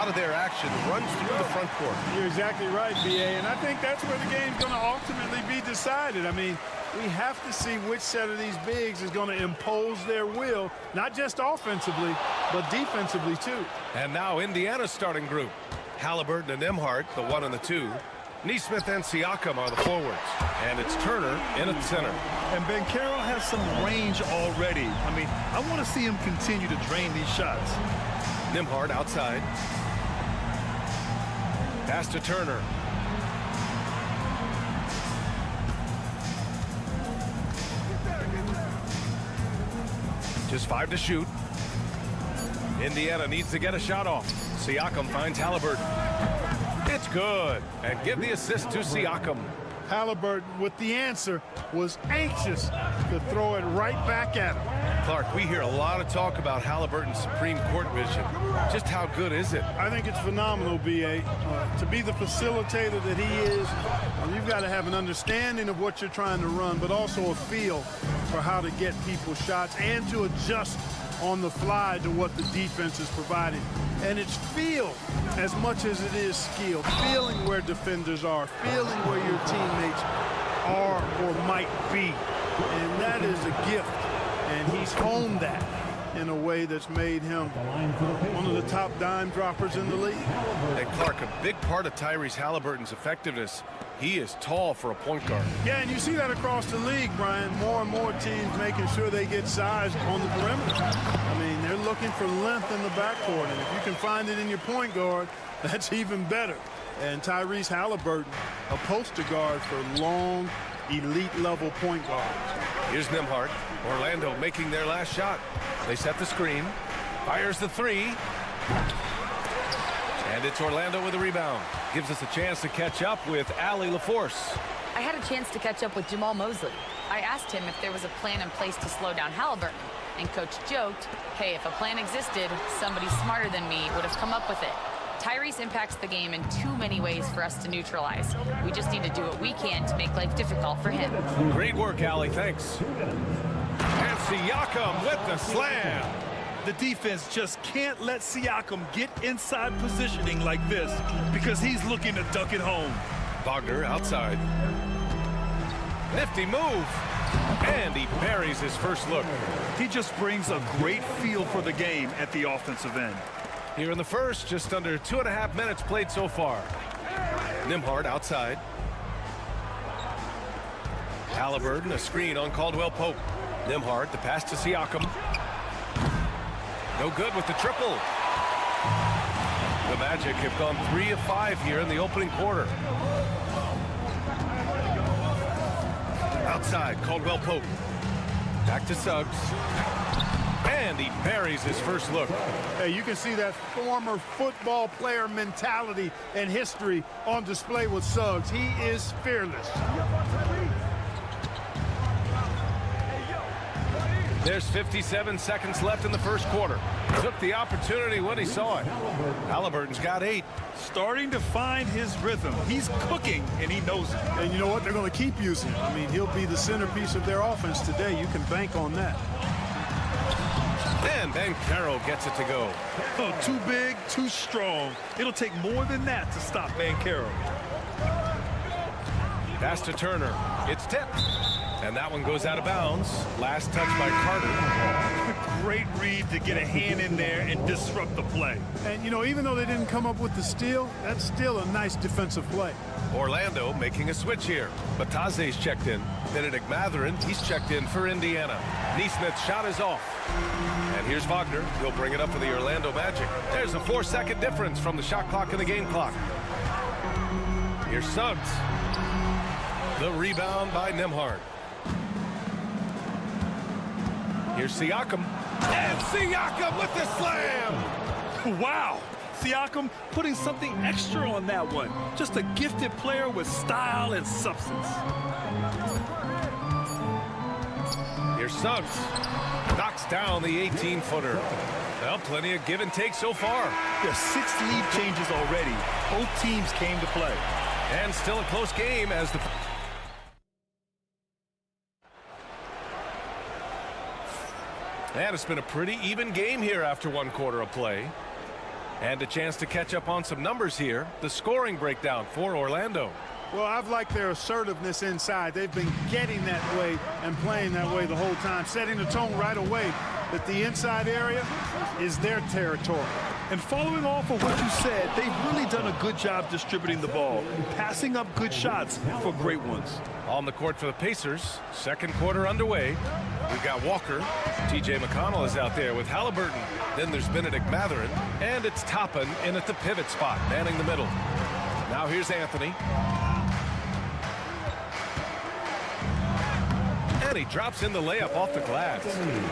of their action runs through the front court. You're exactly right, B.A., and I think that's where the game's going to ultimately be decided. I mean, we have to see which set of these bigs is going to impose their will, not just offensively, but defensively, too. And now Indiana's starting group. Halliburton and Nembhard, the 1 and the 2. Nesmith and Siakam are the forwards. And it's Turner in at center. And Banchero has some range already. I mean, I want to see him continue to drain these shots. Nembhard outside. Pass to Turner. Just 5 to shoot. Indiana needs to get a shot off. Siakam finds Halliburton. It's good. And give the assist to Siakam. Halliburton, with the answer, was anxious to throw it right back at him. Clark, we hear a lot of talk about Halliburton's supreme court vision. Just how good is it? I think it's phenomenal, B.A. To be the facilitator that he is, you've got to have an understanding of what you're trying to run, but also a feel for how to get people shots and to adjust on the fly to what the defense is providing. And it's feel as much as it is skill. Feeling where defenders are, feeling where your teammates are or might be. And that is a gift. And he's honed that in a way that's made him one of the top dime droppers in the league. And Clark, a big part of Tyrese Halliburton's effectiveness, he is tall for a point guard. Yeah, and you see that across the league, Brian. More and more teams making sure they get size on the perimeter. I mean, they're looking for length in the backcourt, and if you can find it in your point guard, that's even better. And Tyrese Halliburton, a poster guard for long, elite-level point guards. Here's Nembhard. Orlando making their last shot. They set the screen. Fires the 3. And it's Orlando with a rebound. Gives us a chance to catch up with Allie LaForce. I had a chance to catch up with Jamal Mosley. I asked him if there was a plan in place to slow down Halliburton. And Coach joked, hey, if a plan existed, somebody smarter than me would have come up with it. Tyrese impacts the game in too many ways for us to neutralize. We just need to do what we can to make life difficult for him. Great work, Allie. Thanks. And Siakam with the slam. The defense just can't let Siakam get inside positioning like this because he's looking to duck it home. Wagner outside. Nifty move. And he buries his first look. He just brings a great feel for the game at the offensive end. Here in the first, just under 2.5 minutes played so far. Nembhard outside. Halliburton, a screen on Caldwell Pope. Nembhard, the pass to Siakam. No good with the triple. The Magic have gone 3 of 5 here in the opening quarter. Outside, Caldwell Pope. Back to Suggs. And he buries his first look. Hey, you can see that former football player mentality and history on display with Suggs. He is fearless. There's 57 seconds left in the first quarter. Took the opportunity when he saw it. Halliburton's got 8. Starting to find his rhythm. He's cooking, and he knows it. And you know what? They're going to keep using him. I mean, he'll be the centerpiece of their offense today. You can bank on that. And Banchero gets it to go. Oh, too big, too strong. It'll take more than that to stop Banchero. Pass to Turner. It's tipped. And that one goes out of bounds. Last touch by Carter. Great read to get a hand in there and disrupt the play. And, you know, even though they didn't come up with the steal, that's still a nice defensive play. Orlando making a switch here. Bataze's checked in. Benedict Mathurin, he's checked in for Indiana. Nesmith's shot is off. And here's Wagner. He'll bring it up for the Orlando Magic. There's a 4-second difference from the shot clock and the game clock. Here's Suggs. The rebound by Nembhard. Here's Siakam. And Siakam with the slam! Wow! Siakam putting something extra on that one. Just a gifted player with style and substance. Here's Suggs. Knocks down the 18-footer. Well, plenty of give and take so far. There's 6 lead changes already. Both teams came to play. And still a close game as the... And it's been a pretty even game here after 1 quarter of play. And a chance to catch up on some numbers here. The scoring breakdown for Orlando. Well, I've liked their assertiveness inside. They've been getting that way and playing that way the whole time, setting the tone right away that the inside area is their territory. And following off of what you said, they've really done a good job distributing the ball, passing up good shots for great ones. On the court for the Pacers, second quarter underway. We've got Walker. TJ McConnell is out there with Halliburton. Then there's Benedict Mathurin. And it's Toppin in at the pivot spot, manning the middle. Now here's Anthony. And he drops in the layup off the glass.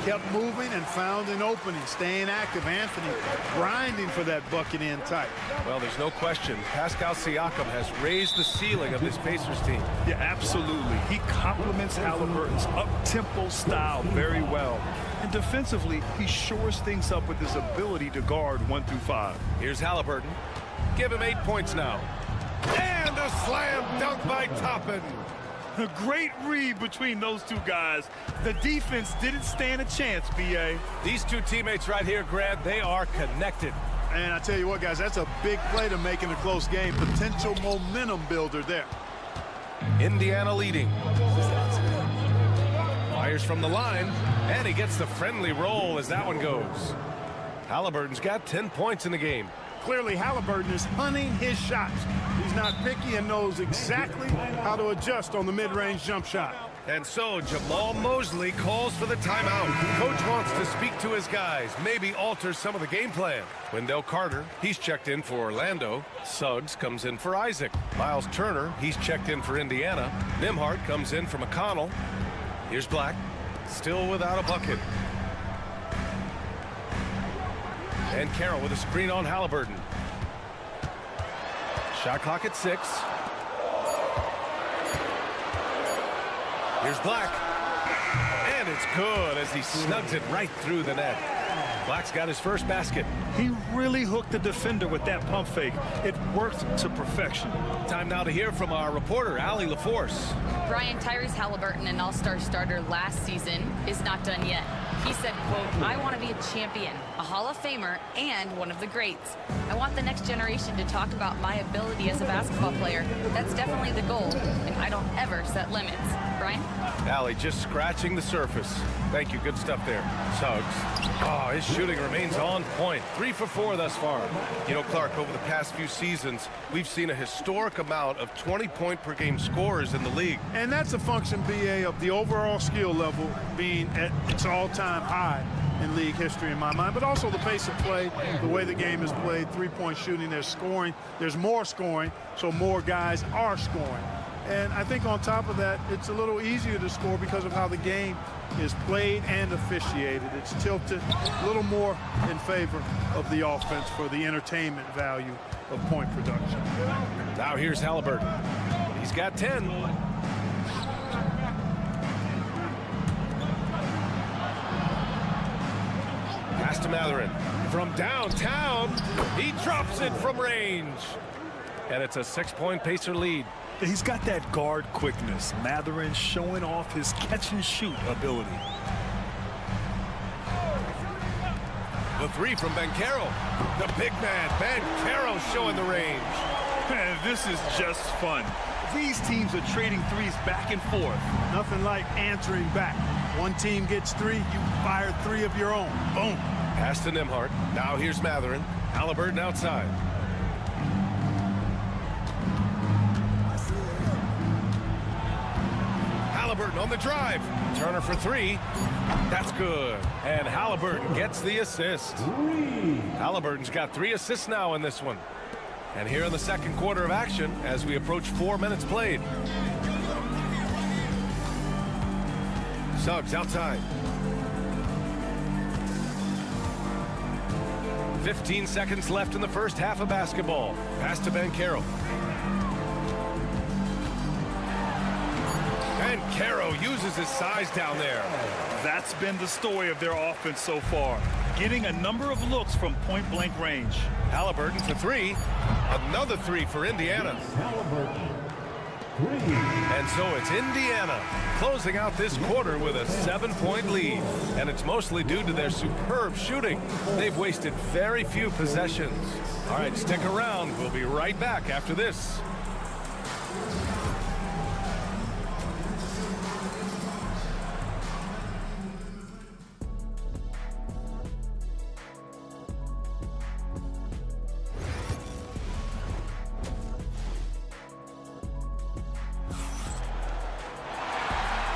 Kept moving and found an opening, staying active. Anthony grinding for that bucket in tight. Well, there's no question. Pascal Siakam has raised the ceiling of this Pacers team. Yeah, absolutely. He complements Halliburton's up-tempo style very well. And defensively, he shores things up with his ability to guard 1 through 5. Here's Halliburton. Give him 8 points now. And a slam dunk by Toppin. A great read between those two guys. The defense didn't stand a chance, B.A. These two teammates right here, Grant, they are connected. And I tell you what, guys, that's a big play to make in a close game. Potential momentum builder there. Indiana leading. Fires from the line, and he gets the friendly roll as that one goes. Halliburton's got 10 points in the game. Clearly, Halliburton is hunting his shots. He's not picky and knows exactly how to adjust on the mid-range jump shot. And so Jamal Mosley calls for the timeout. Coach wants to speak to his guys, maybe alter some of the game plan. Wendell Carter, he's checked in for Orlando. Suggs comes in for Isaac. Miles Turner, he's checked in for Indiana. Nembhard comes in for McConnell. Here's Black, still without a bucket. And Carroll with a screen on Halliburton. Shot clock at 6. Here's Black. And it's good as he snugs it right through the net. Black's got his first basket. He really hooked the defender with that pump fake. It worked to perfection. Time now to hear from our reporter, Allie LaForce. Brian, Tyrese Halliburton, an all-star starter last season, is not done yet. He said, quote, "I want to be a champion, a Hall of Famer, and one of the greats. I want the next generation to talk about my ability as a basketball player. That's definitely the goal, and I don't ever set limits." Brian? Allie just scratching the surface. Thank you. Good stuff there. Suggs. Oh, his shooting remains on point. 3 for 4 thus far. You know, Clark, over the past few seasons, we've seen a historic amount of 20-point-per-game scorers in the league. And that's a function, BA, of the overall skill level being at its all-time high in league history in my mind, but also the pace of play, the way the game is played, three-point shooting, there's scoring, there's more scoring, so more guys are scoring. And I think on top of that, it's a little easier to score because of how the game is played and officiated. It's tilted a little more in favor of the offense for the entertainment value of point production. Now here's Halliburton. He's got 10. Pass to Mathurin. From downtown, he drops it from range. And it's a 6-point Pacer lead. He's got that guard quickness. Mathurin showing off his catch-and-shoot ability. The 3 from Banchero. The big man, Banchero, showing the range. Man, this is just fun. These teams are trading threes back and forth. Nothing like answering back. One team gets 3, you fire 3 of your own. Boom. Pass to Nembhard. Now here's Mathurin. Halliburton outside. Halliburton on the drive. Turner for 3. That's good. And Halliburton gets the assist. Halliburton's got 3 assists now in this one. And here in the second quarter of action as we approach 4 minutes played. Suggs outside. 15 seconds left in the first half of basketball. Pass to Banchero. Banchero uses his size down there. That's been the story of their offense so far. Getting a number of looks from point-blank range. Halliburton for 3. Another 3 for Indiana. And so it's Indiana closing out this quarter with a 7-point lead. And it's mostly due to their superb shooting. They've wasted very few possessions. All right, stick around. We'll be right back after this.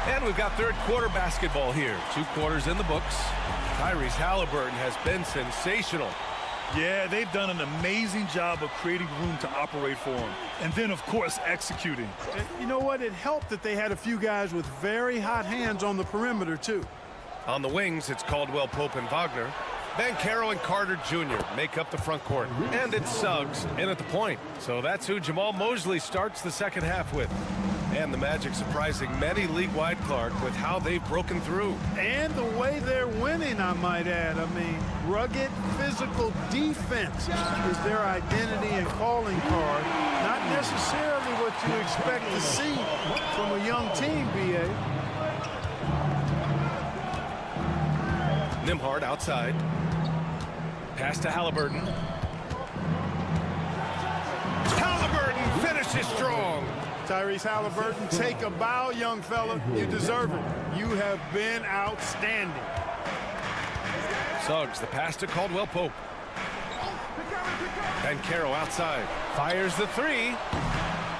And we've got third quarter basketball here. 2 quarters in the books. Tyrese Halliburton has been sensational. Yeah, they've done an amazing job of creating room to operate for him. And then, of course, executing. And you know what? It helped that they had a few guys with very hot hands on the perimeter, too. On the wings, it's Caldwell Pope and Wagner. Banchero and Carter Jr. make up the front court. And it's Suggs in at the point. So that's who Jamal Mosley starts the second half with. And the Magic surprising many league-wide, Clark, with how they've broken through. And the way they're winning, I might add. I mean, rugged physical defense is their identity and calling card. Not necessarily what you expect to see from a young team, B.A. Nembhard outside. Pass to Halliburton. Halliburton finishes strong. Tyrese Halliburton, take a bow, young fella. You deserve it. You have been outstanding. Suggs, the pass to Caldwell Pope. Banchero outside. Fires the three.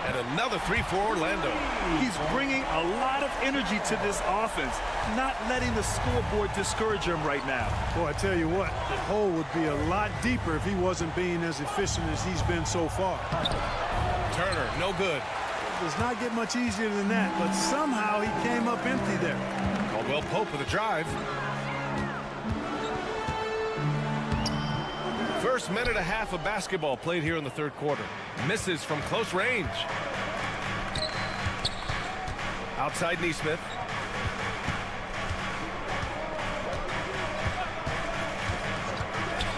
And another three for Orlando. He's bringing a lot of energy to this offense, not letting the scoreboard discourage him right now. Boy, I tell you what, the hole would be a lot deeper if he wasn't being as efficient as he's been so far. Turner, no good. Does not get much easier than that, but somehow he came up empty there. Caldwell Pope with a drive. First minute and a half of basketball played here in the third quarter. Misses from close range. Outside Nesmith.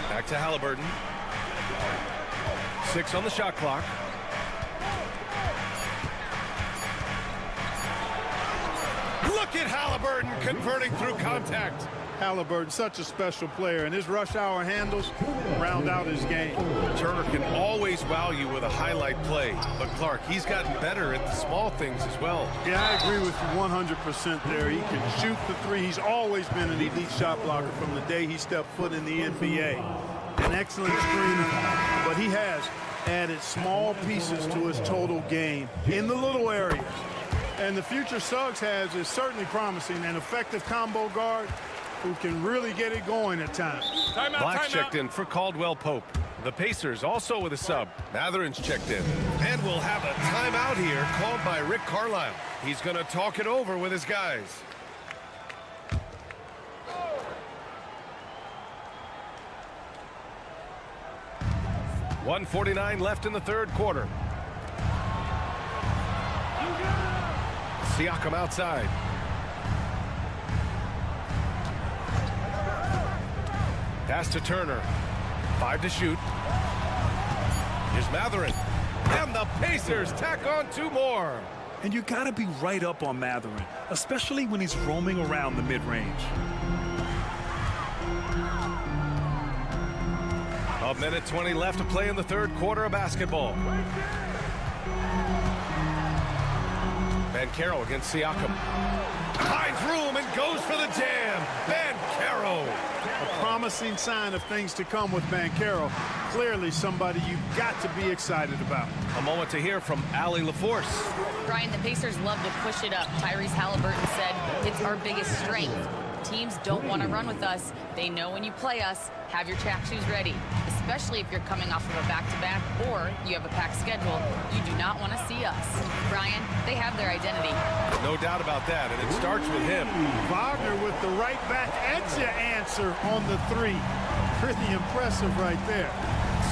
Back to Halliburton. 6 on the shot clock. Look at Halliburton converting through contact. Halliburton, such a special player, and his rush hour handles round out his game. Turner can always wow you with a highlight play, but Clark, he's gotten better at the small things as well. Yeah, I agree with you 100% there. He can shoot the three. He's always been an elite shot blocker from the day he stepped foot in the NBA. An excellent screener, but he has added small pieces to his total game in the little areas. And the future Suggs has is certainly promising. An effective combo guard who can really get it going at times. Black's checked in for Caldwell Pope. The Pacers also with a sub. Matherin's checked in. And we'll have a timeout here called by Rick Carlisle. He's going to talk it over with his guys. .149 left in the third quarter. Siakam outside. Pass to Turner. 5 to shoot. Here's Matherin. And the Pacers tack on 2 more. And you got to be right up on Matherin, especially when he's roaming around the mid-range. A minute 20 left to play in the third quarter of basketball. Banchero against Siakam. Finds room and goes for the jam. Banchero. A promising sign of things to come with Banchero. Clearly somebody you've got to be excited about. A moment to hear from Allie LaForce. Brian, the Pacers love to push it up. Tyrese Halliburton said it's our biggest strength. Teams don't want to run with us. They know when you play us, have your track shoes ready, especially if you're coming off of a back-to-back or you have a packed schedule. You do not want to see us. Brian, they have their identity. No doubt about that, and it starts with him. Wagner with the right back etcha answer on the three. Pretty impressive right there.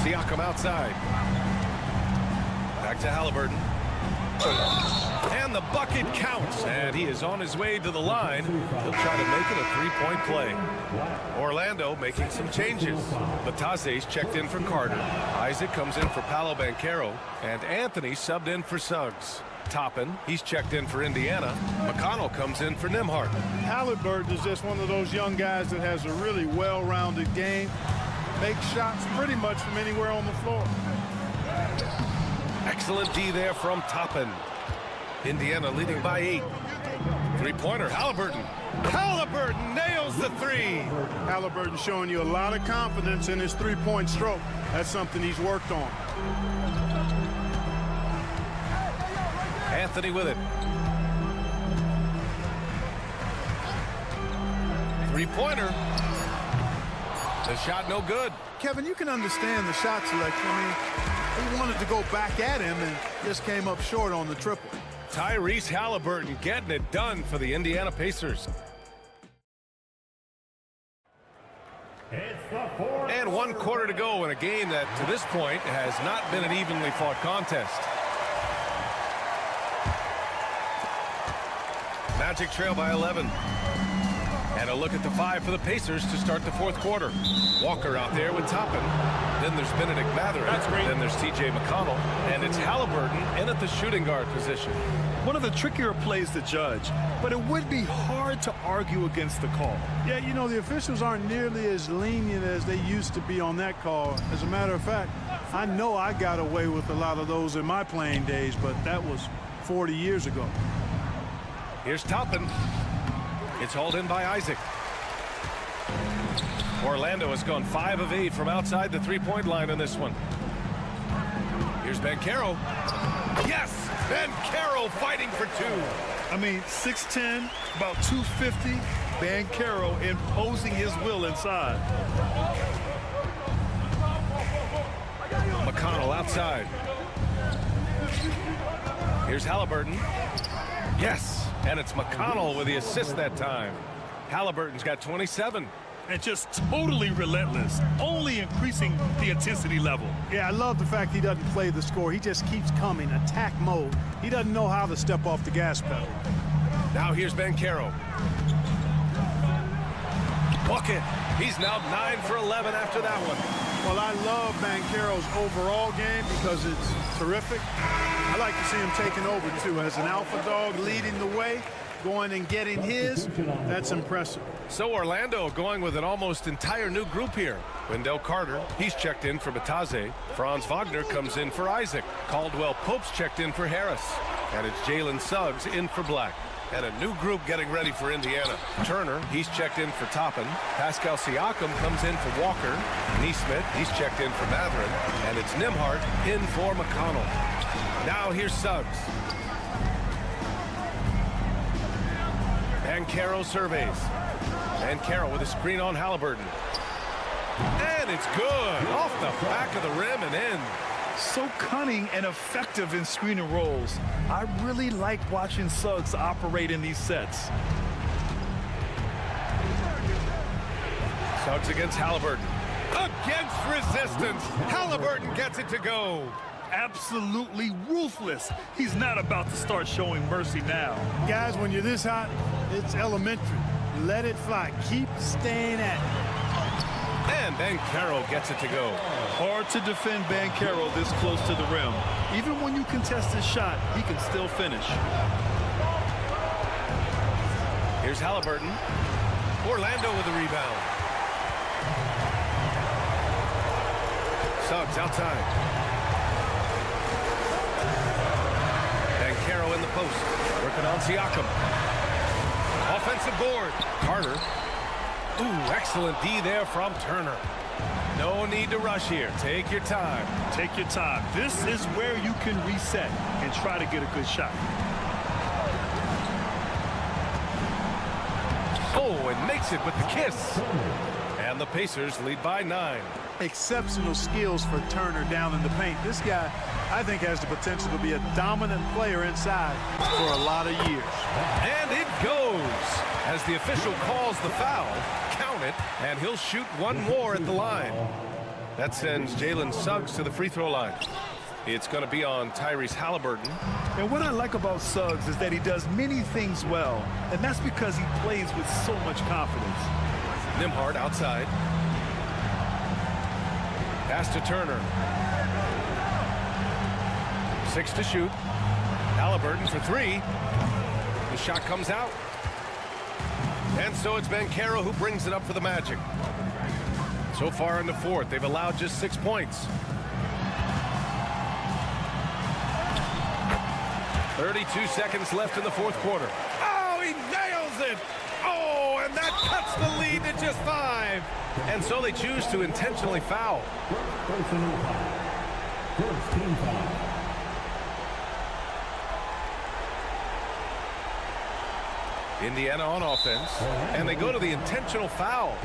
Siakam outside. Back to Halliburton. And the bucket counts. And he is on his way to the line. He'll try to make it a three-point play. Orlando making some changes. Batase's checked in for Carter. Isaac comes in for Paolo Banchero. And Anthony subbed in for Suggs. Toppin, he's checked in for Indiana. McConnell comes in for Nembhard. Halliburton is just one of those young guys that has a really well-rounded game. Makes shots pretty much from anywhere on the floor. Excellent D there from Toppin. Indiana leading by 8. Three-pointer, Halliburton. Halliburton nails the three. Halliburton showing you a lot of confidence in his three-point stroke. That's something he's worked on. Anthony with it. Three-pointer. The shot no good. Kevin, you can understand the shot selection. I mean, he wanted to go back at him and just came up short on the triple. Tyrese Halliburton getting it done for the Indiana Pacers. And 1 quarter to go in a game that, to this point, has not been an evenly fought contest. Magic trail by 11. And a look at the 5 for the Pacers to start the 4th quarter. Walker out there with Toppin. Then there's Benedict Mathurin. That's great. Then there's T.J. McConnell. And it's Halliburton in at the shooting guard position. One of the trickier plays to judge, but it would be hard to argue against the call. Yeah, you know, the officials aren't nearly as lenient as they used to be on that call. As a matter of fact, I know I got away with a lot of those in my playing days, but that was 40 years ago. Here's Toppin. It's hauled in by Isaac. Orlando has gone 5 of 8 from outside the three-point line in this one. Here's Banchero. Yes! Banchero fighting for 2. I mean, 6'10", about 250. Banchero imposing his will inside. McConnell outside. Here's Halliburton. Yes! And it's McConnell with the assist that time. Halliburton's got 27. And just totally relentless, only increasing the intensity level. Yeah, I love the fact he doesn't play the score. He just keeps coming, attack mode. He doesn't know how to step off the gas pedal. Now here's Banchero. Bucket. He's now 9 for 11 after that one. Well, I love Banchero's overall game because it's terrific. I like to see him taking over, too, as an alpha dog leading the way, going and getting his. That's impressive. So Orlando going with an almost entire new group here. Wendell Carter, he's checked in for Bataze. Franz Wagner comes in for Isaac. Caldwell Pope's checked in for Harris. And it's Jalen Suggs in for Black. And a new group getting ready for Indiana. Turner, he's checked in for Toppin. Pascal Siakam comes in for Walker. Neesmith, he's checked in for Mathurin. And it's Nembhard in for McConnell. Now here's Suggs. Banchero surveys. Banchero with a screen on Halliburton. And it's good. Off the back of the rim and in. So cunning and effective in screen and rolls. I really like watching Suggs operate in these sets. Suggs against Halliburton. Against resistance. Halliburton gets it to go. Absolutely ruthless. He's not about to start showing mercy now. Guys, when you're this hot, it's elementary. Let it fly. Keep staying at it. And Banchero gets it to go. Hard to defend Banchero this close to the rim. Even when you contest his shot, he can still finish. Here's Halliburton. Orlando with the rebound. Suggs outside. Banchero in the post. Working on Siakam. Offensive board. Carter. Ooh, excellent D there from Turner. No need to rush here. Take your time. Take your time. This is where you can reset and try to get a good shot. Oh, and makes it with the kiss. And the Pacers lead by 9. Exceptional skills for Turner down in the paint. This guy, I think, has the potential to be a dominant player inside for a lot of years. And it goes. As the official calls the foul, count it, and he'll shoot one more at the line. That sends Jalen Suggs to the free throw line. It's going to be on Tyrese Halliburton. And what I like about Suggs is that he does many things well, and that's because he plays with so much confidence. Nembhard outside. Pass to Turner. 6 to shoot. Halliburton for three. The shot comes out. And so it's Banchero who brings it up for the Magic. So far in the fourth, they've allowed just 6 points. 32 seconds left in the fourth quarter. Oh, he nails it! Oh, and that cuts the lead to just 5. And so they choose to intentionally foul. First team foul. Indiana on offense, and they go to the intentional foul.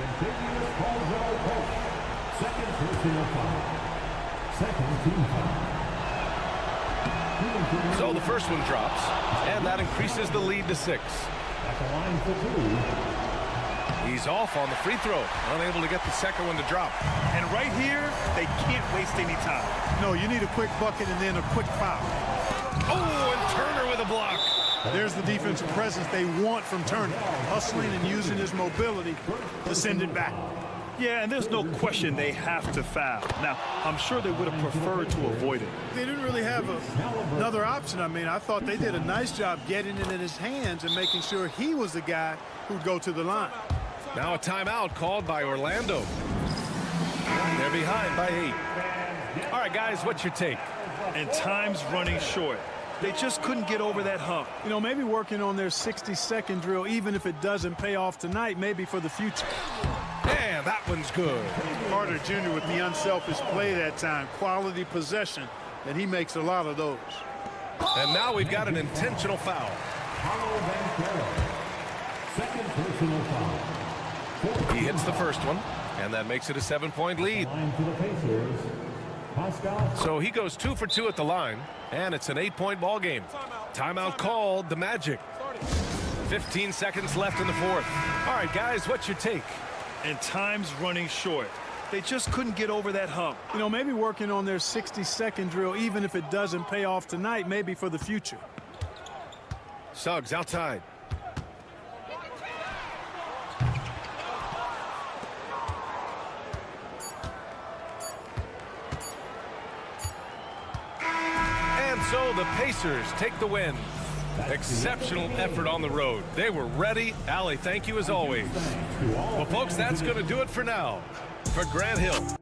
Second personal foul. Second team foul. So the first one drops, and that increases the lead to 6. At the line for 2. He's off on the free throw, unable to get the second one to drop. And right here, they can't waste any time. No, you need a quick bucket and then a quick foul. Oh, and Turner with a block. There's the defensive presence they want from Turner, hustling and using his mobility to send it back. Yeah, and there's no question they have to foul. Now, I'm sure they would have preferred to avoid it. They didn't really have another option. I mean, I thought they did a nice job getting it in his hands and making sure he was the guy who'd go to the line. Now a timeout called by Orlando. They're behind by 8. All right, guys, what's your take? And time's running short. They just couldn't get over that hump. You know, maybe working on their 60-second drill, even if it doesn't pay off tonight, maybe for the future. And that one's good. Carter Jr. with the unselfish play that time. Quality possession, and he makes a lot of those. And now we've got an intentional foul. Second personal foul. He hits the first one, and that makes it a 7-point lead. Line for the Pacers. Pascal. So he goes 2 for 2 at the line, and it's an 8-point ball game. Timeout called, the Magic. 15 seconds left in the fourth. All right, guys, what's your take? And time's running short. They just couldn't get over that hump. You know, maybe working on their 60-second drill, even if it doesn't pay off tonight, maybe for the future. Suggs outside. And so the Pacers take the win. Exceptional effort on the road. They were ready. Allie, thank you as always. Well, folks, that's going to do it for now. For Grant Hill.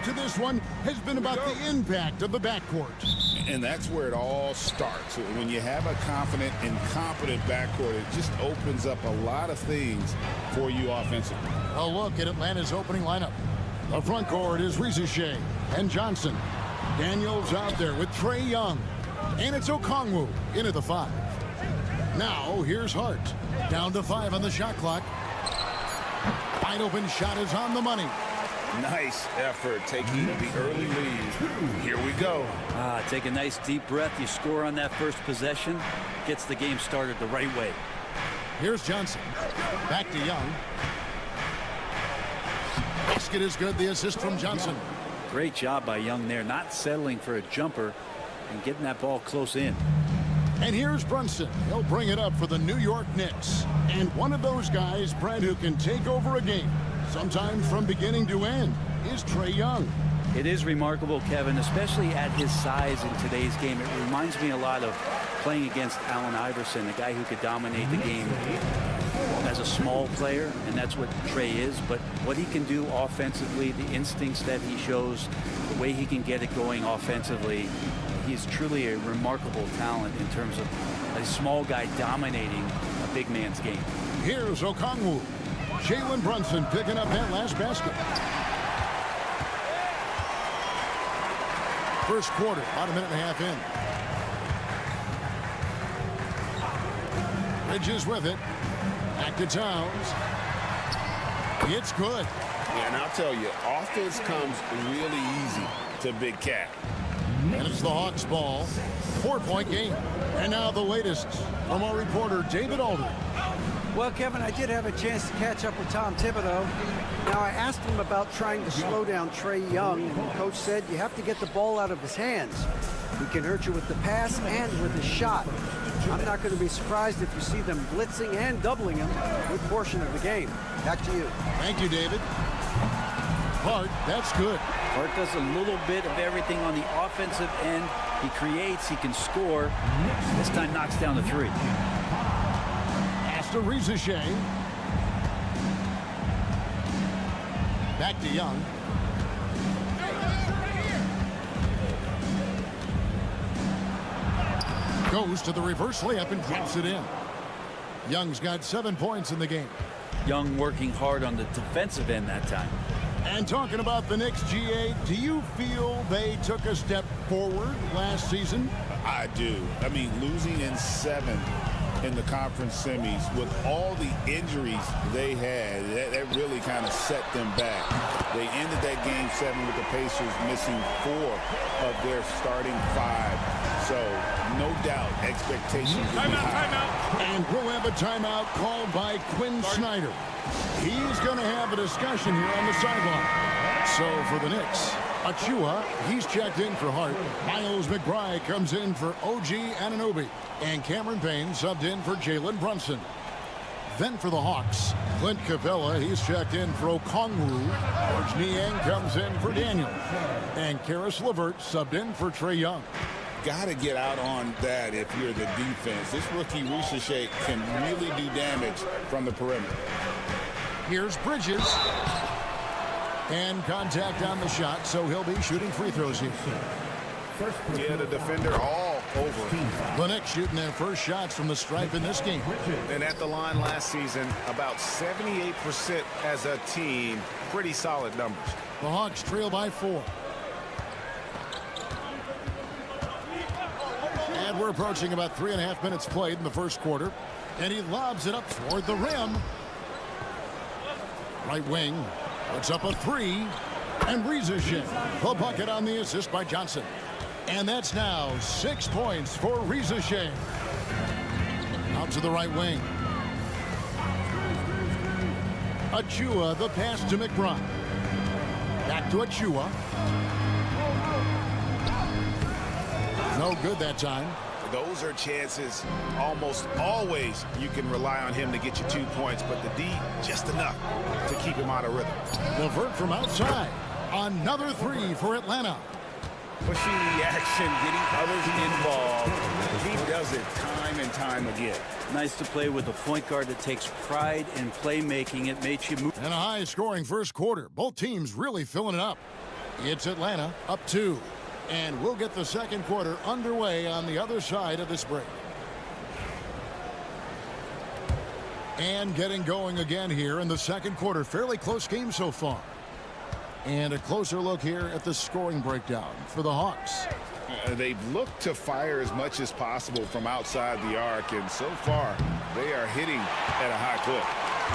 to this one has been about the impact of the backcourt. And that's where it all starts. When you have a confident and competent backcourt, it just opens up a lot of things for you offensively. A look at Atlanta's opening lineup. The front court is Rizushea and Johnson. Daniels out there with Trae Young. And it's Okongwu into the 5. Now here's Hart. Down to 5 on the shot clock. Wide open shot is on the money. Nice effort taking the early lead. Here we go. Take a nice deep breath. You score on that first possession. Gets the game started the right way. Here's Johnson. Back to Young. Basket is good. The assist from Johnson. Great job by Young there, not settling for a jumper and getting that ball close in. And here's Brunson. He'll bring it up for the New York Knicks. And one of those guys, Brad, who can take over a game, sometimes from beginning to end, is Trae Young. It is remarkable, Kevin, especially at his size in today's game. It reminds me a lot of playing against Allen Iverson, a guy who could dominate the game as a small player, and that's what Trae is. But what he can do offensively, the instincts that he shows, the way he can get it going offensively, he's truly a remarkable talent in terms of a small guy dominating a big man's game. Here's Okongwu. Jalen Brunson picking up that last basket. First quarter, about a minute and a half in. Bridges with it. Back to Towns. It's good. Yeah, and I'll tell you, offense comes really easy to Big Cat. And it's the Hawks ball. 4-point game. And now the latest from our reporter, David Alder. Well, Kevin, I did have a chance to catch up with Tom Thibodeau. Now, I asked him about trying to slow down Trae Young, and the coach said you have to get the ball out of his hands. He can hurt you with the pass and with his shot. I'm not going to be surprised if you see them blitzing and doubling him a good portion of the game. Back to you. Thank you, David. Hart, that's good. Hart does a little bit of everything on the offensive end. He creates, he can score. This time knocks down the three. To Rizachet. Back to Young. Goes to the reverse layup and drops it in. Young's got 7 points in the game. Young working hard on the defensive end that time. And talking about the Knicks, GA, do you feel they took a step forward last season? I do. I mean, losing in 7 in the conference semis with all the injuries they had, that really kind of set them back. They ended that game 7 with the Pacers missing 4 of their starting 5. So no doubt expectations will be high. And we'll have a timeout called by Quinn Snyder. He's going to have a discussion here on the sideline. So for the Knicks, Achua, he's checked in for Hart. Miles McBride comes in for OG Anunoby. And Cameron Payne subbed in for Jalen Brunson. Then for the Hawks, Clint Capella, he's checked in for Okongwu. George Niang comes in for Daniel. And Karis LeVert subbed in for Trae Young. Got to get out on that if you're the defense. This rookie Rizachet can really do damage from the perimeter. Here's Bridges. And contact on the shot, so he'll be shooting free throws here. Yeah, the defender all over. The Knicks shooting their first shots from the stripe in this game. And at the line last season, about 78% as a team. Pretty solid numbers. The Hawks trail by 4. And we're approaching about 3.5 minutes played in the first quarter. And he lobs it up toward the rim. Right wing. Puts up a 3. And Rizachet. The bucket on the assist by Johnson. And that's now 6 points for Rizachet. Out to the right wing. Achua, the pass to McBride. Back to Achua. No good that time. Those are chances almost always you can rely on him to get you 2 points, but the D just enough to keep him out of rhythm. LeVert from outside. Another 3 for Atlanta. Pushing the action, getting others involved. He does it time and time again. Nice to play with a point guard that takes pride in playmaking. It makes you move. And a high-scoring first quarter. Both teams really filling it up. It's Atlanta up 2. And we'll get the second quarter underway on the other side of this break. And getting going again here in the second quarter. Fairly close game so far. And a closer look here at the scoring breakdown for the Hawks. They've looked to fire as much as possible from outside the arc, and so far they are hitting at a high clip.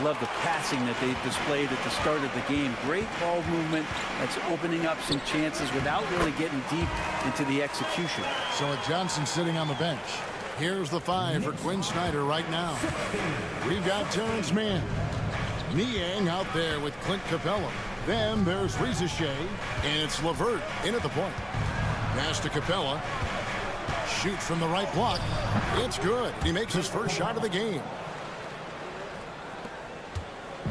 Love the passing that they displayed at the start of the game. Great ball movement that's opening up some chances without really getting deep into the execution. So Johnson sitting on the bench. Here's the 5 for Quinn Snyder right now. We've got Terrence Mann. Niang out there with Clint Capella. Then there's Shea, and it's LeVert in at the point. Pass to Capella. Shoots from the right block. It's good. He makes his first shot of the game.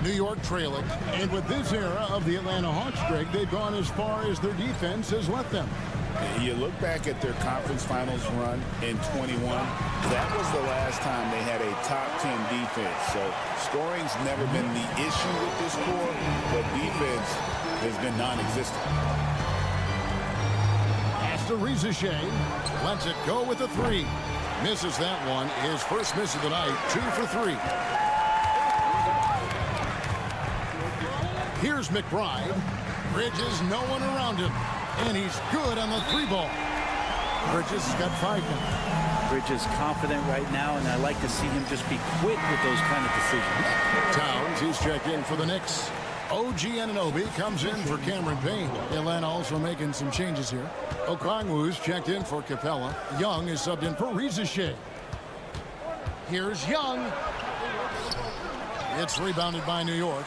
New York trailing, and with this era of the Atlanta Hawks, Greg, they've gone as far as their defense has let them. You look back at their conference finals run in 21, that was the last time they had a top 10 defense. So scoring's never been the issue with this core, but defense has been non-existent. Pass to Shea, lets it go with a 3. Misses that one. His first miss of the night, 2 for 3. Here's McBride. Bridges, no one around him. And he's good on the 3 ball. Bridges has got 5 now. Bridges confident right now, and I like to see him just be quick with those kind of decisions. Towns, he's checked in for the Knicks. OG Anunoby comes in for Cameron Payne. Atlanta also making some changes here. Okongwu's checked in for Capella. Young is subbed in for Shea. Here's Young. It's rebounded by New York.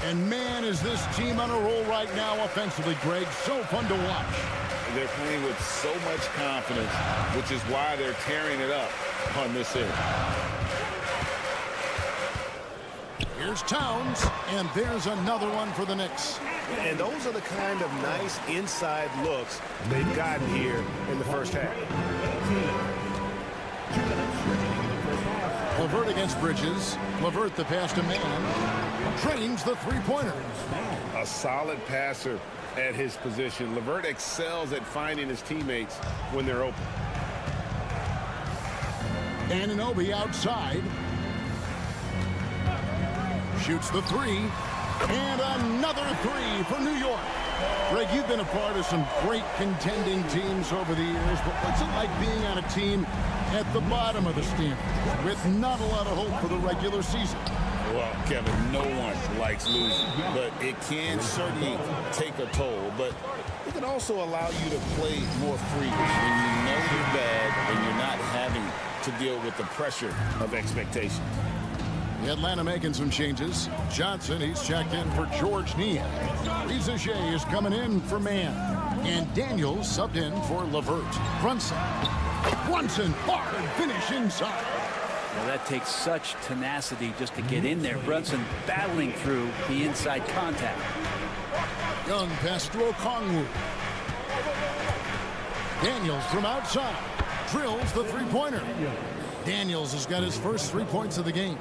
And man, is this team on a roll right now offensively, Greg. So fun to watch. They're playing with so much confidence, which is why they're tearing it up on this end. Here's Towns, and there's another one for the Knicks. And those are the kind of nice inside looks they've gotten here in the first half. LeVert against Bridges. LeVert the pass to Mann. Trains the 3-pointer. A solid passer at his position. LeVert excels at finding his teammates when they're open. Anunoby outside. Shoots the 3. And another 3 for New York. Greg, you've been a part of some great contending teams over the years, but what's it like being on a team at the bottom of the standings with not a lot of hope for the regular season? Well, Kevin, no one likes losing, but it can certainly take a toll. But it can also allow you to play more freely when you know you're bad and you're not having to deal with the pressure of expectation. Atlanta making some changes. Johnson, he's checked in for George Niang. Shea is coming in for Mann. And Daniels subbed in for LeVert. Brunson, hard finish inside. Well, that takes such tenacity just to get in there. Brunson battling through the inside contact. Young pass to Okongwu. Daniels from outside. Drills the 3-pointer. Daniels has got his first 3 points of the game.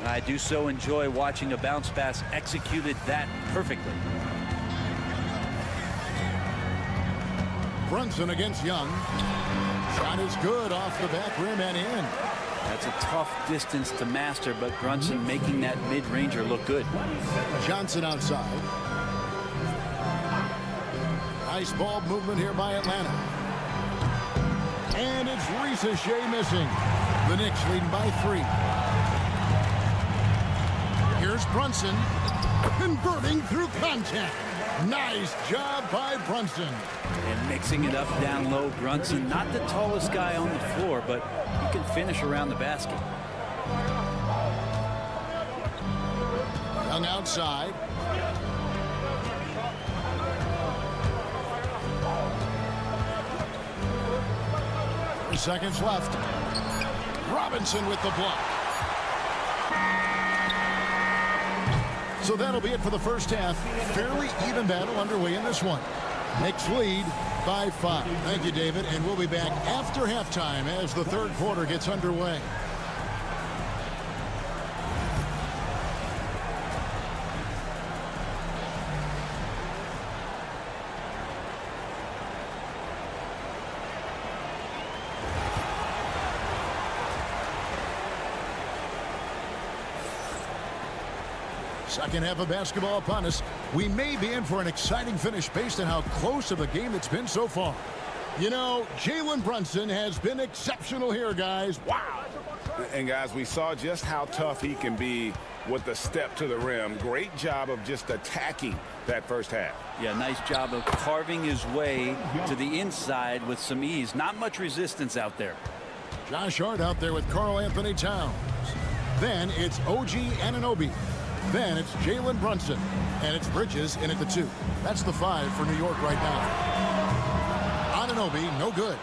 I do so enjoy watching a bounce pass executed that perfectly. Brunson against Young. Shot is good off the back rim and in. That's a tough distance to master, but Brunson making that mid-ranger look good. Johnson outside. Nice ball movement here by Atlanta. And it's Shea missing. The Knicks leading by 3. Here's Brunson, converting through contact. Nice job by Brunson. And mixing it up down low. Brunson, not the tallest guy on the floor, but he can finish around the basket. Young outside. Seconds left. Robinson with the block. So that'll be it for the first half. Fairly even battle underway in this one. Knicks lead by 5. Thank you, David. And we'll be back after halftime as the third quarter gets underway. Second half of basketball upon us. We may be in for an exciting finish based on how close of a game it's been so far. You know, Jalen Brunson has been exceptional here, guys. Wow. And guys, we saw just how tough he can be with the step to the rim. Great job of just attacking that first half. Yeah, nice job of carving his way to the inside with some ease. Not much resistance out there. Josh Hart out there with Karl Anthony Towns. Then it's OG Anunoby. Then it's Jalen Brunson. And it's Bridges in at the 2. That's the 5 for New York right now. Anunoby, no good.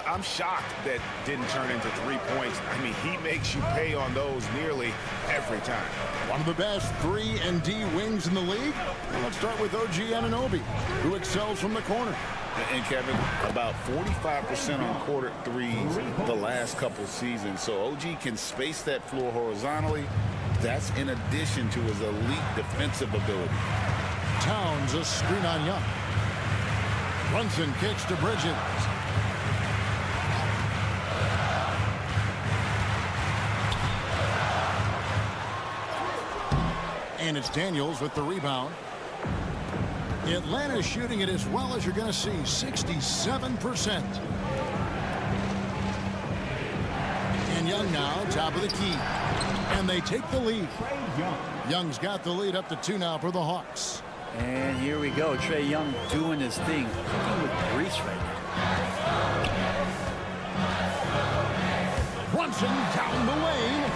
I'm shocked that didn't turn into 3 points. I mean, he makes you pay on those nearly every time. One of the best 3 and D wings in the league. Well, let's start with OG Anunoby, who excels from the corner. And Kevin, about 45% on quarter threes the last couple seasons. So OG can space that floor horizontally. That's in addition to his elite defensive ability. Towns a screen on Young. Brunson kicks to Bridges. And it's Daniels with the rebound. Atlanta's shooting it as well as you're going to see, 67%. And Young now, top of the key. And they take the lead. Young's got the lead up to 2 now for the Hawks. And here we go. Trae Young doing his thing. Cooking with grease right now. Brunson down the lane.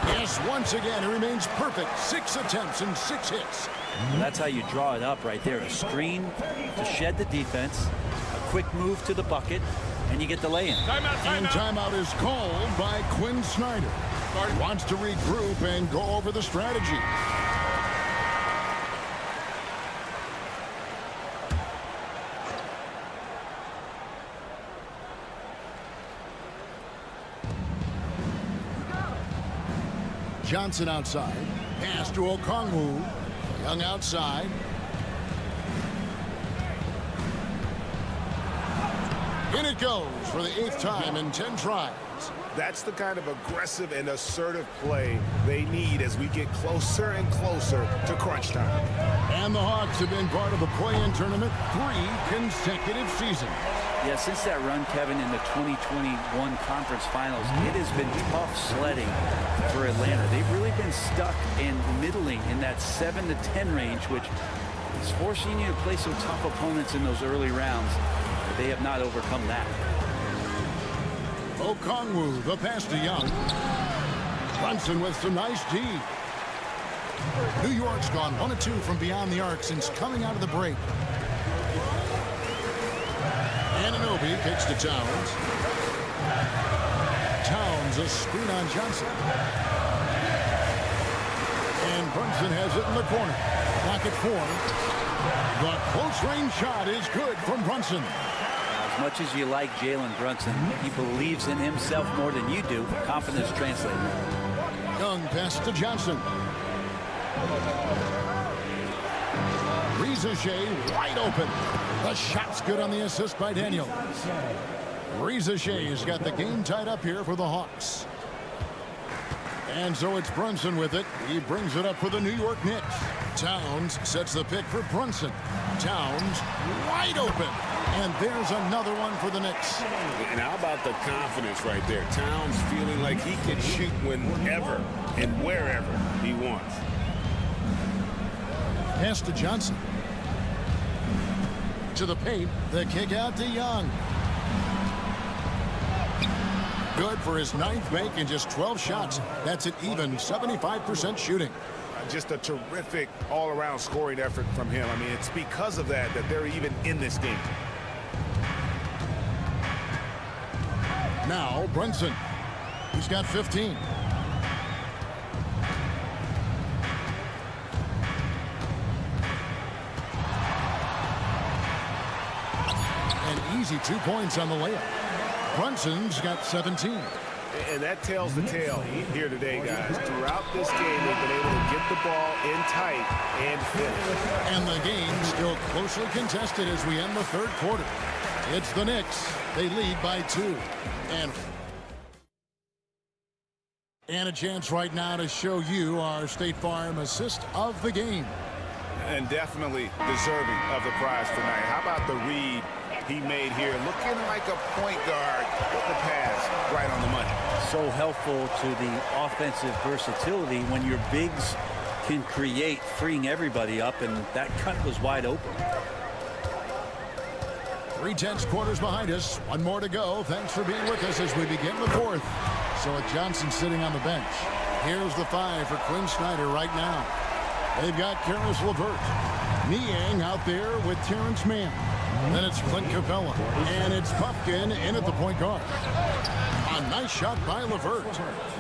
Yes, once again, he remains perfect. 6 attempts and 6 hits. Well, that's how you draw it up right there. A screen to shed the defense, a quick move to the bucket, and you get the lay-in. And timeout is called by Quinn Snyder. Wants to regroup and go over the strategy. Johnson outside. Pass to Okongwu. Young outside. In it goes for the 8th time in 10 tries. That's the kind of aggressive and assertive play they need as we get closer and closer to crunch time. And the Hawks have been part of the play-in tournament 3 consecutive seasons. Yeah, since that run, Kevin, in the 2021 conference finals, it has been tough sledding for Atlanta. They've really been stuck in middling in that 7 to 10 range, which is forcing you to play some tough opponents in those early rounds. But they have not overcome that. Okongwu, the pass to Young. Brunson with some nice D. New York's gone 1 of 2 from beyond the arc since coming out of the break. Anunoby kicks to Towns. Towns a screen on Johnson. And Brunson has it in the corner. Clock at 4. The close-range shot is good from Brunson. As much as you like Jalen Brunson, he believes in himself more than you do. Confidence translated. Young pass to Johnson. Rizachet wide open. The shot's good on the assist by Daniel. Rizachet's got the game tied up here for the Hawks. And so it's Brunson with it. He brings it up for the New York Knicks. Towns sets the pick for Brunson. Towns wide open. And there's another one for the Knicks. And how about the confidence right there? Towns feeling like he can shoot whenever and wherever he wants. Pass to Johnson. To the paint. The kick out to Young. Good for his 9th make in just 12 shots. That's an even 75% shooting. Just a terrific all-around scoring effort from him. I mean, it's because of that they're even in this game. Now Brunson. He's got 15. An easy 2 points on the layup. Brunson's got 17. And that tells the tale here today, guys. Throughout this game, they've been able to get the ball in tight and finish. And the game still closely contested as we end the 3rd quarter. It's the Knicks. They lead by 2. And a chance right now to show you our State Farm assist of the game. And definitely deserving of the prize tonight. How about the read he made here, looking like a point guard with the pass right on the money. So helpful to the offensive versatility when your bigs can create, freeing everybody up, and that cut was wide open. 3/10 quarters behind us. One more to go. Thanks for being with us as we begin the fourth. So with Johnson sitting on the bench, here's the 5 for Quinn Snyder right now. They've got Karis LeVert. Niang out there with Terrence Mann. Then it's Clint Capella. And it's Puffkin in at the point guard. A nice shot by LeVert.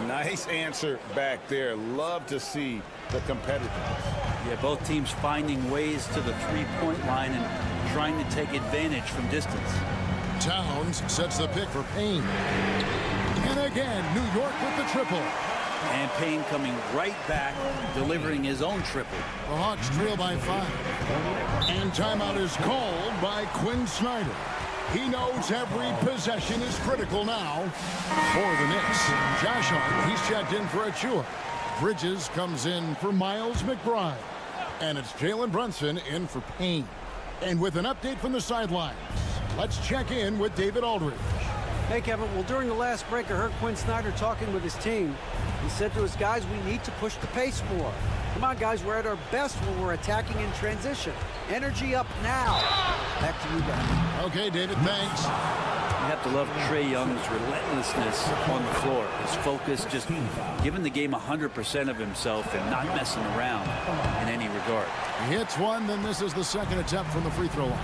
Nice answer back there. Love to see the competitiveness. Yeah, both teams finding ways to the three-point line and trying to take advantage from distance. Towns sets the pick for Payne. And again, New York with the triple. And Payne coming right back, delivering his own triple. The Hawks trail by 5. And timeout is called by Quinn Snyder. He knows every possession is critical now for the Knicks. Josh Hart, he's checked in for Achua. Bridges comes in for Miles McBride. And it's Jalen Brunson in for Payne. And with an update from the sidelines, let's check in with David Aldridge. Hey, Kevin. Well, during the last break, I heard Quinn Snyder talking with his team. He said to his guys, we need to push the pace more. Come on, guys. We're at our best when we're attacking in transition. Energy up now. Back to you guys. Okay, David, thanks. You have to love Trae Young's relentlessness on the floor. His focus, just giving the game 100% of himself and not messing around in any regard. He hits one, then this is the second attempt from the free throw line.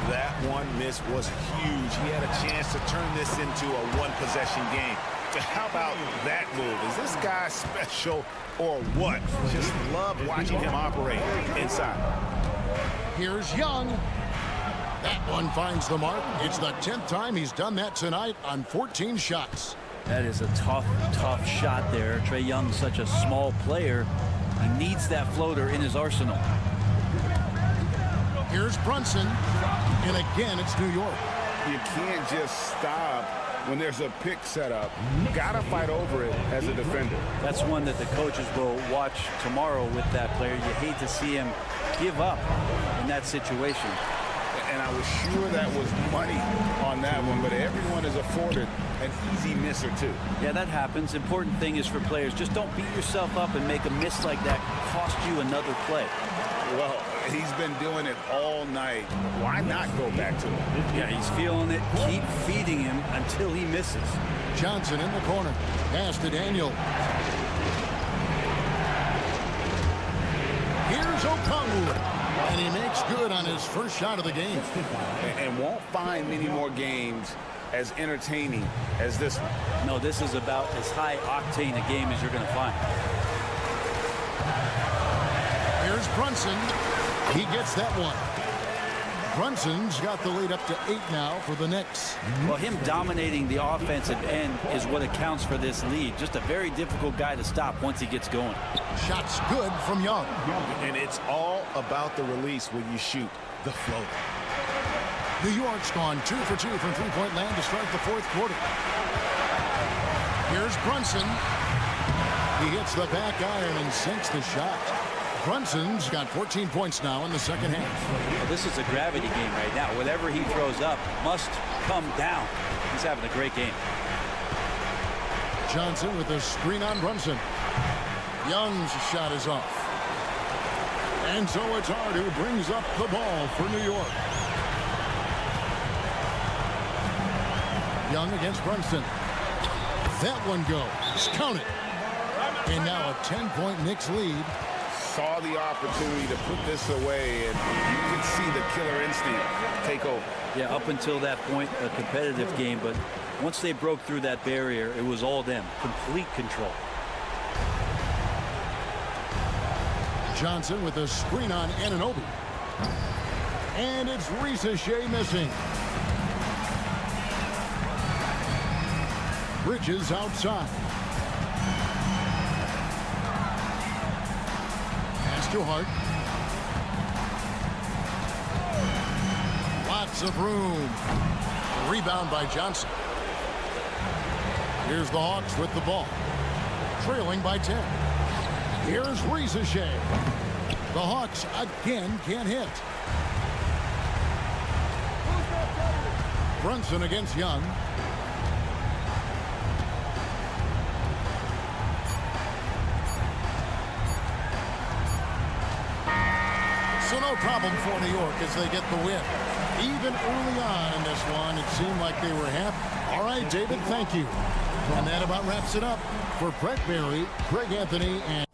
That one miss was huge. He had a chance to turn this into a one-possession game. How about that move? Is this guy special or what? Just love watching him operate inside. Here's Young. That one finds the mark. It's the 10th time he's done that tonight on 14 shots. That is a tough shot there. Trae Young's such a small player. He needs that floater in his arsenal. Here's Brunson. And again, it's New York. You can't just stop when there's a pick set up. You gotta fight over it as a defender. That's one that the coaches will watch tomorrow with that player. You hate to see him give up in that situation. And I was sure that was money on that one, but everyone is afforded an easy miss or two. Yeah, that happens. Important thing is for players, just don't beat yourself up and make a miss like that cost you another play. Well, he's been doing it all night. Why not go back to it? Yeah, he's feeling it. Keep feeding him until he misses. Johnson in the corner. Pass to Daniel. Here's Okongwu. And he makes good on his first shot of the game. And won't find many more games as entertaining as this one. No, this is about as high octane a game as you're going to find. Here's Brunson. He gets that one. Brunson's got the lead up to 8 now for the Knicks. Well, him dominating the offensive end is what accounts for this lead. Just a very difficult guy to stop once he gets going. Shot's good from Young. And it's all about the release when you shoot the floater. New York's gone 2 for 2 from three-point land to start the fourth quarter. Here's Brunson. He hits the back iron and sinks the shot. Brunson's got 14 points now in the second half. Well, this is a gravity game right now. Whatever he throws up must come down. He's having a great game. Johnson with a screen on Brunson. Young's shot is off. And so it's Hart who brings up the ball for New York. Young against Brunson. That one goes. Count it. And now a 10-point Knicks lead. Saw the opportunity to put this away, and you can see the killer instinct take over. Yeah, up until that point, a competitive game, but once they broke through that barrier, it was all them. Complete control. Johnson with a screen on Anunoby. And it's Shea missing. Bridges outside. Pass to Hart. Lots of room. Rebound by Johnson. Here's the Hawks with the ball. Trailing by 10. Here's Shea. The Hawks again can't hit. Brunson against Young. So no problem for New York as they get the win. Even early on in this one, it seemed like they were happy. All right, David, thank you. And that about wraps it up for Brett Berry, Greg Anthony, and...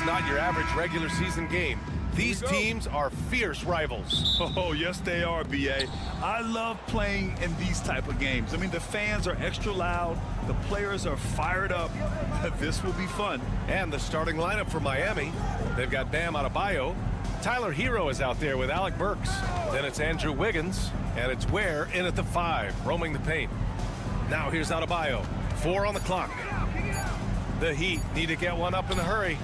Not your average regular season game. These teams are fierce rivals. Oh, yes, they are, B.A. I love playing in these type of games. I mean, the fans are extra loud. The players are fired up. This will be fun. And the starting lineup for Miami. They've got Bam Adebayo. Tyler Hero is out there with Alec Burks. Then it's Andrew Wiggins. And it's Ware in at the 5, roaming the paint. Now here's Adebayo. 4 on the clock. The Heat need to get one up in a hurry.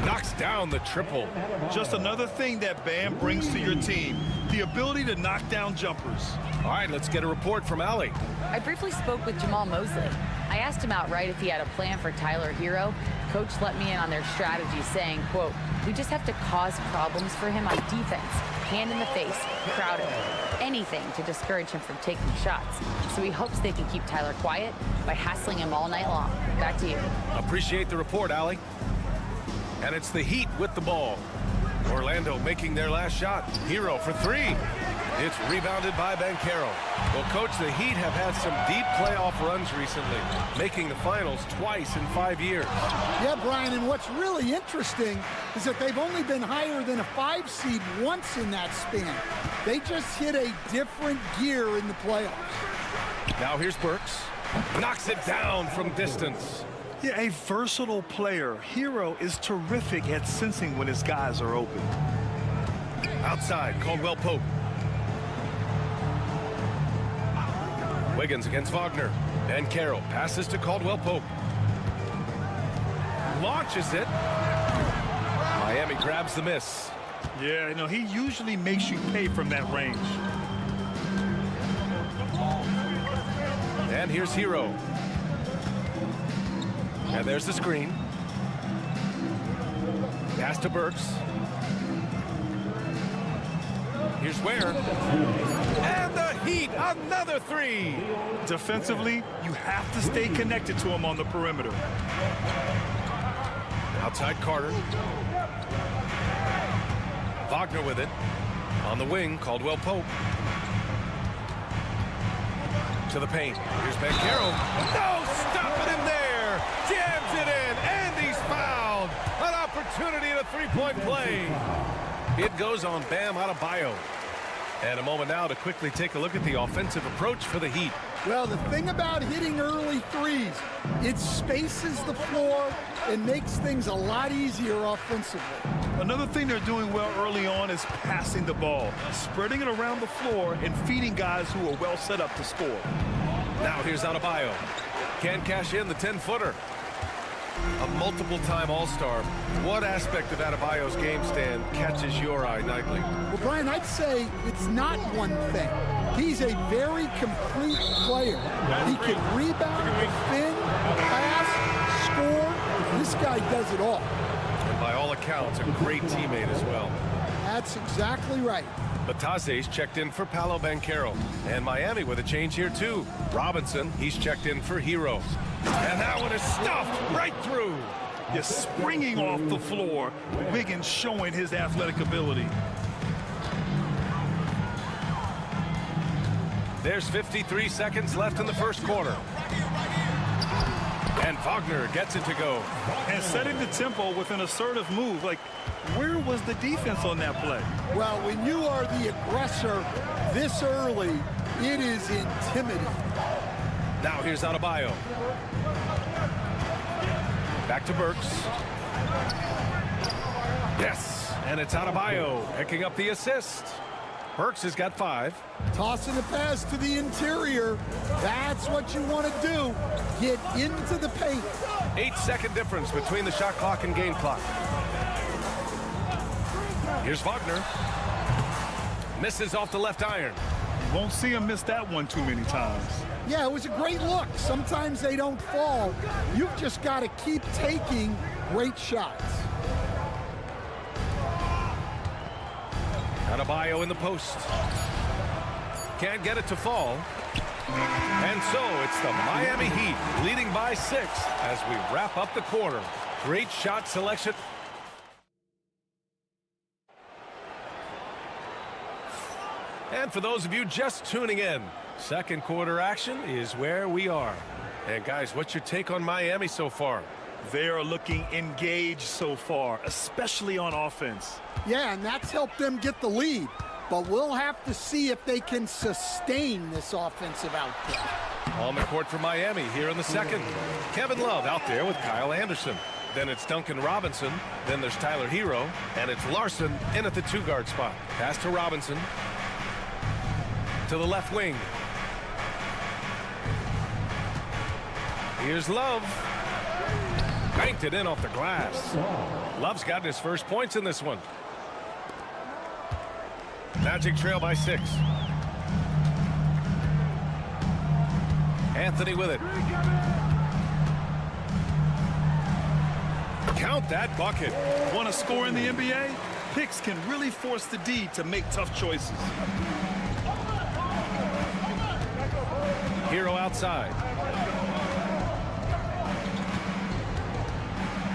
Knocks down the triple. Just another thing that Bam brings to your team, the ability to knock down jumpers. All right, let's get a report from Allie. I briefly spoke with Jamal Mosley. I asked him outright if he had a plan for Tyler Hero. Coach let me in on their strategy, saying, quote, "We just have to cause problems for him on defense. Hand in the face, crowd him, anything to discourage him from taking shots. So he hopes they can keep Tyler quiet by hassling him all night long." Back to you. Appreciate the report, Allie. And it's the Heat with the ball. Orlando making their last shot. Hero for 3. It's rebounded by Banchero. Well, Coach, the Heat have had some deep playoff runs recently, making the finals twice in 5 years. Yeah, Brian, and what's really interesting is that they've only been higher than a 5 seed once in that span. They just hit a different gear in the playoffs. Now here's Burks. Knocks it down from distance. Yeah, a versatile player. Hero is terrific at sensing when his guys are open. Outside, Caldwell Pope. Wiggins against Wagner. Banchero passes to Caldwell Pope. Launches it. Miami grabs the miss. Yeah, you know, he usually makes you pay from that range. And here's Hero. And there's the screen. Pass to Burks. Here's Ware. And the Heat, another 3. Defensively, you have to stay connected to him on the perimeter. Outside Carter. Wagner with it. On the wing, Caldwell Pope. To the paint. Here's Banchero. No, stopping him there. Jams it in, and he's fouled. An opportunity at a three-point play. It goes on Bam Adebayo. And a moment now to quickly take a look at the offensive approach for the Heat. Well, the thing about hitting early threes, it spaces the floor and makes things a lot easier offensively. Another thing they're doing well early on is passing the ball, spreading it around the floor and feeding guys who are well set up to score. Now here's Adebayo. Can cash in the 10-footer. A multiple-time All-Star. What aspect of Adebayo's game stand catches your eye nightly? Well, Brian, I'd say it's not one thing. He's a very complete player. He can rebound, defend, pass, score. This guy does it all. And by all accounts, a great teammate as well. That's exactly right. Bataze's checked in for Paolo Banchero. And Miami with a change here, too. Robinson, he's checked in for Hero. And that one is stuffed right through. Just springing off the floor. Wiggins showing his athletic ability. There's 53 seconds left in the first quarter. And Wagner gets it to go. And setting the tempo with an assertive move. Like, where was the defense on that play? Well, when you are the aggressor this early, it is intimidating. Now here's Adebayo. Back to Burks. Yes, and it's Adebayo picking up the assist. Burks has got 5. Tossing a pass to the interior. That's what you want to do. Get into the paint. 8-second difference between the shot clock and game clock. Here's Wagner. Misses off the left iron. Won't see him miss that one too many times. Yeah, it was a great look. Sometimes they don't fall. You've just got to keep taking great shots. Adebayo in the post. Can't get it to fall. And so it's the Miami Heat leading by 6 as we wrap up the quarter. Great shot selection. And for those of you just tuning in, second quarter action is where we are. And guys, what's your take on Miami so far? They are looking engaged so far, especially on offense. Yeah, and that's helped them get the lead. But we'll have to see if they can sustain this offensive output. On the court for Miami here in the second. Kevin Love out there with Kyle Anderson. Then it's Duncan Robinson. Then there's Tyler Hero. And it's Larson in at the 2-guard spot. Pass to Robinson. To the left wing. Here's Love. Banked it in off the glass. Love's gotten his first points in this one. Magic trail by 6. Anthony with it. Count that bucket. Want to score in the NBA? Picks can really force the D to make tough choices. Hero outside.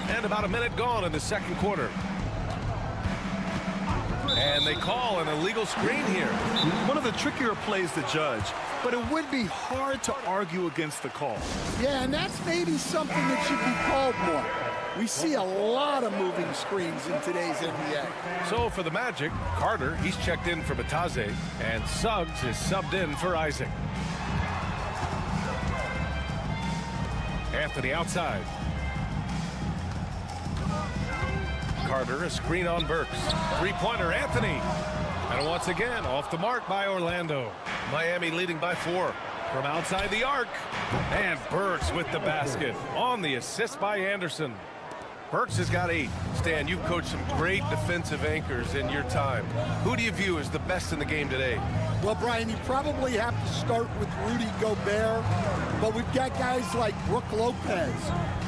And about a minute gone in the second quarter. And they call an illegal screen here. One of the trickier plays to judge, but it would be hard to argue against the call. Yeah, and that's maybe something that should be called more. We see a lot of moving screens in today's NBA. So for the Magic, Carter, he's checked in for Bataze, and Suggs is subbed in for Isaac. Anthony outside. Carter, a screen on Burks. Three-pointer, Anthony. And once again, off the mark by Orlando. Miami leading by 4 from outside the arc. And Burks with the basket on the assist by Anderson. Burks has got 8. Stan, you've coached some great defensive anchors in your time. Who do you view as the best in the game today? Well, Brian, you probably have to start with Rudy Gobert, but we've got guys like Brook Lopez,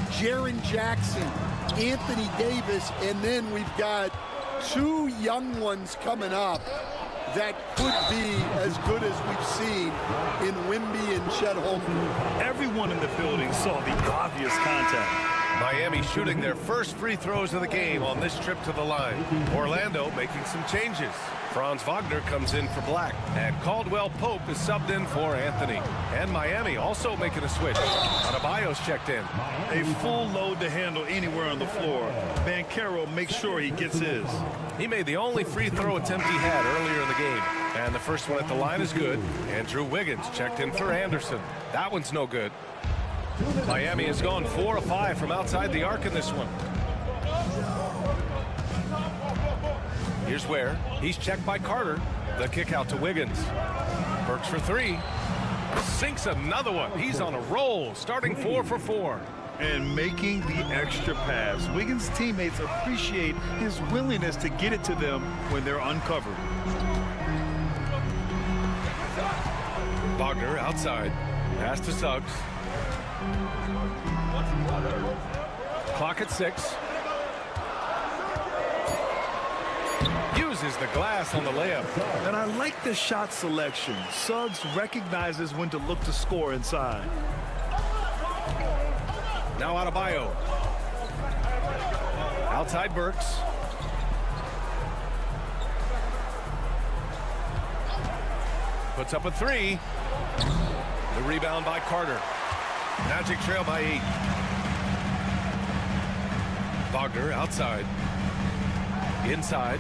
Jaren Jackson, Anthony Davis, and then we've got 2 young ones coming up that could be as good as we've seen in Wemby and Chet Holmgren. Everyone in the building saw the obvious contact. Miami shooting their first free throws of the game on this trip to the line. Orlando making some changes. Franz Wagner comes in for Black, and Caldwell Pope is subbed in for Anthony. And Miami also making a switch. Adebayo's checked in. A full load to handle anywhere on the floor. Banchero makes sure he gets his. He made the only free throw attempt he had earlier in the game. And the first one at the line is good. Andrew Wiggins checked in for Anderson. That one's no good. Miami has gone 4 of 5 from outside the arc in this one. Here's where he's checked by Carter. The kick out to Wiggins. Burks for 3. Sinks another one. He's on a roll, starting 4 for 4. And making the extra pass. Wiggins' teammates appreciate his willingness to get it to them when they're uncovered. Wagner outside. Pass to Suggs. Clock at 6. Uses the glass on the layup. And I like the shot selection. Suggs recognizes when to look to score inside. Now Adebayo. Outside Burks. Puts up a 3. The rebound by Carter. Magic trail by 8. Wagner outside. Inside.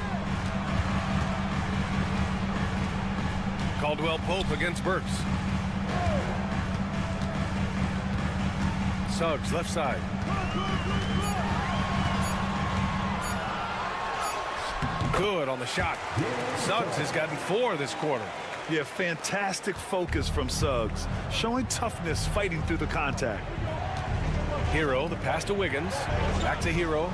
Caldwell Pope against Burks. Suggs left side. Good on the shot. Suggs has gotten 4 this quarter. Yeah, fantastic focus from Suggs, showing toughness fighting through the contact. Hero, the pass to Wiggins. Back to Hero.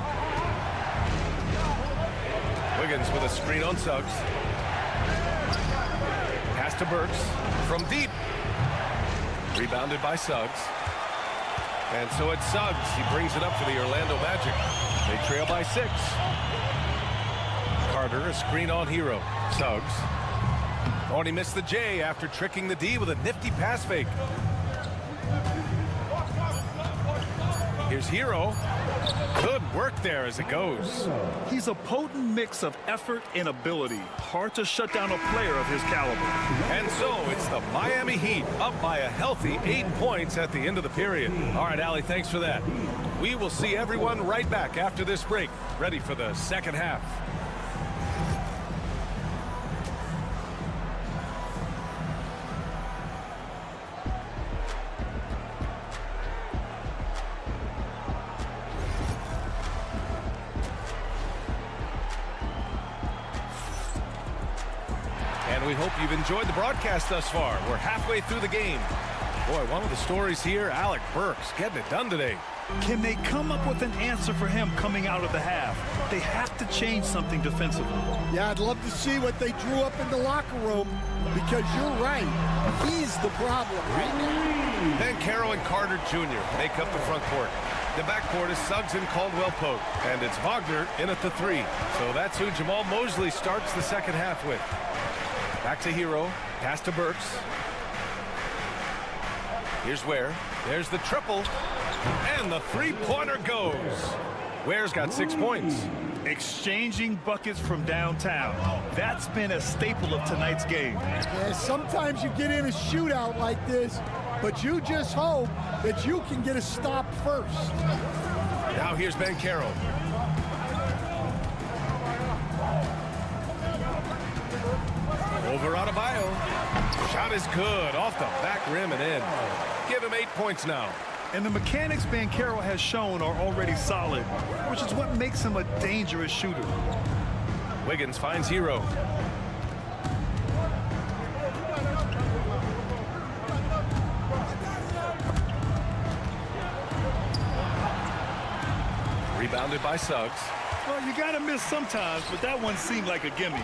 Wiggins with a screen on Suggs. Pass to Burks from deep. Rebounded by Suggs. And so it's Suggs. He brings it up for the Orlando Magic. They trail by 6. Carter, a screen on Hero. Suggs. Oh, and he missed the J after tricking the D with a nifty pass fake. Here's Hero. Good work there as it goes. He's a potent mix of effort and ability. Hard to shut down a player of his caliber. And so it's the Miami Heat up by a healthy 8 points at the end of the period. All right, Allie, thanks for that. We will see everyone right back after this break, ready for the second half. We hope you've enjoyed the broadcast thus far. We're halfway through the game. Boy, one of the stories here, Alec Burks getting it done today. Can they come up with an answer for him coming out of the half? They have to change something defensively. Yeah, I'd love to see what they drew up in the locker room, because you're right. He's the problem right now. Banchero and Carter Jr. make up the front court. The backcourt is Suggs and Caldwell Pope, and it's Wagner in at the 3. So that's who Jamal Mosley starts the second half with. Back to Hero, pass to Burks. Here's Ware. There's the triple. And the three-pointer goes. Ware's got 6 points. Exchanging buckets from downtown. That's been a staple of tonight's game. Yeah, sometimes you get in a shootout like this, but you just hope that you can get a stop first. Now here's Banchero. Over Adebayo. Shot is good. Off the back rim and in. Give him 8 points now. And the mechanics Banchero has shown are already solid, which is what makes him a dangerous shooter. Wiggins finds Hero. Rebounded by Suggs. Well, you got to miss sometimes, but that one seemed like a gimme.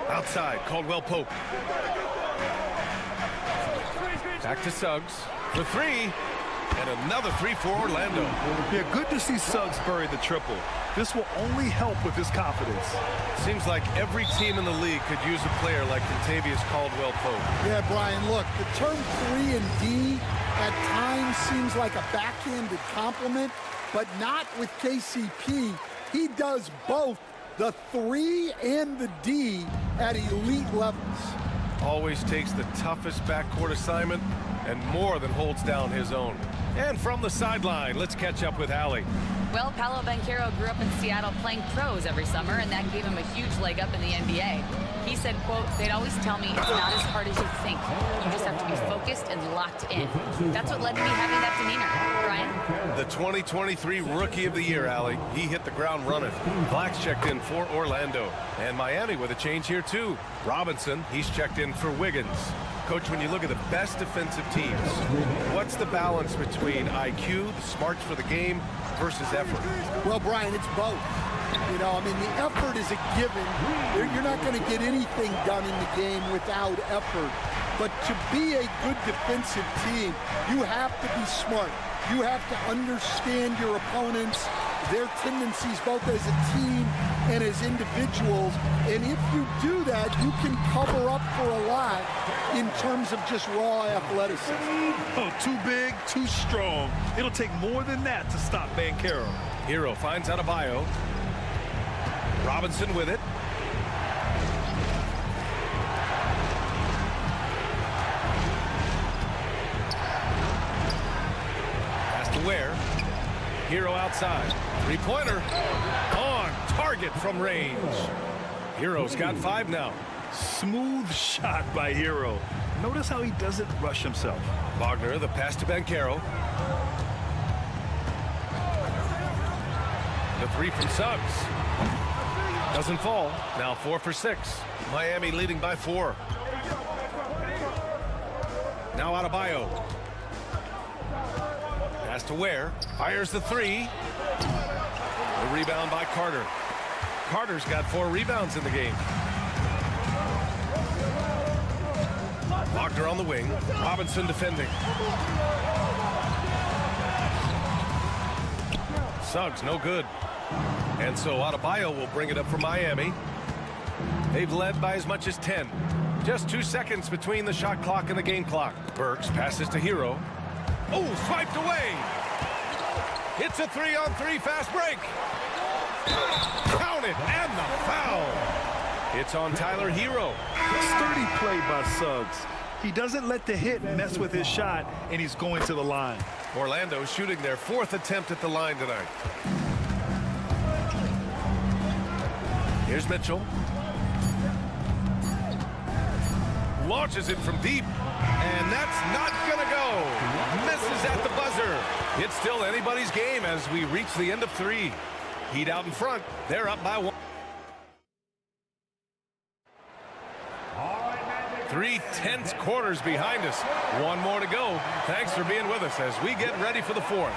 Outside, Caldwell Pope. Back to Suggs for 3. And another 3 for Orlando. Yeah, good to see Suggs bury the triple. This will only help with his confidence. Seems like every team in the league could use a player like Contavious Caldwell Pope. Yeah, Brian, look, the term 3 and D at times seems like a backhanded compliment, but not with KCP. He does both the 3 and the D at elite levels. Always takes the toughest backcourt assignment and more than holds down his own. And from the sideline, let's catch up with Allie. Well, Paolo Banchero grew up in Seattle playing pros every summer, and that gave him a huge leg up in the NBA. He said, quote, "They'd always tell me it's not as hard as you think. You just have to be focused and locked in." That's what led to me having that demeanor. Brian? The 2023 Rookie of the Year, Allie. He hit the ground running. Black's checked in for Orlando. And Miami with a change here, too. Robinson, he's checked in for Wiggins. Coach, when you look at the best defensive teams, what's the balance between IQ, the smarts for the game, versus effort? Well, Brian, it's both. You know, I mean, the effort is a given. You're not going to get anything done in the game without effort. But to be a good defensive team, you have to be smart. You have to understand your opponents, their tendencies, both as a team and as individuals. And if you do that, you can cover up for a lot in terms of just raw athleticism. Oh, too big, too strong. It'll take more than that to stop Banchero. Hero finds Adebayo. Robinson with it. Pass to Ware. Hero outside. Three-pointer. On target from range. Hero's got 5 now. Smooth shot by Hero. Notice how he doesn't rush himself. Wagner, the pass to Banchero. The 3 from Suggs. Doesn't fall. Now 4 for 6. Miami leading by 4. Now Adebayo. Pass to Ware. Fires the 3. The rebound by Carter. Carter's got 4 rebounds in the game. Wagner on the wing. Robinson defending. Suggs, no good. And so Adebayo will bring it up for Miami. They've led by as much as 10. Just 2 seconds between the shot clock and the game clock. Burks passes to Hero. Oh, swiped away. It's a 3-on-3 fast break. Count it, and the foul. It's on Tyler Hero. Sturdy play by Suggs. He doesn't let the hit mess with his shot, and he's going to the line. Orlando shooting their 4th attempt at the line tonight. Here's Mitchell. Launches it from deep, and that's not gonna go. Misses at the buzzer. It's still anybody's game as we reach the end of 3. Heat out in front. They're up by 1. 3 tense quarters behind us. 1 more to go. Thanks for being with us as we get ready for the 4th.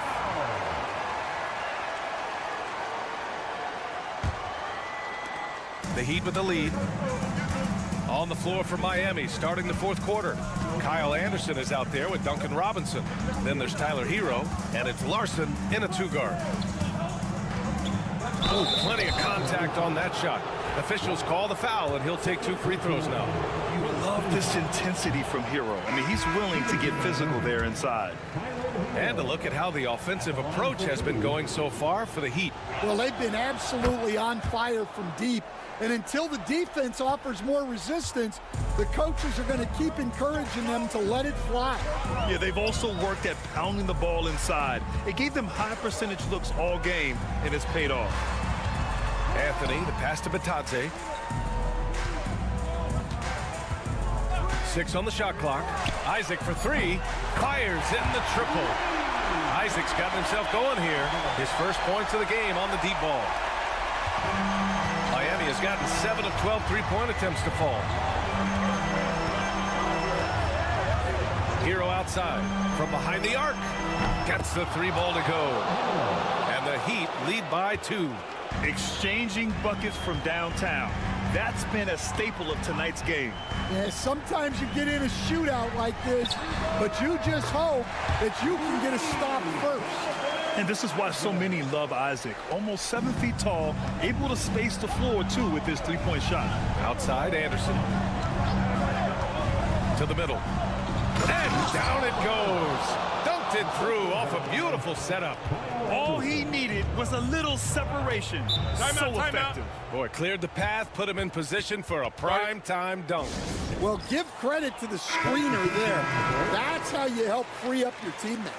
The Heat with the lead. On the floor for Miami, starting the 4th quarter. Kyle Anderson is out there with Duncan Robinson. Then there's Tyler Hero, and it's Larson in a 2-guard. Oh, plenty of contact on that shot. Officials call the foul, and he'll take 2 free throws now. You love this intensity from Hero. I mean, he's willing to get physical there inside. And a look at how the offensive approach has been going so far for the Heat. Well, they've been absolutely on fire from deep. And until the defense offers more resistance, the coaches are going to keep encouraging them to let it fly. Yeah, they've also worked at pounding the ball inside. It gave them high percentage looks all game, and it's paid off. Anthony, the pass to Batadze. 6 on the shot clock. Isaac for 3. Fires in the triple. Isaac's got himself going here. His first points of the game on the deep ball. Miami has gotten 7 of 12 three-point attempts to fall. Hero outside from behind the arc. Gets the 3-ball to go. And the Heat lead by 2. Exchanging buckets from downtown. That's been a staple of tonight's game. Yeah, sometimes you get in a shootout like this, but you just hope that you can get a stop first. And this is why so many love Isaac. Almost 7 feet tall, able to space the floor, too, with his 3-point shot. Outside, Anderson. To the middle. And down it goes. Dunked it through off a beautiful setup. All he needed was a little separation. So effective. Boy, cleared the path, put him in position for a prime-time dunk. Well, give credit to the screener there. That's how you help free up your teammates.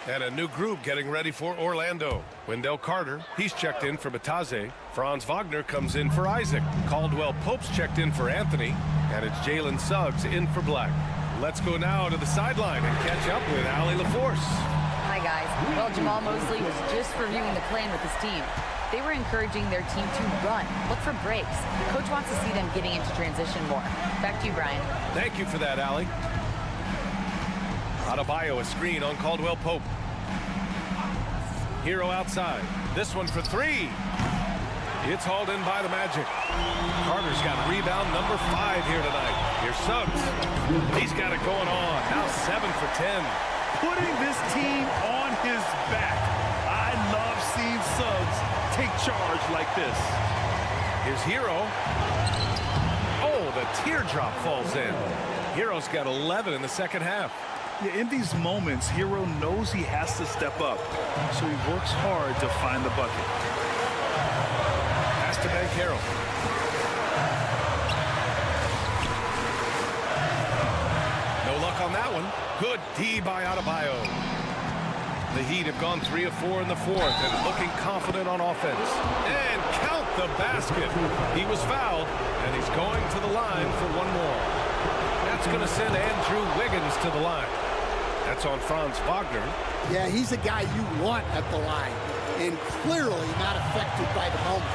And a new group getting ready for Orlando. Wendell Carter, he's checked in for Batadze. Franz Wagner comes in for Isaac. Caldwell Pope's checked in for Anthony. And it's Jalen Suggs in for Black. Let's go now to the sideline and catch up with Allie LaForce. Hi, guys. Well, Jamal Mosley was just reviewing the plan with his team. They were encouraging their team to run, look for breaks. Coach wants to see them getting into transition more. Back to you, Brian. Thank you for that, Allie. Adebayo, a screen on Caldwell Pope. Hero outside. This one for 3. It's hauled in by the Magic. Carter's got rebound number 5 here tonight. Here's Suggs. He's got it going on. Now 7 for 10. Putting this team on his back. I love seeing Suggs take charge like this. Here's Hero. Oh, the teardrop falls in. Hero's got 11 in the second half. Yeah, in these moments, Hero knows he has to step up, so he works hard to find the bucket. Pass to Banchero. No luck on that one. Good D by Adebayo. The Heat have gone 3 of 4 in the 4th and looking confident on offense. And count the basket. He was fouled, and he's going to the line for 1 more. That's going to send Andrew Wiggins to the line. That's on Franz Wagner. Yeah, he's a guy you want at the line, and clearly not affected by the moment.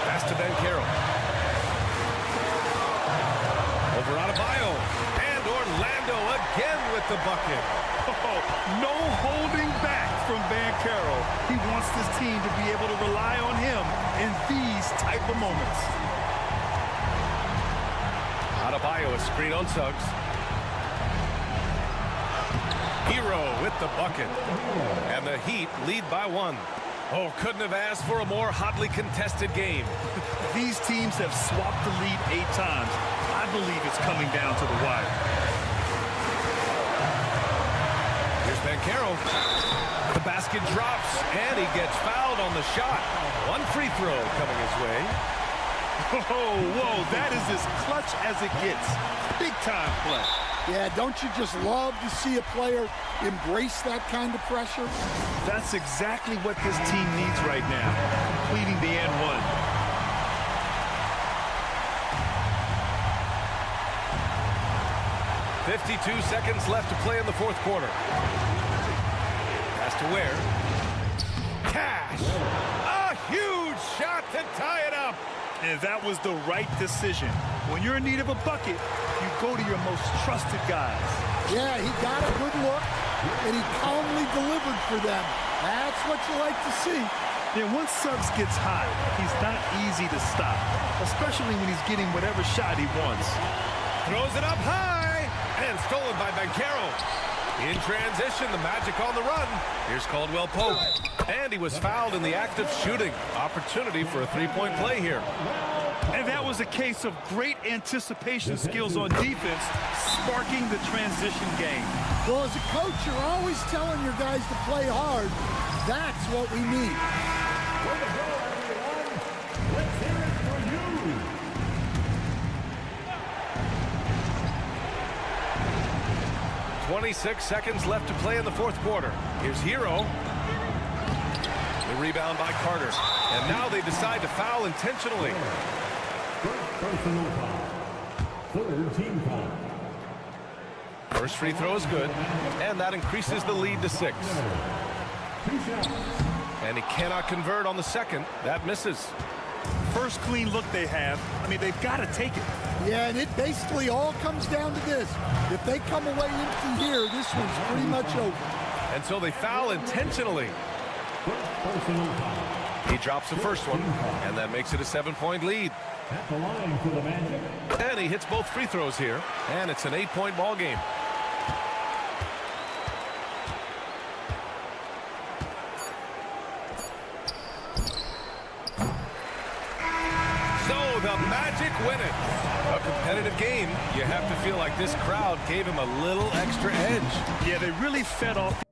Pass to Banchero. Over Adebayo. And Orlando again with the bucket. Oh, no holding back from Banchero. He wants this team to be able to rely on him in these type of moments. Adebayo, a screen on Suggs. Hero with the bucket. And the Heat lead by 1. Oh, couldn't have asked for a more hotly contested game. These teams have swapped the lead 8 times. I believe it's coming down to the wire. Here's Banchero. The basket drops, and he gets fouled on the shot. 1 free throw coming his way. Whoa, that is as clutch as it gets. Big time play. Yeah, don't you just love to see a player embrace that kind of pressure? That's exactly what this team needs right now, completing the and one. .52 seconds left to play in the 4th quarter. Pass to Ware. Cash! A huge shot to tie it up! And that was the right decision. When you're in need of a bucket, you go to your most trusted guys. Yeah, he got a good look, and he calmly delivered for them. That's what you like to see. Yeah, once Suggs gets hot, he's not easy to stop, especially when he's getting whatever shot he wants. Throws it up high, and stolen by Banchero. In transition, the Magic on the run. Here's Caldwell Pope. And he was fouled in the act of shooting. Opportunity for a 3-point play here. And that was a case of great anticipation skills on defense, sparking the transition game. Well, as a coach, you're always telling your guys to play hard. That's what we need. Let's hear it for you. 26 seconds left to play in the 4th quarter. Here's Hero. The rebound by Carter. And now they decide to foul intentionally. Personal foul. 3rd team foul. First free throw is good, and that increases the lead to 6. And he cannot convert on the second. That misses. First clean look they have. I mean, they've got to take it. Yeah, and it basically all comes down to this. If they come away empty here, this one's pretty much over. And so they foul intentionally. Personal foul. He drops the first one, and that makes it a 7-point lead. At the line for the Magic. And he hits both free throws here, and it's an 8-point ball game. So the Magic win it. A competitive game. You have to feel like this crowd gave him a little extra edge. Yeah, they really fed off.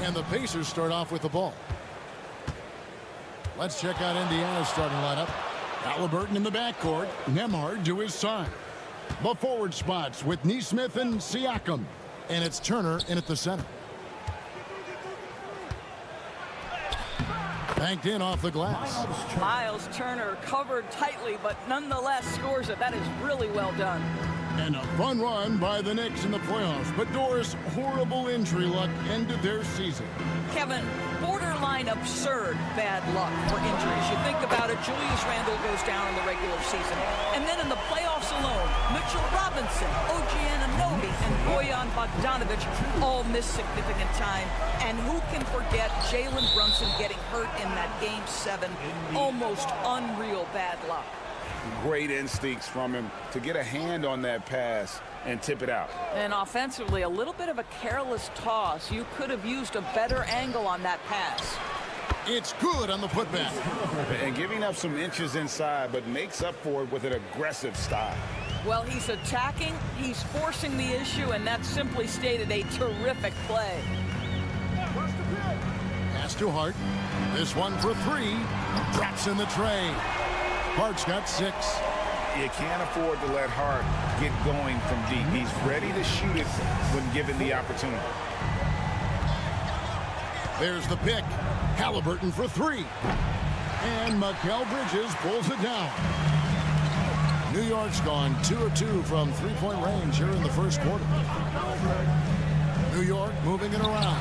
And the Pacers start off with the ball. Let's check out Indiana's starting lineup. Halliburton in the backcourt. Nembhard to his side. The forward spots with Nesmith and Siakam. And it's Turner in at the center. Banked in off the glass. Miles Turner covered tightly, but nonetheless scores it. That is really well done. And a fun run by the Knicks in the playoffs. But Doris, horrible injury luck ended their season. Kevin, borderline absurd bad luck for injuries. You think about it, Julius Randle goes down in the regular season. And then in the playoffs alone, Mitchell Robinson, OG Anunoby, and Bojan Bogdanovic all miss significant time. And who can forget Jalen Brunson getting hurt in that Game 7? Almost unreal bad luck. Great instincts from him to get a hand on that pass and tip it out. And offensively, a little bit of a careless toss. You could have used a better angle on that pass. It's good on the putback. And giving up some inches inside, but makes up for it with an aggressive style. Well, he's attacking, he's forcing the issue, and that's simply stated a terrific play. Pass to Hart. This one for three. Drops in the tray. Hart's got 6. You can't afford to let Hart get going from deep. He's ready to shoot it when given the opportunity. There's the pick. Halliburton for 3. And Mikal Bridges pulls it down. New York's gone 2 of 2 from three-point range here in the first quarter. New York moving it around.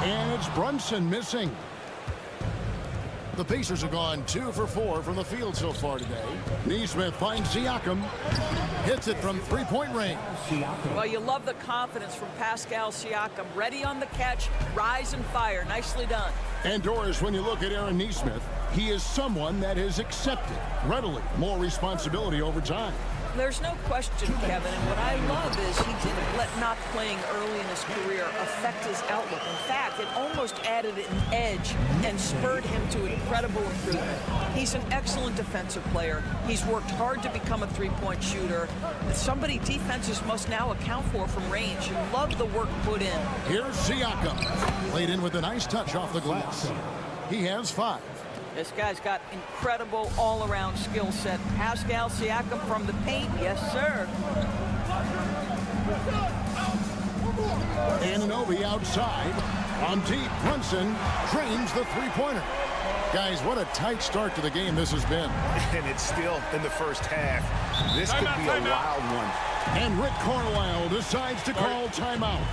And it's Brunson missing. The Pacers have gone 2 for 4 from the field so far today. Neesmith finds Siakam. Hits it from three-point range. Well, you love the confidence from Pascal Siakam. Ready on the catch, rise and fire. Nicely done. And Doris, when you look at Aaron Neesmith, he is someone that has accepted readily more responsibility over time. There's no question, Kevin, and what I love is he didn't let not playing early in his career affect his outlook. In fact, it almost added an edge and spurred him to incredible improvement. He's an excellent defensive player. He's worked hard to become a three-point shooter. It's somebody defenses must now account for from range. You love the work put in. Here's Siakam. Played in with a nice touch off the glass. He has 5. This guy's got incredible all-around skill set. Pascal Siakam from the paint, yes, sir. Anunoby outside. On deep, Brunson drains the three-pointer. Guys, what a tight start to the game this has been. And it's still in the first half. This could be a wild one. And Rick Carlisle decides to call timeout.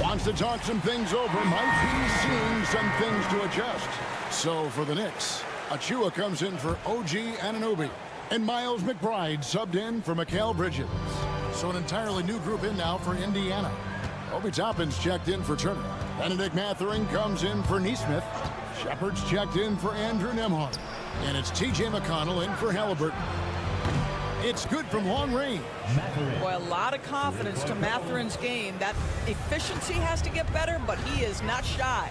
Wants to talk some things over. Might be seeing some things to adjust. So for the Knicks, Achua comes in for OG Anunoby. And Miles McBride subbed in for Mikal Bridges. So an entirely new group in now for Indiana. Obi Toppin's checked in for Turner. Benedict Mathurin comes in for Neesmith. Shepard's checked in for Andrew Nembhard. And it's TJ McConnell in for Halliburton. It's good from long range. Boy, a lot of confidence to Mathurin's game. That efficiency has to get better, but he is not shy.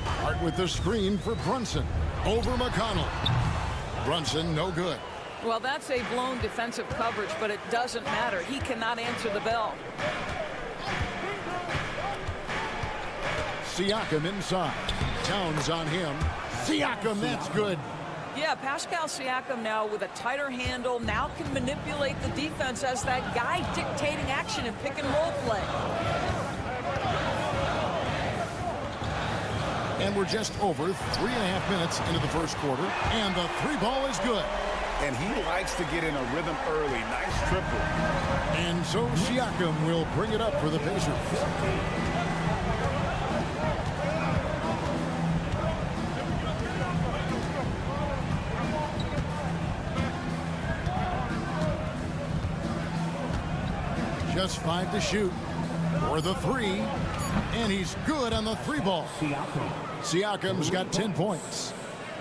Hart with the screen for Brunson. Over McConnell. Brunson, no good. Well, that's a blown defensive coverage, but it doesn't matter. He cannot answer the bell. Siakam inside. Towns on him. Siakam, that's good. Yeah, Pascal Siakam now with a tighter handle, now can manipulate the defense as that guy dictating action in pick and roll play. And we're just over 3.5 minutes into the first quarter, and the three ball is good. And he likes to get in a rhythm early. Nice triple. And so Siakam will bring it up for the Pacers. Just 5 to shoot for the 3, and he's good on the 3 ball. Siakam's got 10 points.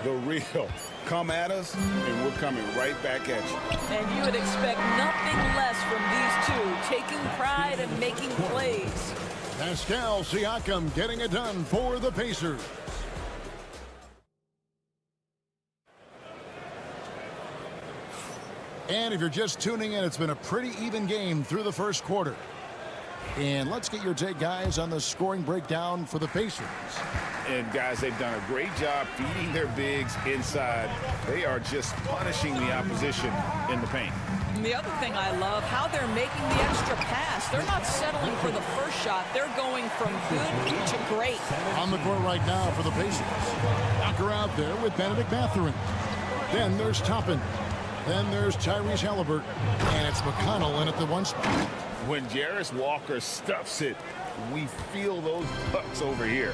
The real. Come at us, and we're coming right back at you. And you would expect nothing less from these two, taking pride and making plays. Pascal Siakam getting it done for the Pacers. And if you're just tuning in, it's been a pretty even game through the first quarter. And let's get your take, guys, on the scoring breakdown for the Pacers. And, guys, they've done a great job feeding their bigs inside. They are just punishing the opposition in the paint. And the other thing I love, how they're making the extra pass. They're not settling for the first shot. They're going from good to great. On the court right now for the Pacers. Knocker out there with Benedict Mathurin. Then there's Toppin. Then there's Tyrese Halliburton. And it's McConnell in at the 1 spot. When Jarris Walker stuffs it, we feel those bucks over here.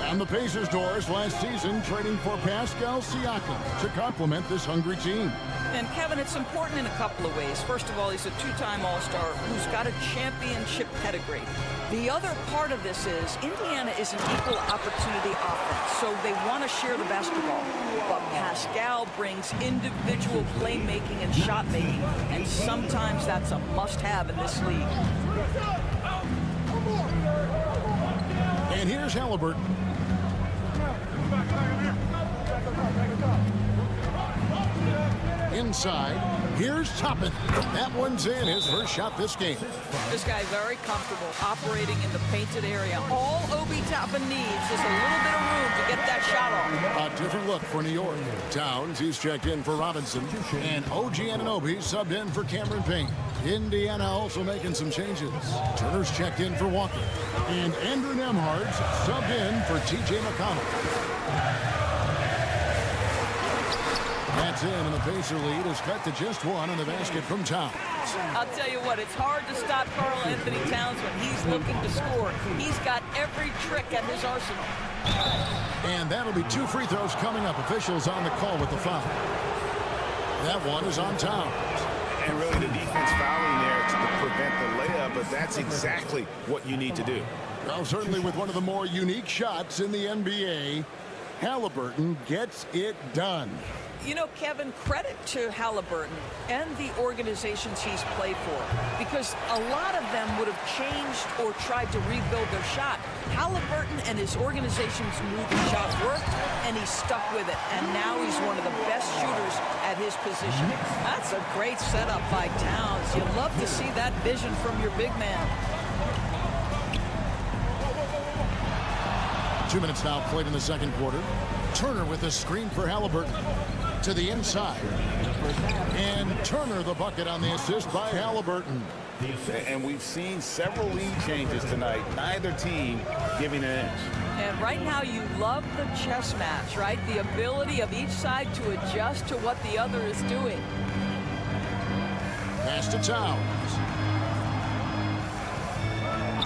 And the Pacers doors last season trading for Pascal Siakam to complement this hungry team. And Kevin, it's important in a couple of ways. First of all, he's a 2-time All-Star who's got a championship pedigree. The other part of this is Indiana is an equal opportunity offense, so they want to share the basketball. But Pascal brings individual playmaking and shot making, and sometimes that's a must-have in this league. And here's Halliburton. Inside, Here's Toppin. That one's in, his first shot this game. This guy very comfortable operating in the painted area. All Obi Toppin needs is a little bit of room to get that shot off. A different look for New York. Towns, he's checked in for Robinson. And OG Anunoby subbed in for Cameron Payne. Indiana also making some changes. Turner's checked in for Walker. And Andrew Nembhard's subbed in for TJ McConnell. That's in, and the Pacer lead is cut to just one on the basket from Towns. I'll tell you what, it's hard to stop Karl Anthony Towns when he's looking to score. He's got every trick at his arsenal. And that'll be 2 free throws coming up. Officials on the call with the foul. That one is on Towns. And really the defense fouling there to prevent the layup, but that's exactly what you need to do. Well, certainly with one of the more unique shots in the NBA, Halliburton gets it done. You know, Kevin, credit to Halliburton and the organizations he's played for, because a lot of them would have changed or tried to rebuild their shot. Halliburton and his organizations knew the shot worked, and he stuck with it. And now he's one of the best shooters at his position. That's a great setup by Towns. You love to see that vision from your big man. 2 minutes now played in the second quarter. Turner with a screen for Halliburton to the inside. And Turner the bucket on the assist by Halliburton. And we've seen several lead changes tonight. Neither team giving an inch. And right now you love the chess match, right? The ability of each side to adjust to what the other is doing. Pass to Towns.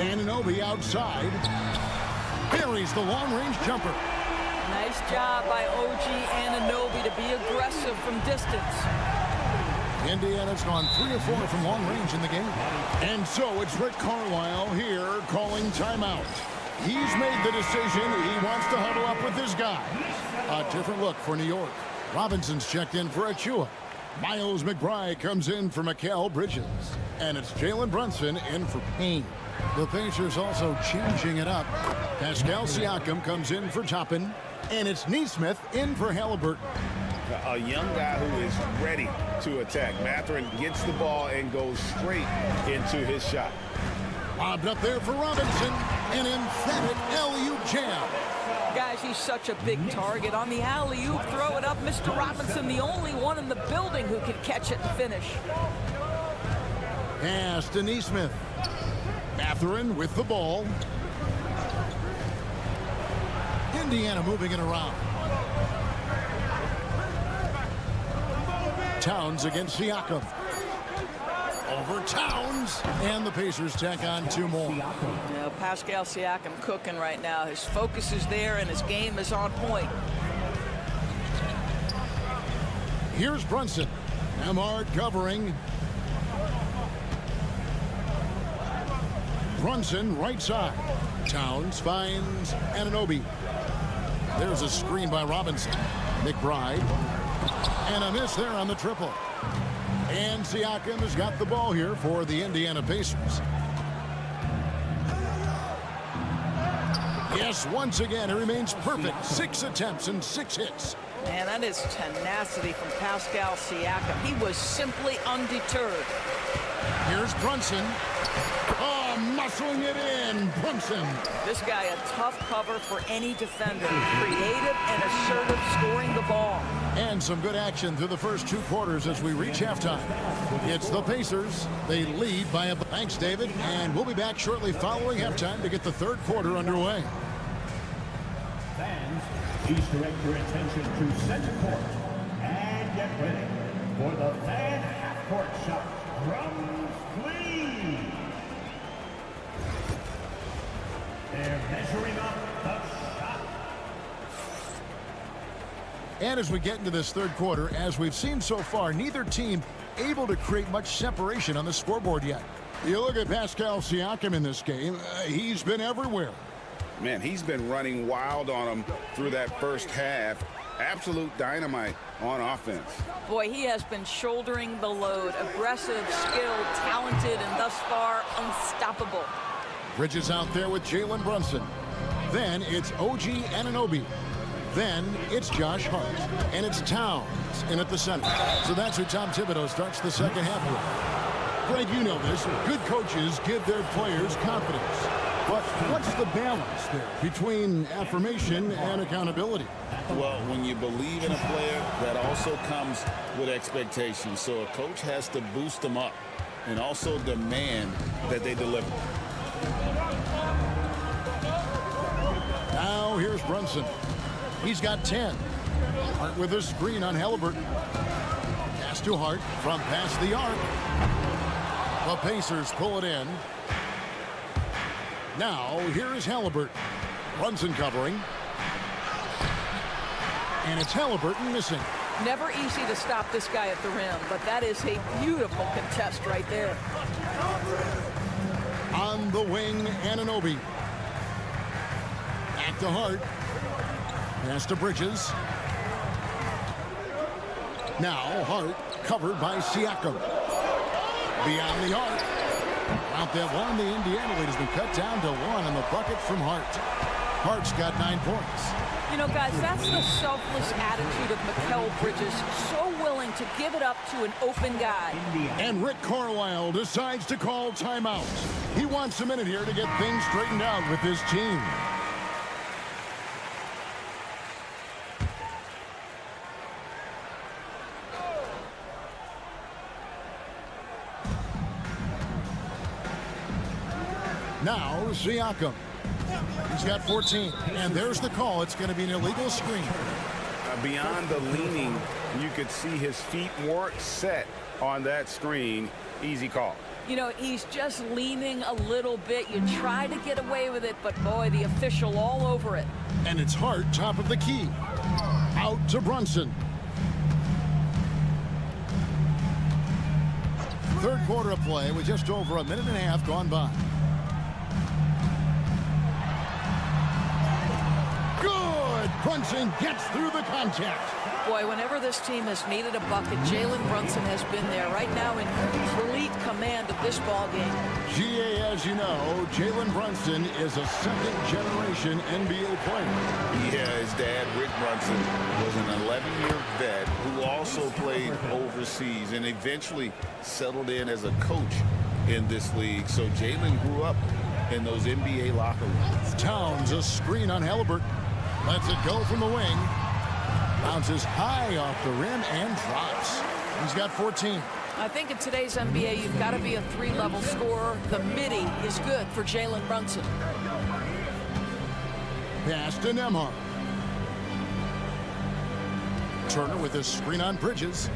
Anunoby outside. Buries the long-range jumper. Nice job by OG Anunoby to be aggressive from distance. Indiana's gone 3 of 4 from long range in the game. And so it's Rick Carlisle here calling timeout. He's made the decision. He wants to huddle up with his guys. A different look for New York. Robinson's checked in for Achua. Miles McBride comes in for Mikal Bridges. And it's Jalen Brunson in for Payne. The Pacers also changing it up. Pascal Siakam comes in for Toppin. And it's Neesmith in for Halliburton. A young guy who is ready to attack. Mathurin gets the ball and goes straight into his shot. Lobbed up there for Robinson. An emphatic alley-oop jam. Guys, he's such a big target. On the alley-oop, throw it up. Mr. Robinson, the only one in the building who can catch it and finish. Pass to Neesmith. Mathurin with the ball. Indiana moving it around. Towns against Siakam. Over Towns. And the Pacers tack on 2 more. Now, Pascal Siakam cooking right now. His focus is there and his game is on point. Here's Brunson. Nembhard covering. Brunson right side. Towns finds Anunoby. There's a screen by Robinson. McBride. And a miss there on the triple. And Siakam has got the ball here for the Indiana Pacers. Yes, once again, it remains perfect. 6 attempts and 6 hits. Man, that is tenacity from Pascal Siakam. He was simply undeterred. Here's Brunson. Oh, muscling it in. Brunson. This guy a tough cover for any defender. Creative and assertive scoring the ball. And some good action through the first 2 quarters as we reach halftime. It's the Pacers. They lead by a... Thanks, David. And we'll be back shortly following halftime to get the 3rd quarter underway. Fans, please direct your attention to center court. And get ready for the fan half-court shot from Flea. They're measuring up the shot. And as we get into this 3rd quarter, as we've seen so far, neither team able to create much separation on the scoreboard yet. You look at Pascal Siakam in this game, he's been everywhere. Man, he's been running wild on him through that first half. Absolute dynamite on offense. Boy, he has been shouldering the load. Aggressive, skilled, talented, and thus far unstoppable. Bridges out there with Jalen Brunson. Then it's OG Anunoby. Then it's Josh Hart, and it's Towns in at the center. So that's who Tom Thibodeau starts the second half with. Greg, you know this. Good coaches give their players confidence. But what's the balance there between affirmation and accountability? Well, when you believe in a player, that also comes with expectations. So a coach has to boost them up and also demand that they deliver. Now here's Brunson. He's got 10. Hart with a screen on Halliburton. Pass to Hart from past the arc. The Pacers pull it in. Now here is Halliburton. Brunson covering. And it's Halliburton missing. Never easy to stop this guy at the rim, but that is a beautiful contest right there. On the wing, Anunoby. Back to Hart. Pass to Bridges. Now Hart covered by Siakam. Beyond the arc. Out that one, the Indiana lead has been cut down to 1 on the bucket from Hart. Hart's got 9 points. You know, guys, that's the selfless attitude of Mikal Bridges. So willing to give it up to an open guy. And Rick Carlisle decides to call timeout. He wants a minute here to get things straightened out with his team. Now, Siakam. He's got 14. And there's the call. It's going to be an illegal screen. Beyond the leaning, you could see his feet weren't set on that screen. Easy call. You know, he's just leaning a little bit. You try to get away with it, but boy, the official all over it. And it's Hart, top of the key. Out to Brunson. Third quarter of play with just over a minute and a half gone by. Good! Brunson gets through the contact. Boy, whenever this team has needed a bucket, Jalen Brunson has been there right now in complete command of this ball game. GA, as you know, Jalen Brunson is a second-generation NBA player. Yeah, his dad, Rick Brunson, was an 11-year vet who also played overseas and eventually settled in as a coach in this league. So Jalen grew up in those NBA locker rooms. Towns, a screen on Halliburton. Lets it go from the wing. Bounces high off the rim and drops. He's got 14. I think in today's NBA, you've got to be a 3-level scorer. The midi is good for Jalen Brunson. Pass to Nembhard. Turner with a screen on Bridges.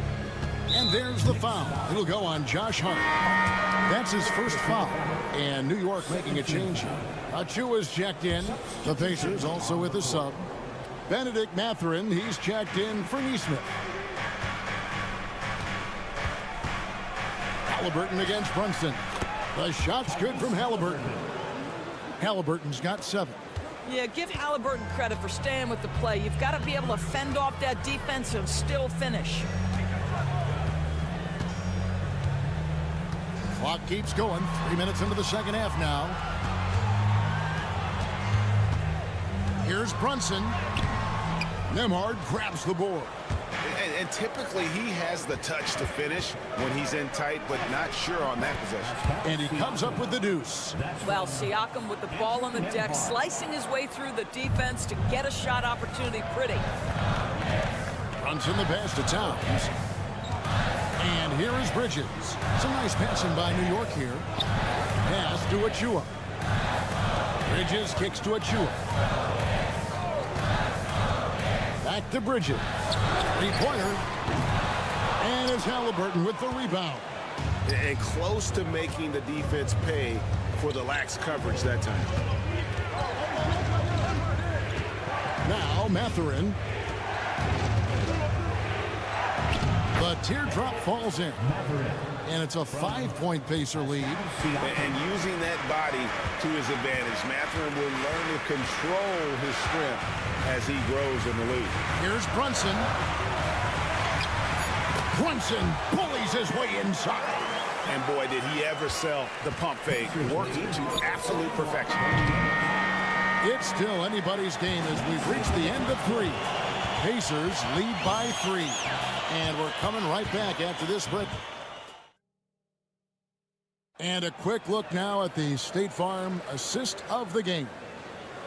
And there's the foul. It'll go on Josh Hart. That's his first foul. And New York making a change here. Achua's checked in. The Pacers also with a sub. Benedict Mathurin, he's checked in for Neesmith. Halliburton against Brunson. The shot's good from Halliburton. Halliburton's got 7. Yeah, give Halliburton credit for staying with the play. You've got to be able to fend off that defense and still finish. Clock keeps going. 3 minutes into the second half now. Here's Brunson. Nembhard grabs the board. And typically he has the touch to finish when he's in tight, but not sure on that possession. And he comes up with the deuce. Well, Siakam with the ball on the deck, slicing his way through the defense to get a shot opportunity pretty. Brunson the pass to Towns. And here is Bridges. Some nice passing by New York here. Pass to Achua. Bridges kicks to Achua. Back to Bridges. 3-pointer. And it's Halliburton with the rebound. And close to making the defense pay for the lax coverage that time. Now Mathurin. The teardrop falls in. And it's a 5-point Pacer lead. And using that body to his advantage, Mathurin will learn to control his strength as he grows in the league. Here's Brunson. Brunson bullies his way inside. And boy, did he ever sell the pump fake, working to absolute perfection. It's still anybody's game as we've reached the end of 3. Pacers lead by 3. And we're coming right back after this break. And a quick look now at the State Farm assist of the game.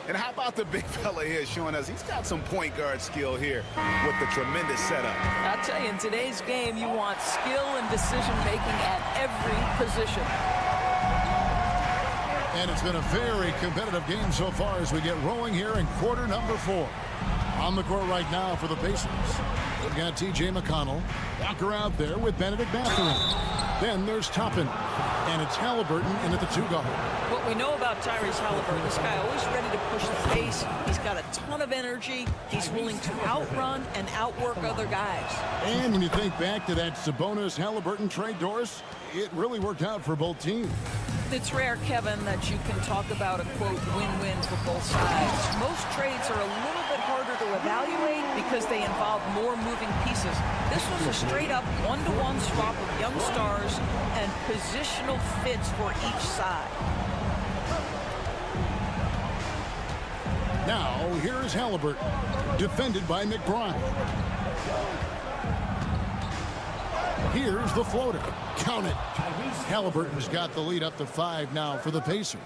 And how about the big fella here showing us he's got some point guard skill here with the tremendous setup. I'll tell you, in today's game, you want skill and decision-making at every position. And it's been a very competitive game so far as we get rolling here in quarter number 4. On the court right now for the Pacers. We've got T.J. McConnell. Walker out there with Benedict Mathurin. Then there's Toppin. And it's Halliburton in at the 2-guard. What we know about Tyrese Halliburton, this guy always ready to push the pace. He's got a ton of energy. He's willing to outrun and outwork other guys. And when you think back to that Sabonis-Halliburton trade, Doris, it really worked out for both teams. It's rare, Kevin, that you can talk about a, quote, win-win for both sides. Most trades are a little bit harder to evaluate because they involve more moving pieces. This was a straight-up one-to-one swap of young stars and positional fits for each side. Now, here's Halliburton, defended by McBride. Here's the floater. Count it. Halliburton's got the lead up to 5 now for the Pacers.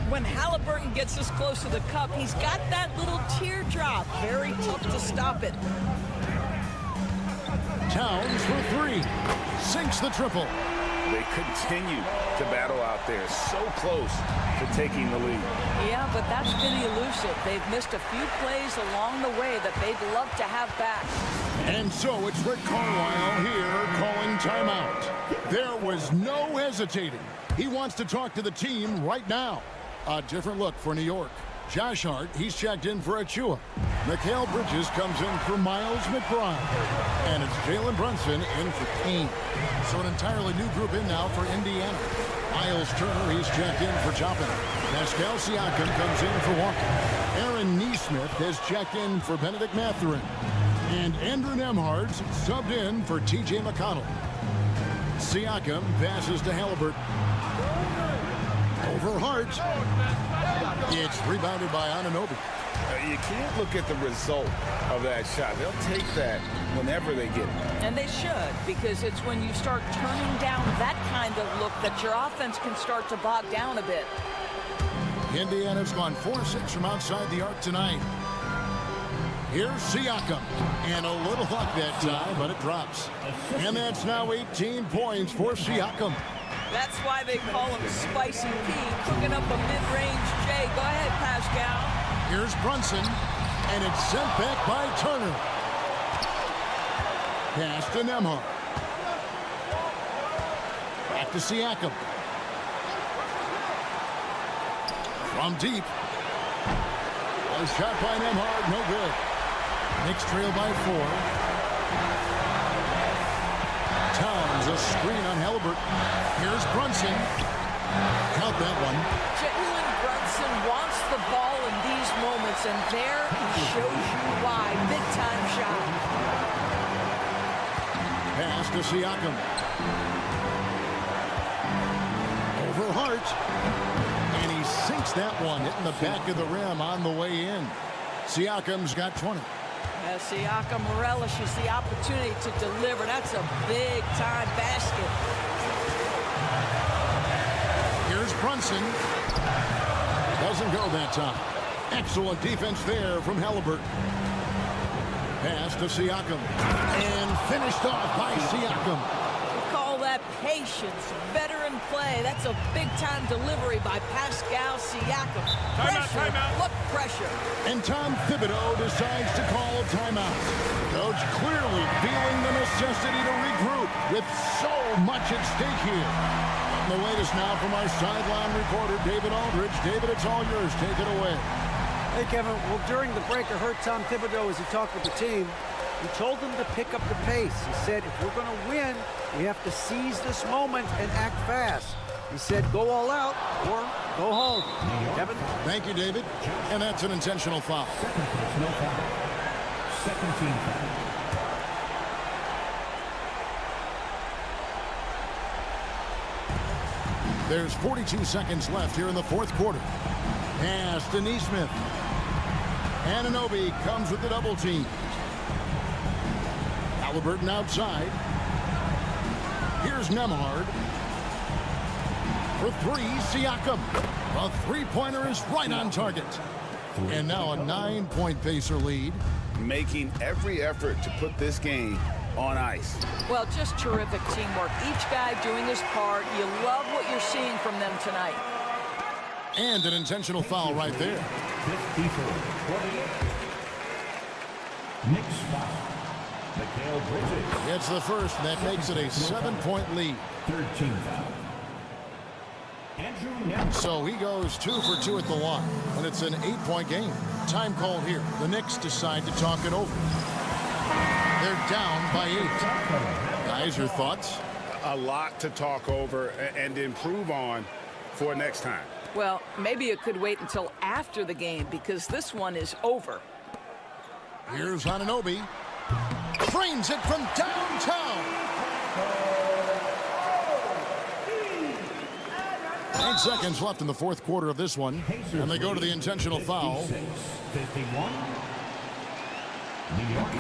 When Halliburton gets this close to the cup, he's got that little teardrop. Very tough to stop it. Towns for 3. Sinks the triple. They continue to battle out there, so close to taking the lead. Yeah, but that's been elusive. They've missed a few plays along the way that they'd love to have back. And so it's Rick Carlisle here calling timeout. There was no hesitating. He wants to talk to the team right now. A different look for New York. Josh Hart, he's checked in for Achua. Mikal Bridges comes in for Miles McBride. And it's Jalen Brunson in for Kane. So an entirely new group in now for Indiana. Miles Turner, he's checked in for Toppin. Pascal Siakam comes in for Walker. Aaron Nesmith has checked in for Benedict Mathurin. And Andrew Nembhard's subbed in for T.J. McConnell. Siakam passes to Halliburton. Over Hart. It's rebounded by Anunoby. You can't look at the result of that shot. They'll take that whenever they get it. And they should, because it's when you start turning down that kind of look that your offense can start to bog down a bit. Indiana's gone 4-6 from outside the arc tonight. Here's Siakam. And a little luck that time, but it drops. And that's now 18 points for Siakam. That's why they call him Spicy P, cooking up a mid-range J. Go ahead, Pascal. Here's Brunson, and it's sent back by Turner. Pass to Nembhard. Back to Siakam. From deep. A shot by Nembhard, no good. Knicks trail by 4. Towns, a screen on Halliburton. Here's Brunson. Count that one. Jalen Brunson wants the ball in these moments, and there he shows you why. Big-time shot. Pass to Siakam. Over Hart. And he sinks that one, hitting the back of the rim on the way in. Siakam's got 20. Siakam relishes the opportunity to deliver. That's a big-time basket. Here's Brunson. Doesn't go that time. Excellent defense there from Halliburton. Pass to Siakam. And finished off by Siakam. We call that patience. Veteran play. That's a big-time delivery by Pascal Siakam. Timeout. Look, pressure. And Tom Thibodeau decides to call a timeout. Coach clearly feeling the necessity to regroup with so much at stake here. And the latest now from our sideline reporter, David Aldridge. David, it's all yours. Take it away. Hey, Kevin. Well, during the break, I heard Tom Thibodeau as he talked with the team. He told them to pick up the pace. He said, if we're going to win, we have to seize this moment and act fast. He said, go all out or go home. Kevin? Thank you, David. And that's an intentional foul. No foul. Second team foul. There's 42 seconds left here in the fourth quarter. Pass to Neesmith. Anunoby comes with the double team. Halliburton outside. Here's Nembhard. For three, Siakam. A three-pointer is right on target. And now a 9-point Pacer lead. Making every effort to put this game on ice. Well, just terrific teamwork. Each guy doing his part. You love what you're seeing from them tonight. And an intentional foul right there. 54-48. Knicks foul. Mikal Bridges. It's the first, and that makes it a 7-point lead. 13 foul. Andrew Nembhard. So he goes 2 for 2 at the line, and it's an 8-point game. Time called here. The Knicks decide to talk it over. They're down by 8. Guys, your thoughts? A lot to talk over and improve on for next time. Well, maybe it could wait until after the game because this one is over. Here's Anunoby. Frames it from downtown. 8 seconds left in the fourth quarter of this one, and they go to the intentional foul. 51.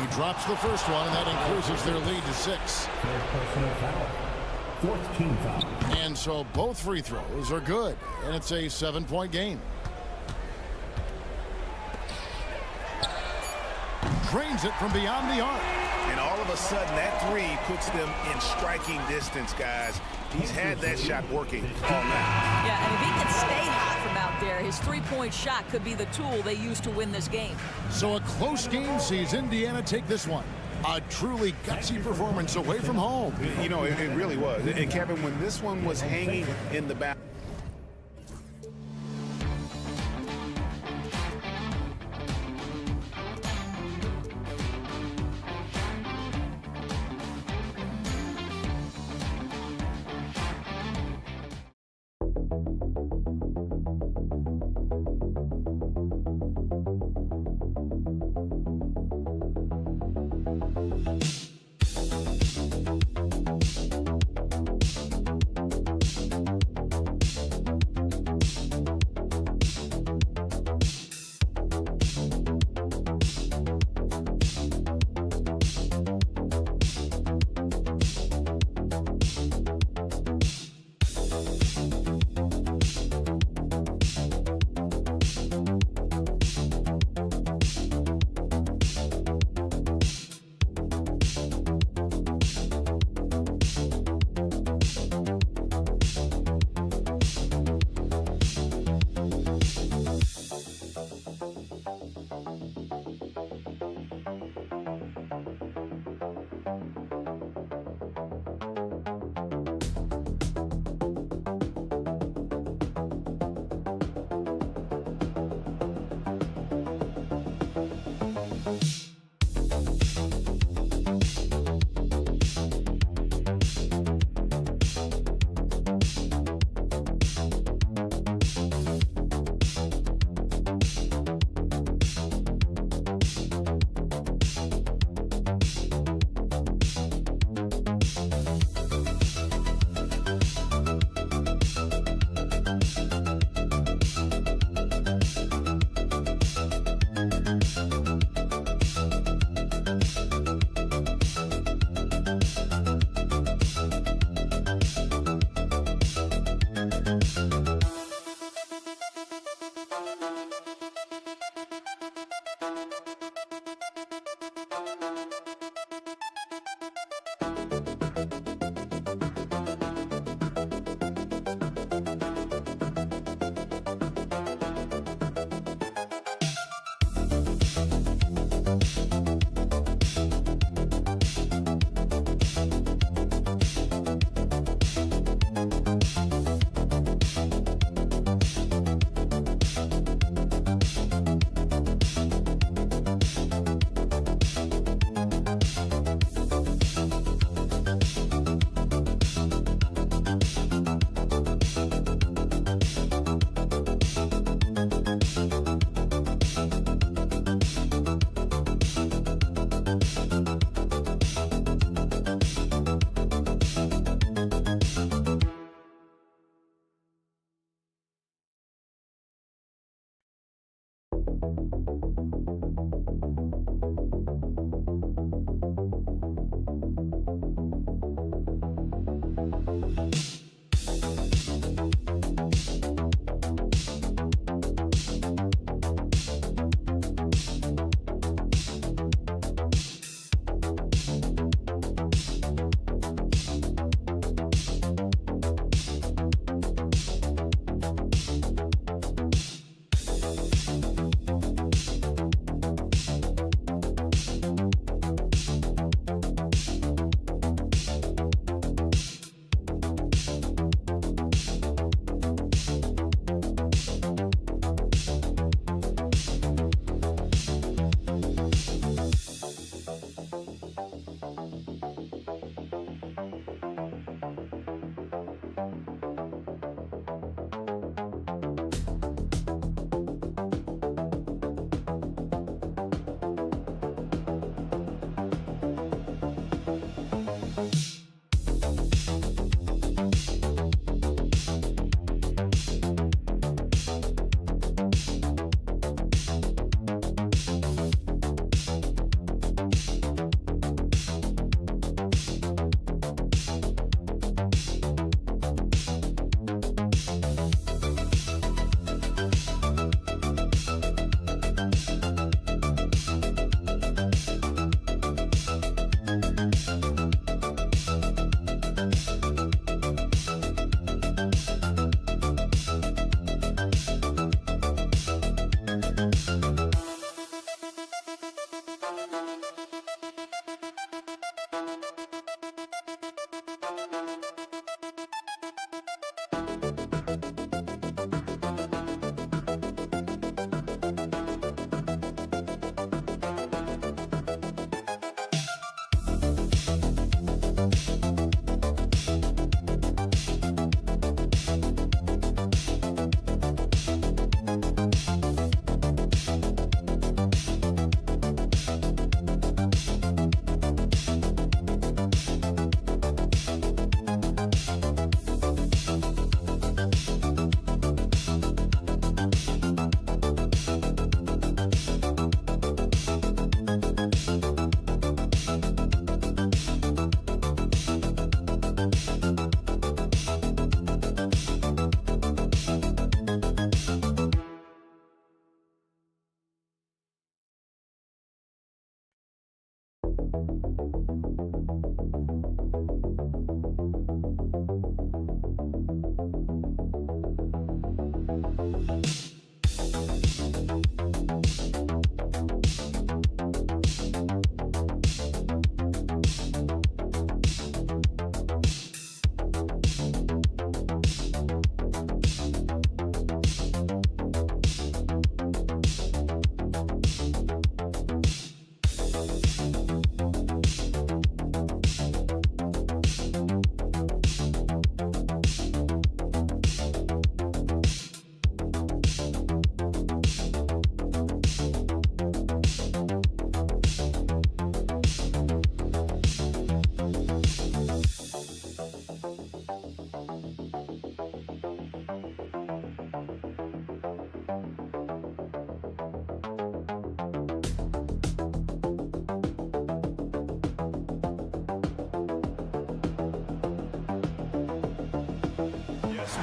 He drops the first one, and that increases their lead to 6. Third personal foul. Fourth team foul. And so both free throws are good, and it's a 7-point game. Drains it from beyond the arc. And all of a sudden, that three puts them in striking distance, guys. He's had that shot working all night. Yeah, and if he can stay hot from out there, his three-point shot could be the tool they use to win this game. So a close game sees Indiana take this one. A truly gutsy performance away from home. You know, it really was. And Kevin, when this one was hanging in the back.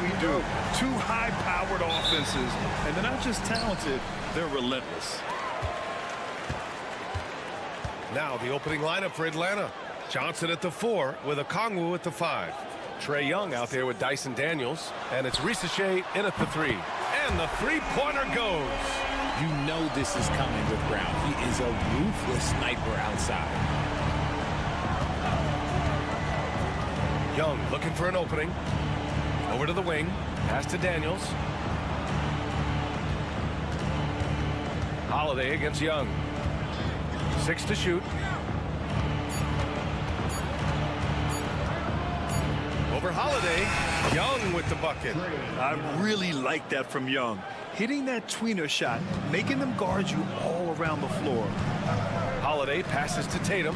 We do. Two high-powered offenses, and they're not just talented, they're relentless. Now the opening lineup for Atlanta. Johnson at the 4 with Okongwu at the 5. Trae Young out there with Dyson Daniels, and it's Risache in at the 3. And the three-pointer goes. You know this is coming with Brown. He is a ruthless sniper outside. Young looking for an opening. Over to the wing. Pass to Daniels. Holiday against Young. 6 to shoot. Over Holiday. Young with the bucket. I really like that from Young. Hitting that tweener shot, making them guard you all around the floor. Holiday passes to Tatum.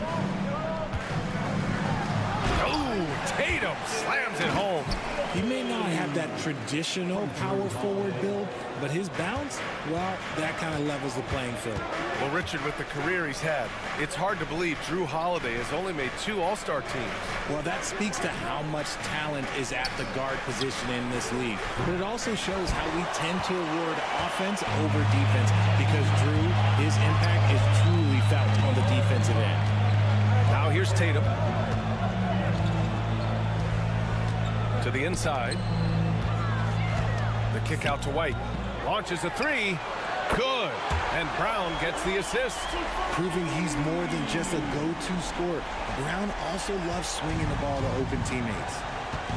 Oh, Tatum slams it home. He may not have that traditional power forward build, but his bounce, well, that kind of levels the playing field. Well, Richard, with the career he's had, it's hard to believe Drew Holiday has only made 2 All-Star teams. Well, that speaks to how much talent is at the guard position in this league. But it also shows how we tend to award offense over defense because Drew, his impact is truly felt on the defensive end. Now here's Tatum. To the inside. The kick out to White. Launches a 3. Good. And Brown gets the assist. Proving he's more than just a go-to scorer. Brown also loves swinging the ball to open teammates.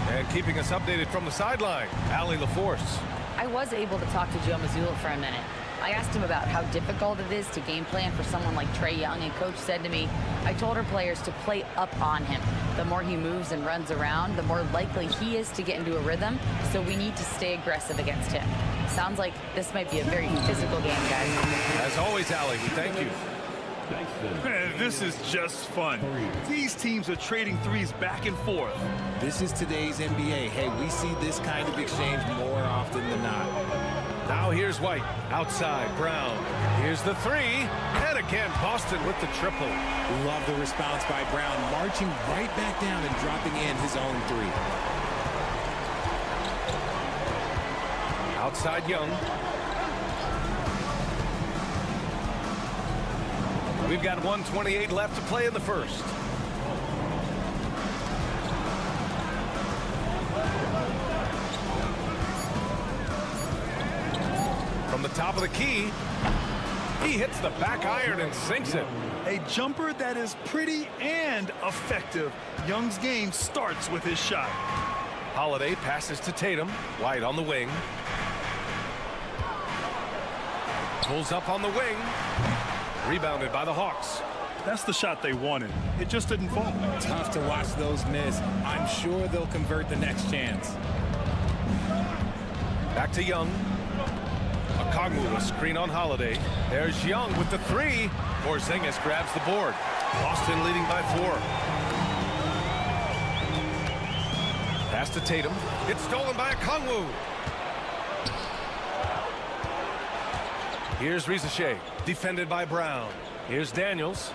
And keeping us updated from the sideline, Allie LaForce. I was able to talk to Joe Mazzulla for a minute. I asked him about how difficult it is to game plan for someone like Trae Young, and Coach said to me, I told our players to play up on him. The more he moves and runs around, the more likely he is to get into a rhythm, so we need to stay aggressive against him. Sounds like this might be a very physical game, guys. As always, Allie, we thank you. Man, this is just fun. These teams are trading threes back and forth. This is today's NBA. Hey, we see this kind of exchange more often than not. Now here's White. Outside, Brown. Here's the 3. And again, Boston with the triple. Love the response by Brown, marching right back down and dropping in his own 3. Outside Young. We've got 1:28 left to play in the first. From the top of the key, he hits the back iron and sinks it. A jumper that is pretty and effective. Young's game starts with his shot. Holiday passes to Tatum. White on the wing. Pulls up on the wing. Rebounded by the Hawks. That's the shot they wanted. It just didn't fall. Tough to watch those miss. I'm sure they'll convert the next chance. Back to Young. Okongwu, a screen on Holiday. There's Young with the 3. Porzingis grabs the board. Boston leading by 4. Pass to Tatum. It's stolen by Okongwu. Here's Rizachet, defended by Brown. Here's Daniels.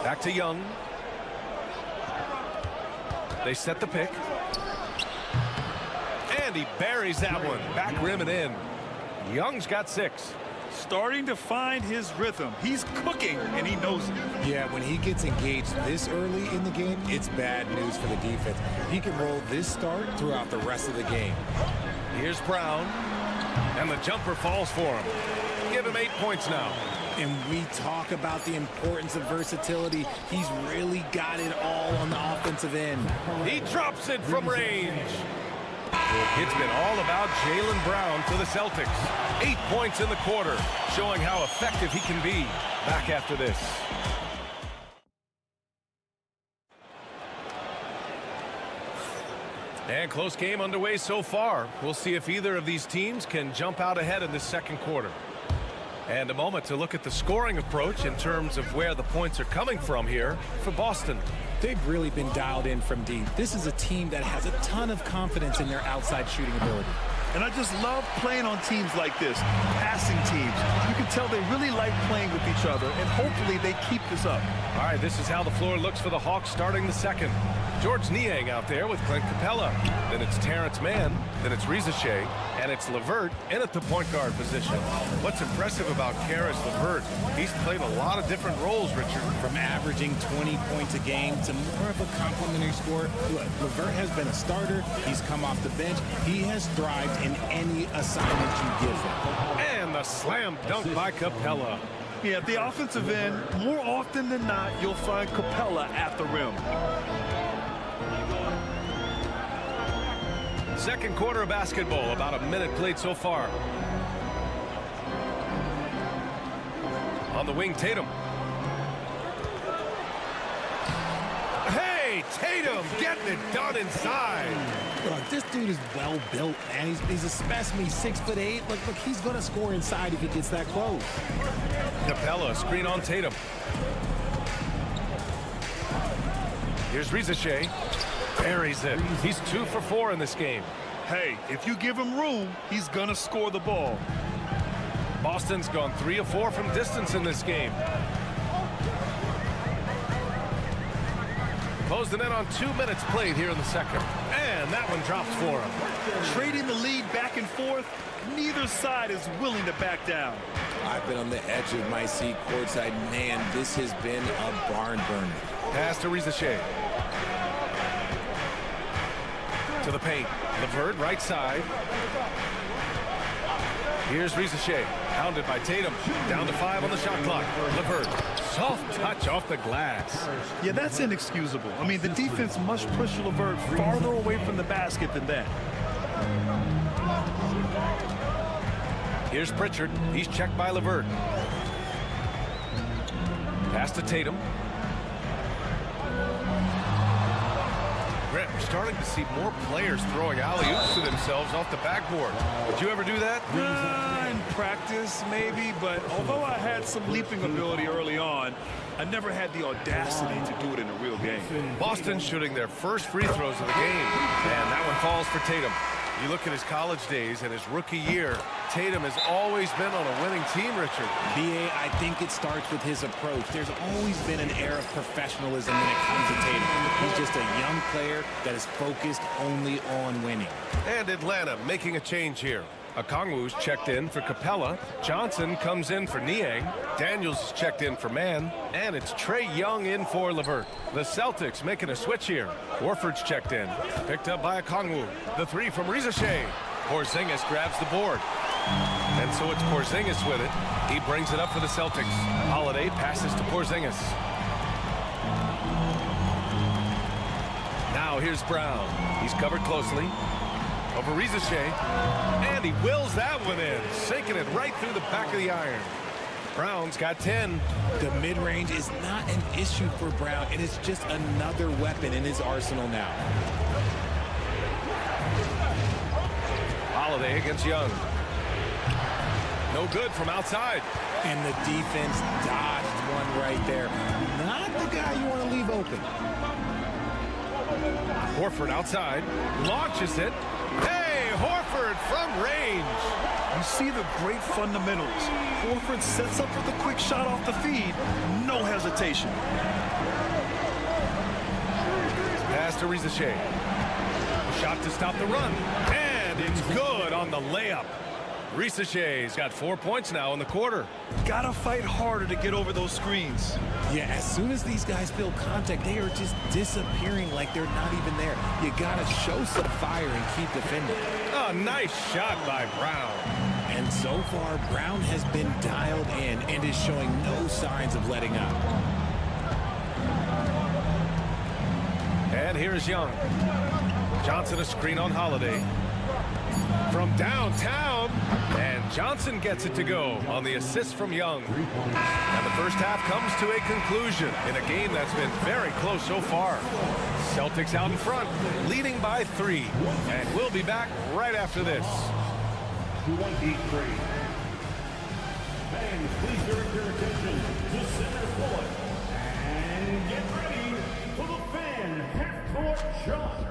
Back to Young. They set the pick. And he buries that one. Back rim and in. Young's got 6. Starting to find his rhythm. He's cooking, and he knows it. Yeah, when he gets engaged this early in the game, it's bad news for the defense. He can roll this start throughout the rest of the game. Here's Brown. And the jumper falls for him. Give him 8 points now. And we talk about the importance of versatility. He's really got it all on the offensive end. He drops it from range. It's been all about Jaylen Brown for the Celtics. 8 points in the quarter, showing how effective he can be. Back after this. And close game underway so far. We'll see if either of these teams can jump out ahead in this second quarter. And a moment to look at the scoring approach in terms of where the points are coming from here for Boston. They've really been dialed in from deep. This is a team that has a ton of confidence in their outside shooting ability. And I just love playing on teams like this, passing teams. You can tell they really like playing with each other, and hopefully they keep this up. All right, this is how the floor looks for the Hawks starting the second. George Niang out there with Clint Capella. Then it's Terrence Mann. Then it's Rizachet. And it's LeVert in at the point guard position. What's impressive about Karis LeVert, he's played a lot of different roles, Richard. From averaging 20 points a game to more of a complimentary scorer. Look, LeVert has been a starter. He's come off the bench. He has thrived in any assignment you give him. And the slam dunk by Capella. Yeah, at the offensive end, more often than not, you'll find Capella at the rim. Second quarter of basketball, about a minute played so far. On the wing, Tatum. Hey, Tatum getting it done inside. Look, this dude is well built, man. He's a specimen. He's 6'8". Look, he's going to score inside if he gets that close. Capella, screen on Tatum. Here's Rizachet. Buries it. He's 2 for 4 in this game. Hey, if you give him room, he's going to score the ball. Boston's gone 3 of 4 from distance in this game. Closed it in on 2 minutes played here in the second. And that one drops for him. Trading the lead back and forth, neither side is willing to back down. I've been on the edge of my seat courtside. Man, this has been a barn burner. Pass to Rizachet. To the paint. LeVert right side. Here's Rizachet. Pounded by Tatum. Down to 5 on the shot clock. LeVert. Soft touch off the glass. Yeah, that's inexcusable. I mean, the defense must push LeVert farther away from the basket than that. Here's Pritchard. He's checked by LeVert. Pass to Tatum. Grant, we're starting to see more players throwing alley-oops to themselves off the backboard. Would you ever do that? In practice, maybe, but although I had some leaping ability early on, I never had the audacity to do it in a real game. Boston shooting their first free throws of the game, and that one falls for Tatum. You look at his college days and his rookie year, Tatum has always been on a winning team, Richard. B.A., I think it starts with his approach. There's always been an air of professionalism when it comes to Tatum. He's just a young player that is focused only on winning. And Atlanta making a change here. Okongwu's checked in for Capella. Johnson comes in for Niang. Daniels is checked in for Mann. And it's Trae Young in for LeVert. The Celtics making a switch here. Horford's checked in. Picked up by Okongwu. The 3 from Rizachet. Porzingis grabs the board. And so it's Porzingis with it. He brings it up for the Celtics. Holiday passes to Porzingis. Now here's Brown. He's covered closely. Over Rizachet, and he wills that one in, sinking it right through the back of the iron. Brown's got 10. The mid-range is not an issue for Brown. It is just another weapon in his arsenal now. Holiday against Young. No good from outside. And the defense dodged one right there. Not the guy you want to leave open. Horford outside, launches it. Hey, Horford from range. You see the great fundamentals. Horford sets up for the quick shot off the feed. No hesitation. Pass to Rizachet. Shot to stop the run. And it's good on the layup. Rizachet's got 4 points now in the quarter. Gotta fight harder to get over those screens. Yeah, as soon as these guys feel contact, they are just disappearing like they're not even there. You gotta show some fire and keep defending. Oh, nice shot by Brown. And so far, Brown has been dialed in and is showing no signs of letting up. And here's Young. Johnson a screen on Holiday. From downtown, and Johnson gets it to go on the assist from Young. And the first half comes to a conclusion in a game that's been very close so far. Celtics out in front, leading by 3. And we'll be back right after this. 23. Fans, please direct your attention to center court. And get ready for the fan half-court shot.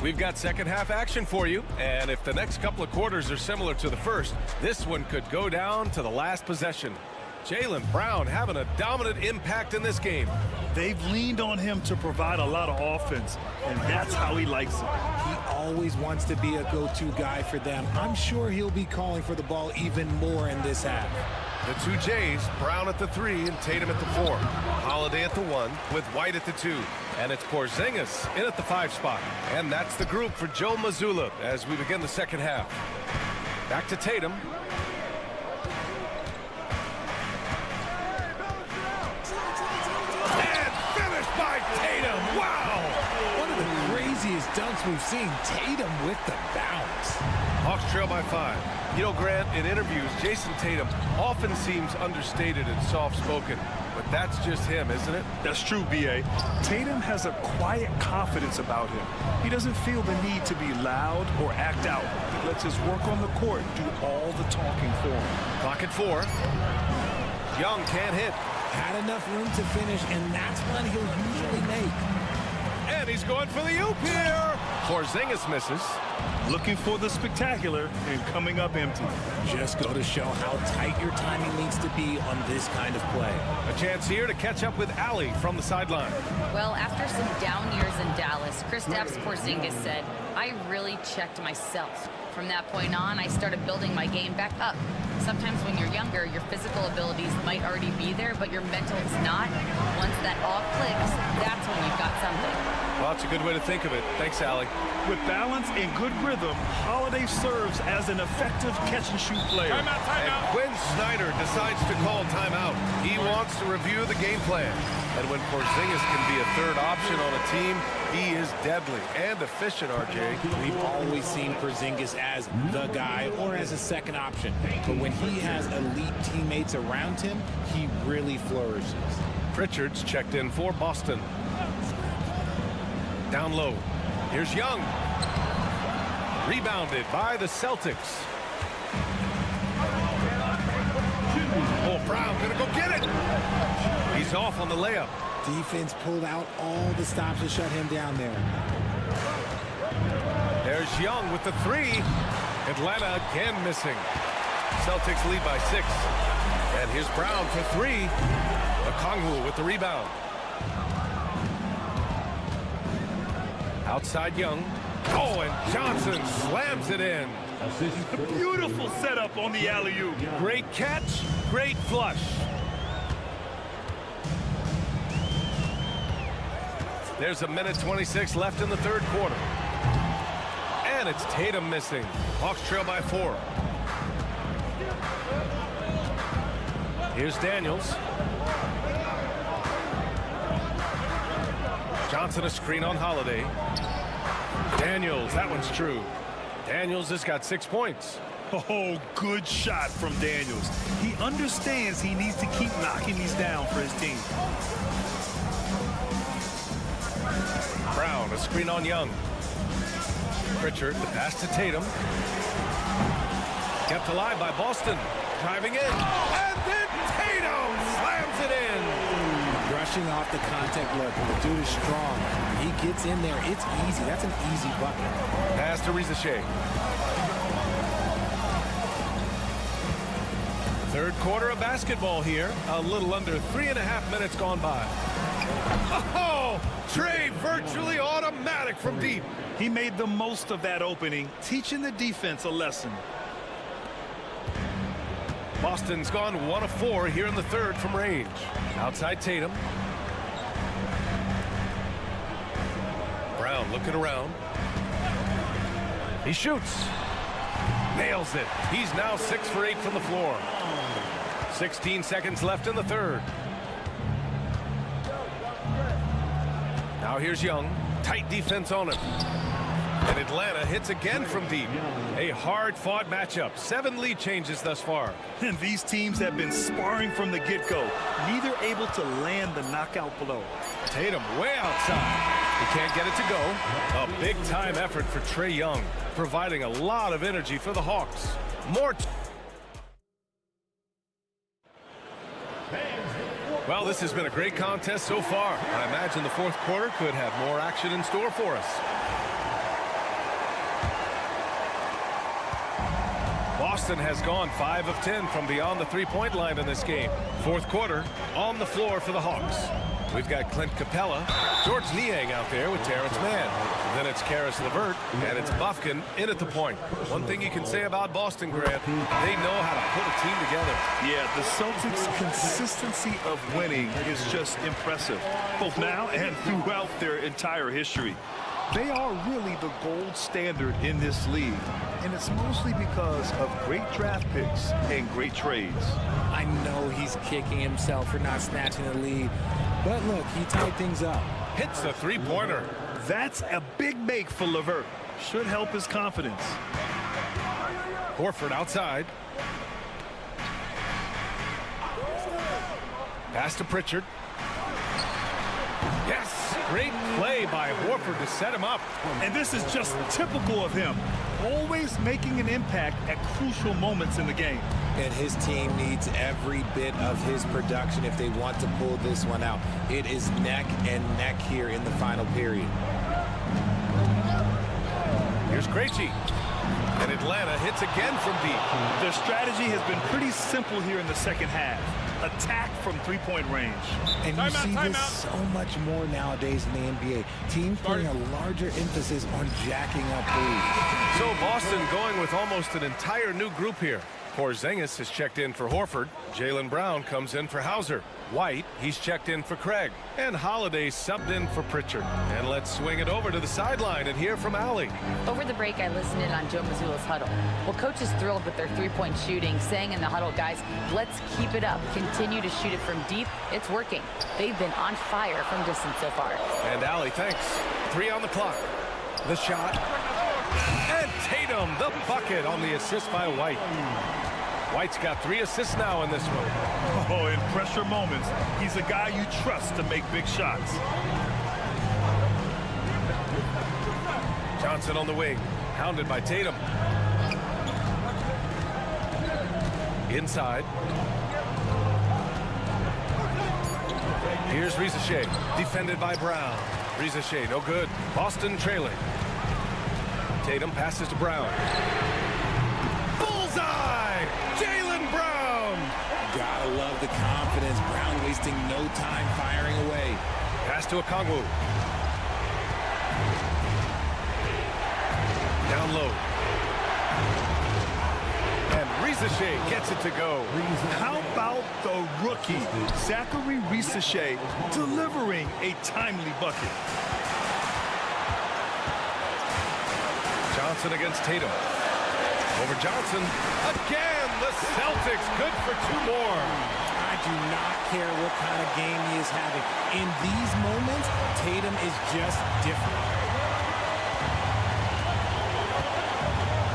We've got second half action for you, and if the next couple of quarters are similar to the first, this one could go down to the last possession. Jaylen Brown having a dominant impact in this game. They've leaned on him to provide a lot of offense, and that's how he likes it. He always wants to be a go-to guy for them. I'm sure he'll be calling for the ball even more in this half. The 2 Jays, Brown at the 3 and Tatum at the 4. Holiday at the 1 with White at the 2. And it's Porzingis in at the 5 spot. And that's the group for Joe Mazzulla as we begin the second half. Back to Tatum. And finished by Tatum. Wow! One of the craziest dunks we've seen. Tatum with the bounce. Hawks trail by 5. You know, Grant, in interviews, Jason Tatum often seems understated and soft-spoken, but that's just him, isn't it? That's true, B.A. Tatum has a quiet confidence about him. He doesn't feel the need to be loud or act out. He lets his work on the court do all the talking for him. Clock at 4. Young can't hit. Had enough room to finish, and that's one he'll usually make. And he's going for the oop here. Porzingis misses. Looking for the spectacular and coming up empty. Just go to show how tight your timing needs to be on this kind of play. A chance here to catch up with Ali from the sideline. Well, after some down years in Dallas, Kristaps Porzingis said, "I really checked myself. From that point on, I started building my game back up. Sometimes when you're younger, your physical abilities might already be there, but your mental is not. Once that all clicks, that's when you've got something." Well, that's a good way to think of it. Thanks, Ali. With balance and good rhythm, Holiday serves as an effective catch-and-shoot player. Timeout. And Quinn Snyder decides to call timeout. He wants to review the game plan. And when Porzingis can be a third option on a team, he is deadly and efficient, RJ. We've always seen Porzingis as the guy or as a second option. But when he has elite teammates around him, he really flourishes. Pritchard's checked in for Boston. Down low. Here's Young. Rebounded by the Celtics. Oh, Brown gonna go get it. He's off on the layup. Defense pulled out all the stops to shut him down there. There's Young with the 3. Atlanta again missing. Celtics lead by 6. And here's Brown for 3. Okongwu with the rebound. Outside Young. Oh, and Johnson slams it in. Beautiful setup on the alley-oop. Great catch, great flush. There's 1:26 left in the third quarter. And it's Tatum missing. Hawks trail by 4. Here's Daniels. Johnson a screen on Holiday. Daniels, that one's true. Daniels has got 6 points. Oh, good shot from Daniels. He understands he needs to keep knocking these down for his team. Brown, a screen on Young. Pritchard, the pass to Tatum. Kept alive by Boston. Driving in. And then Tatum slams it in. Brushing off the contact look. The dude is strong. He gets in there. It's easy. That's an easy bucket. Pass to Rizachet. Third quarter of basketball here. A little under 3.5 minutes gone by. Oh, Trey virtually automatic from deep. He made the most of that opening, teaching the defense a lesson. Boston's gone 1 of 4 here in the third from range. Outside Tatum. Brown looking around. He shoots. Nails it. He's now 6 for 8 from the floor. 16 seconds left in the third. Now here's Young. Tight defense on him. And Atlanta hits again from deep. A hard-fought matchup. 7 lead changes thus far. And these teams have been sparring from the get-go. Neither able to land the knockout blow. Tatum way outside. He can't get it to go. A big-time effort for Trae Young, providing a lot of energy for the Hawks. More. Well, this has been a great contest so far. I imagine the fourth quarter could have more action in store for us. Boston has gone 5 of 10 from beyond the three-point line in this game. Fourth quarter on the floor for the Hawks. We've got Clint Capella, George Niang out there with Terrence Mann. Then it's Karis LeVert, and it's Bufkin in at the point. One thing you can say about Boston, Grant, they know how to put a team together. Yeah, the Celtics' consistency of winning is just impressive, both now and throughout their entire history. They are really the gold standard in this league, and it's mostly because of great draft picks and great trades. I know he's kicking himself for not snatching the lead, but look, he tied things up. Hits the three-pointer. That's a big make for LeVert. Should help his confidence. Horford outside. Pass to Pritchard. Yes, great play by Horford to set him up. And this is just typical of him. Always making an impact at crucial moments in the game. And his team needs every bit of his production if they want to pull this one out. It is neck and neck here in the final period. Here's Krejci. And Atlanta hits again from deep. Their strategy has been pretty simple here in the second half. Attack from three-point range. And you see this so much more nowadays in the NBA. Teams putting a larger emphasis on jacking up threes. So Boston going with almost an entire new group here. Porzingis has checked in for Horford. Jaylen Brown comes in for Hauser. White, he's checked in for Craig. And Holiday subbed in for Pritchard. And let's swing it over to the sideline and hear from Allie. Over the break, I listened in on Joe Mazzulla's huddle. Well, coach is thrilled with their three-point shooting, saying in the huddle, guys, let's keep it up. Continue to shoot it from deep. It's working. They've been on fire from distance so far. And Allie, thanks. 3 on the clock. The shot. And Tatum, the bucket on the assist by White. White's got 3 assists now in this one. Oh, in pressure moments, he's a guy you trust to make big shots. Johnson on the wing, hounded by Tatum. Inside. Here's Rizachet, defended by Brown. Rizachet, no good. Boston trailing. Tatum passes to Brown. Bullseye! Jaylen Brown! Gotta love the confidence. Brown wasting no time firing away. Pass to Okongwu. Down low. And Rizachet gets it to go. How about the rookie, Zachary Rizachet, delivering a timely bucket? Johnson against Tatum. Over Johnson. Again, the Celtics good for 2 more. I do not care what kind of game he is having. In these moments, Tatum is just different.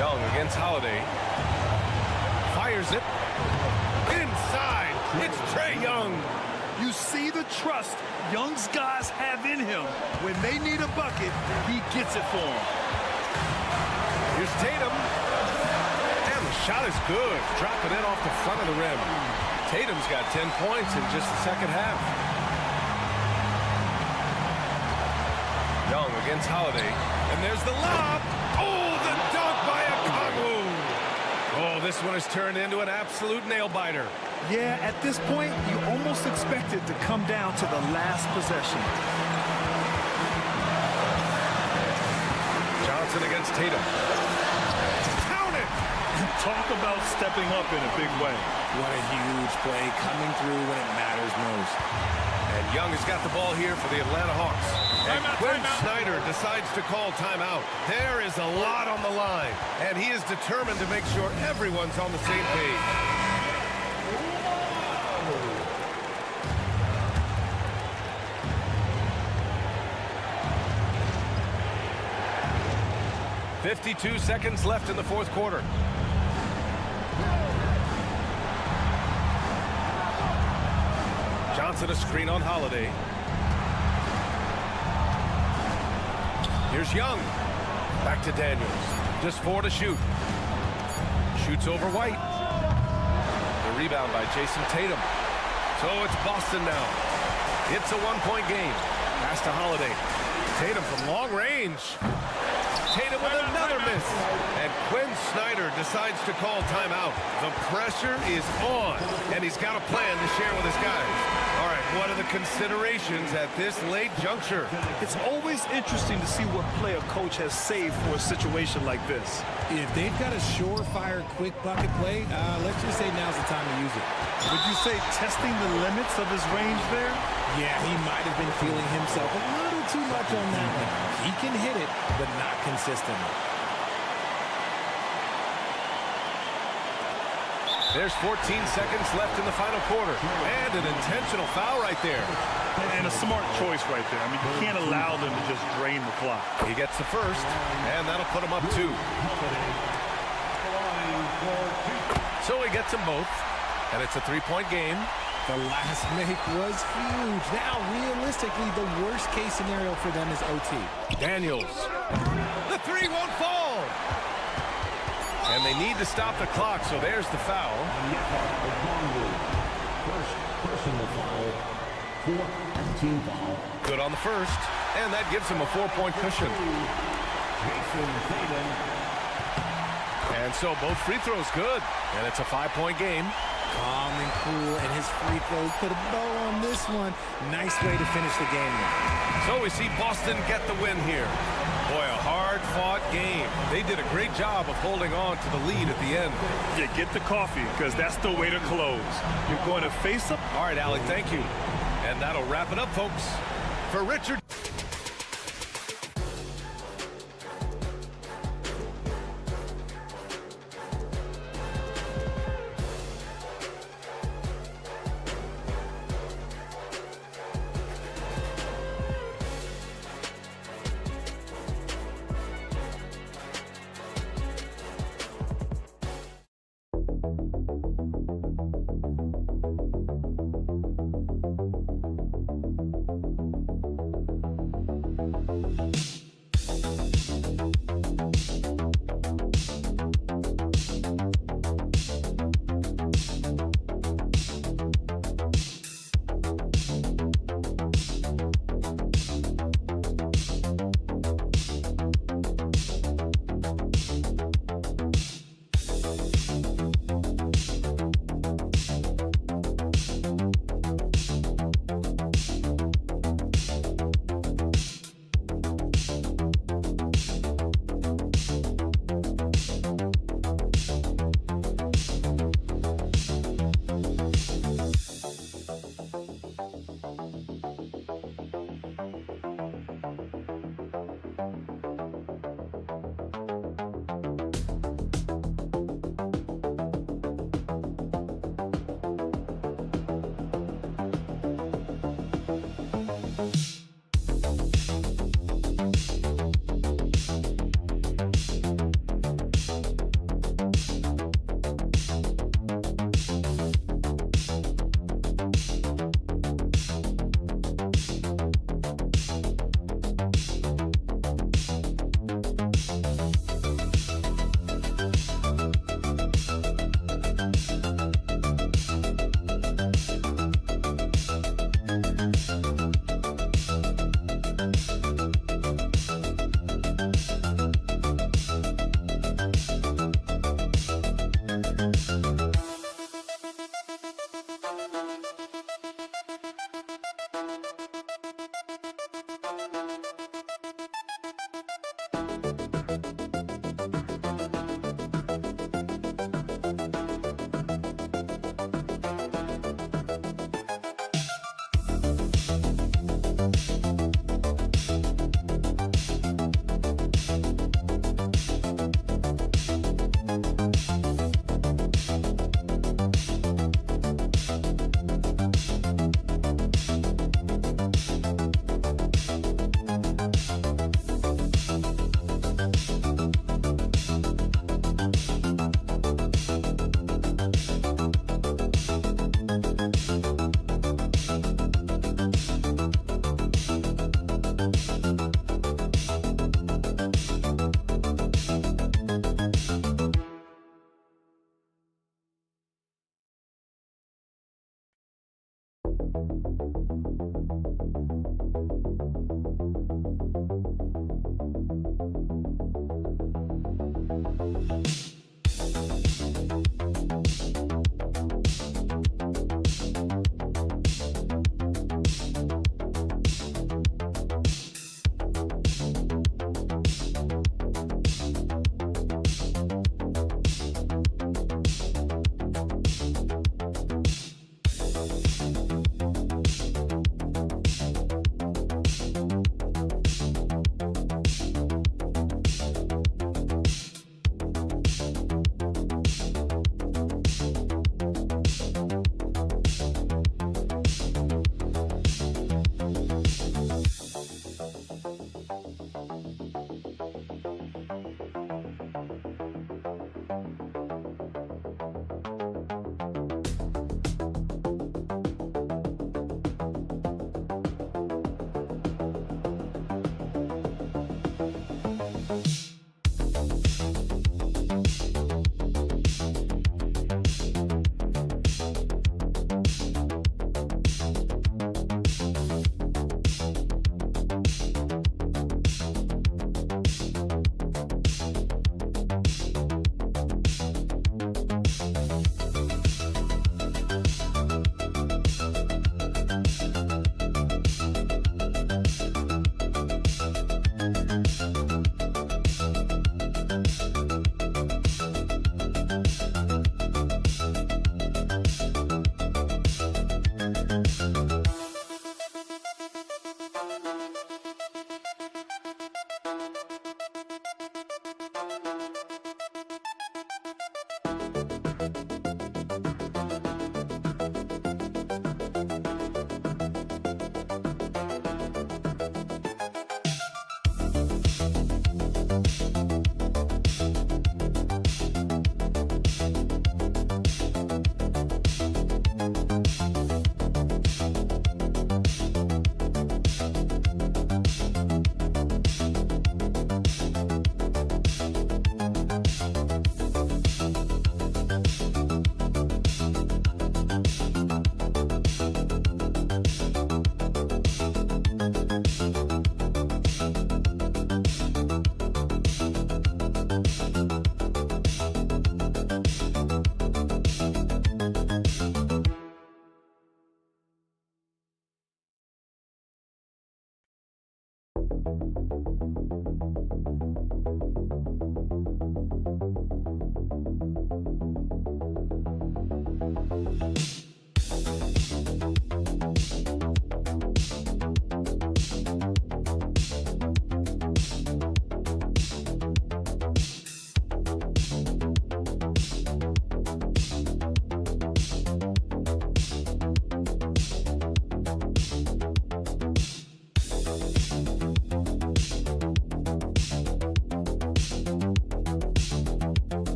Young against Holiday. Fires it. Inside. It's Trae Young. You see the trust Young's guys have in him. When they need a bucket, he gets it for them. Here's Tatum. And the shot is good. Dropping it off the front of the rim. Tatum's got 10 points in just the second half. Young against Holiday. And there's the lob. Oh, the dunk by Okongwu. Oh, this one has turned into an absolute nail-biter. Yeah, at this point, you almost expect it to come down to the last possession. Johnson against Tatum. Count it! Talk about stepping up in a big way. What a huge play, coming through when it matters most. And Young has got the ball here for the Atlanta Hawks. And Quinn Snyder decides to call timeout. There is a lot on the line, and he is determined to make sure everyone's on the same page. .52 seconds left in the fourth quarter. Johnson a screen on Holiday. Here's Young. Back to Daniels. Just 4 to shoot. Shoots over White. The rebound by Jason Tatum. So it's Boston now. It's a 1-point game. Pass to Holiday. Tatum from long range. Tatum with another miss. And Quinn Snyder decides to call timeout. The pressure is on, and he's got a plan to share with his guys. All right, what are the considerations at this late juncture? It's always interesting to see what play a coach has saved for a situation like this. If they've got a surefire, quick bucket play, let's just say now's the time to use it. Would you say testing the limits of his range there? Yeah, he might have been feeling himself a little too much on that one. He can hit it, but not consistently. There's 14 seconds left in the final quarter. And an intentional foul right there. And a smart choice right there. I mean, you can't allow them to just drain the clock. He gets the first, and that'll put him up 2. So he gets them both, and it's a 3-point game. The last make was huge. Now, realistically, the worst-case scenario for them is OT. Daniels. The 3 won't fall. And they need to stop the clock, so there's the foul. First personal foul, 4th team foul. Good on the first, and that gives him a 4-point cushion. Jason Tatum. And so both free throws good, and it's a 5-point game. Calm and cool, and his free throws put a bow on this one. Nice way to finish the game. So we see Boston get the win here. Boy, a hard-fought game. They did a great job of holding on to the lead at the end. Yeah, get the coffee, because that's the way to close. You're going to face them. All right, Allie, thank you. And that'll wrap it up, folks. For Richard.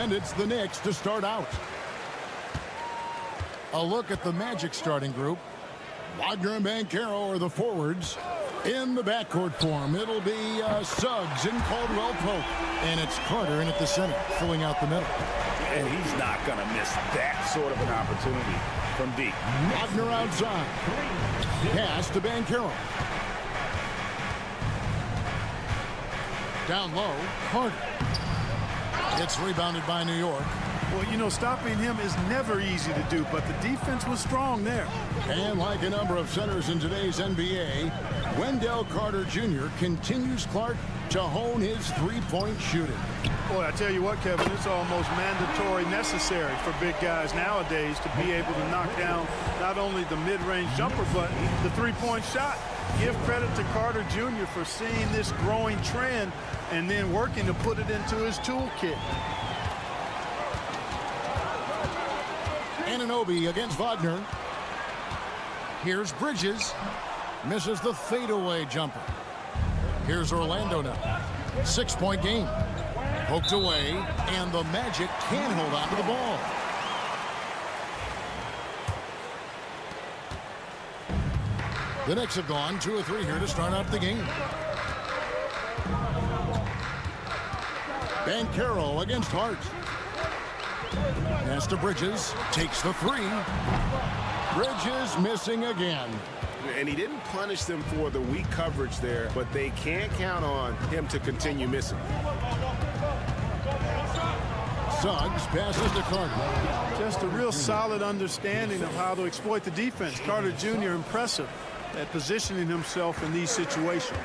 And it's the Knicks to start out. A look at the Magic starting group. Wagner and Banchero are the forwards. In the backcourt form, it'll be Suggs and Caldwell Pope. And it's Carter in at the center, filling out the middle. And he's not going to miss that sort of an opportunity from deep. Wagner outside. Pass to Banchero. Down low, Carter. It's rebounded by New York. Well, you know, stopping him is never easy to do, but the defense was strong there. And like a number of centers in today's NBA, Wendell Carter Jr. continues, Clark, to hone his three-point shooting. Boy, I tell you what, Kevin, it's almost mandatory necessary for big guys nowadays to be able to knock down not only the mid-range jumper, but the three-point shot. Give credit to Carter Jr. for seeing this growing trend and then working to put it into his toolkit. Anunoby against Wagner. Here's Bridges. Misses the fadeaway jumper. Here's Orlando now. 6-point game. Poked away, and the Magic can hold on to the ball. The Knicks have gone 2 of 3 here to start out the game. Banchero against Hart. Pass to Bridges. Takes the 3. Bridges missing again. And he didn't punish them for the weak coverage there, but they can't count on him to continue missing. Suggs passes to Carter. Just a real solid understanding of how to exploit the defense. Carter Jr. impressive at positioning himself in these situations.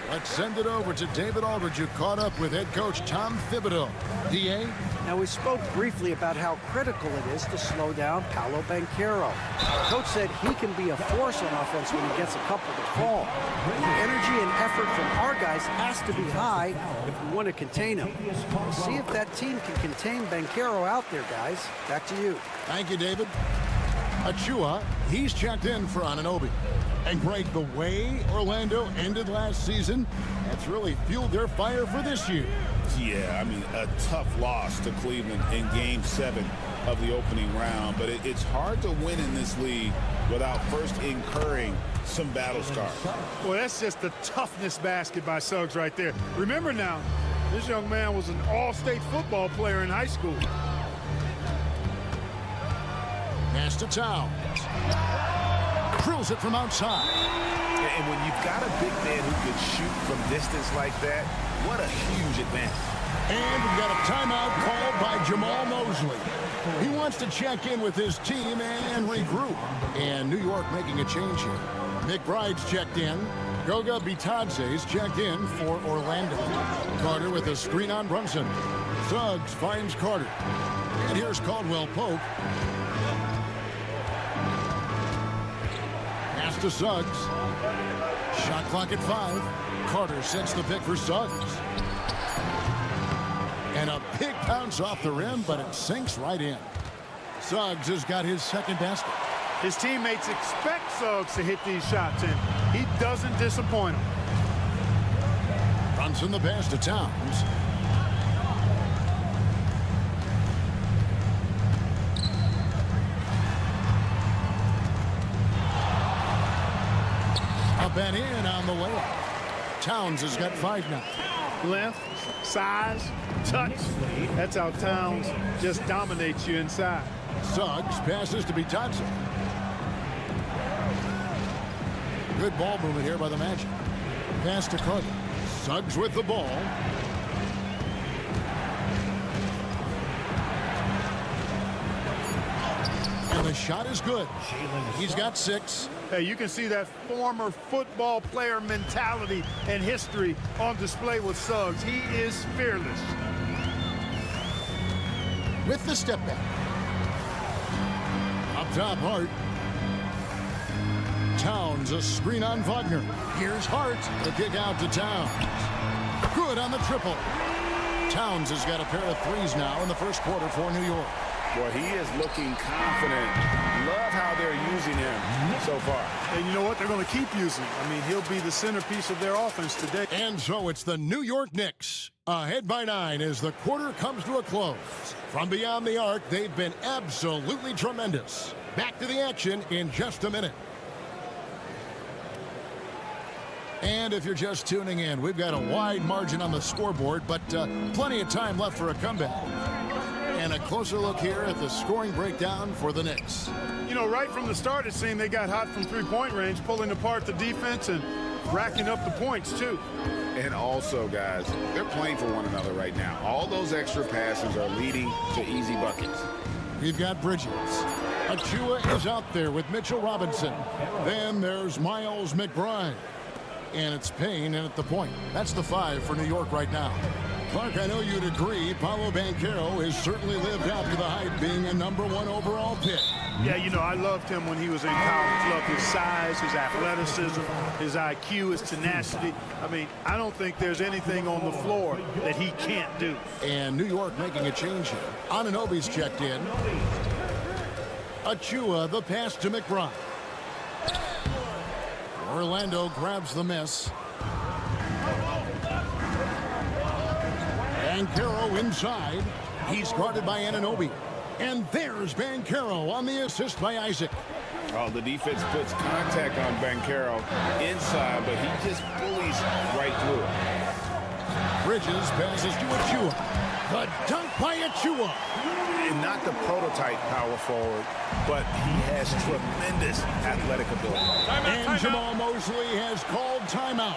Let's send it over to David Aldridge, who caught up with head coach Tom Thibodeau. DA? Now, we spoke briefly about how critical it is to slow down Paolo Banchero. Coach said he can be a force on offense when he gets a couple to fall. The energy and effort from our guys has to be high if we want to contain him. We'll see if that team can contain Banchero out there, guys. Back to you. Thank you, David. Achua, he's checked in for Anunoby. And Greg, the way Orlando ended last season, that's really fueled their fire for this year. Yeah, I mean, a tough loss to Cleveland in Game 7 of the opening round. But it's hard to win in this league without first incurring some battle scars. Well, that's just the toughness basket by Suggs right there. Remember now, this young man was an all-state football player in high school. Pass to Towns. Drills it from outside. And when you've got a big man who can shoot from distance like that, what a huge advantage. And we've got a timeout called by Jamal Mosley. He wants to check in with his team and regroup. And New York making a change here. McBride's checked in. Goga Bitadze's checked in for Orlando. Carter with a screen on Brunson. Suggs finds Carter. And here's Caldwell Pope. Pass to Suggs. Shot clock at 5. Carter sets the pick for Suggs. And a big bounce off the rim, but it sinks right in. Suggs has got his second basket. His teammates expect Suggs to hit these shots, and he doesn't disappoint them. Brunson the pass to Towns. Up and in on the way. Towns has got 5 now. Length, size, touch. That's how Towns just dominates you inside. Suggs passes to Bitadze. Good ball movement here by the Magic. Pass to Carter. Suggs with the ball. And the shot is good. He's got 6. Hey, you can see that former football player mentality and history on display with Suggs. He is fearless. With the step back. Up top, Hart. Towns, a screen on Wagner. Here's Hart. The kick out to Towns. Good on the triple. Towns has got a pair of 3s now in the first quarter for New York. Boy, he is looking confident. Love how they're using him so far. And you know what? They're going to keep using him. I mean, he'll be the centerpiece of their offense today. And so it's the New York Knicks, ahead by 9 as the quarter comes to a close. From beyond the arc, they've been absolutely tremendous. Back to the action in just a minute. And if you're just tuning in, we've got a wide margin on the scoreboard, but plenty of time left for a comeback. And a closer look here at the scoring breakdown for the Knicks. You know, right from the start, it seemed they got hot from three-point range, pulling apart the defense and racking up the points, too. And also, guys, they're playing for one another right now. All those extra passes are leading to easy buckets. We've got Bridges. Achua is out there with Mitchell Robinson. Then there's Miles McBride. And it's Payne in at the point. That's the 5 for New York right now. Clark, I know you'd agree, Paolo Banchero has certainly lived up to the hype, being a #1 overall pick. Yeah, you know, I loved him when he was in college. Loved his size, his athleticism, his IQ, his tenacity. I mean, I don't think there's anything on the floor that he can't do. And New York making a change here. Anunoby's checked in. Achua, the pass to McBride. Orlando grabs the miss. Banchero inside. He's guarded by Anunoby. And there's Banchero on the assist by Isaac. Oh, the defense puts contact on Banchero inside, but he just bullies right through it. Bridges passes to Achua. The dunk by Achua. And not the prototype power forward, but he has tremendous athletic ability. And Jamal Mosley has called timeout.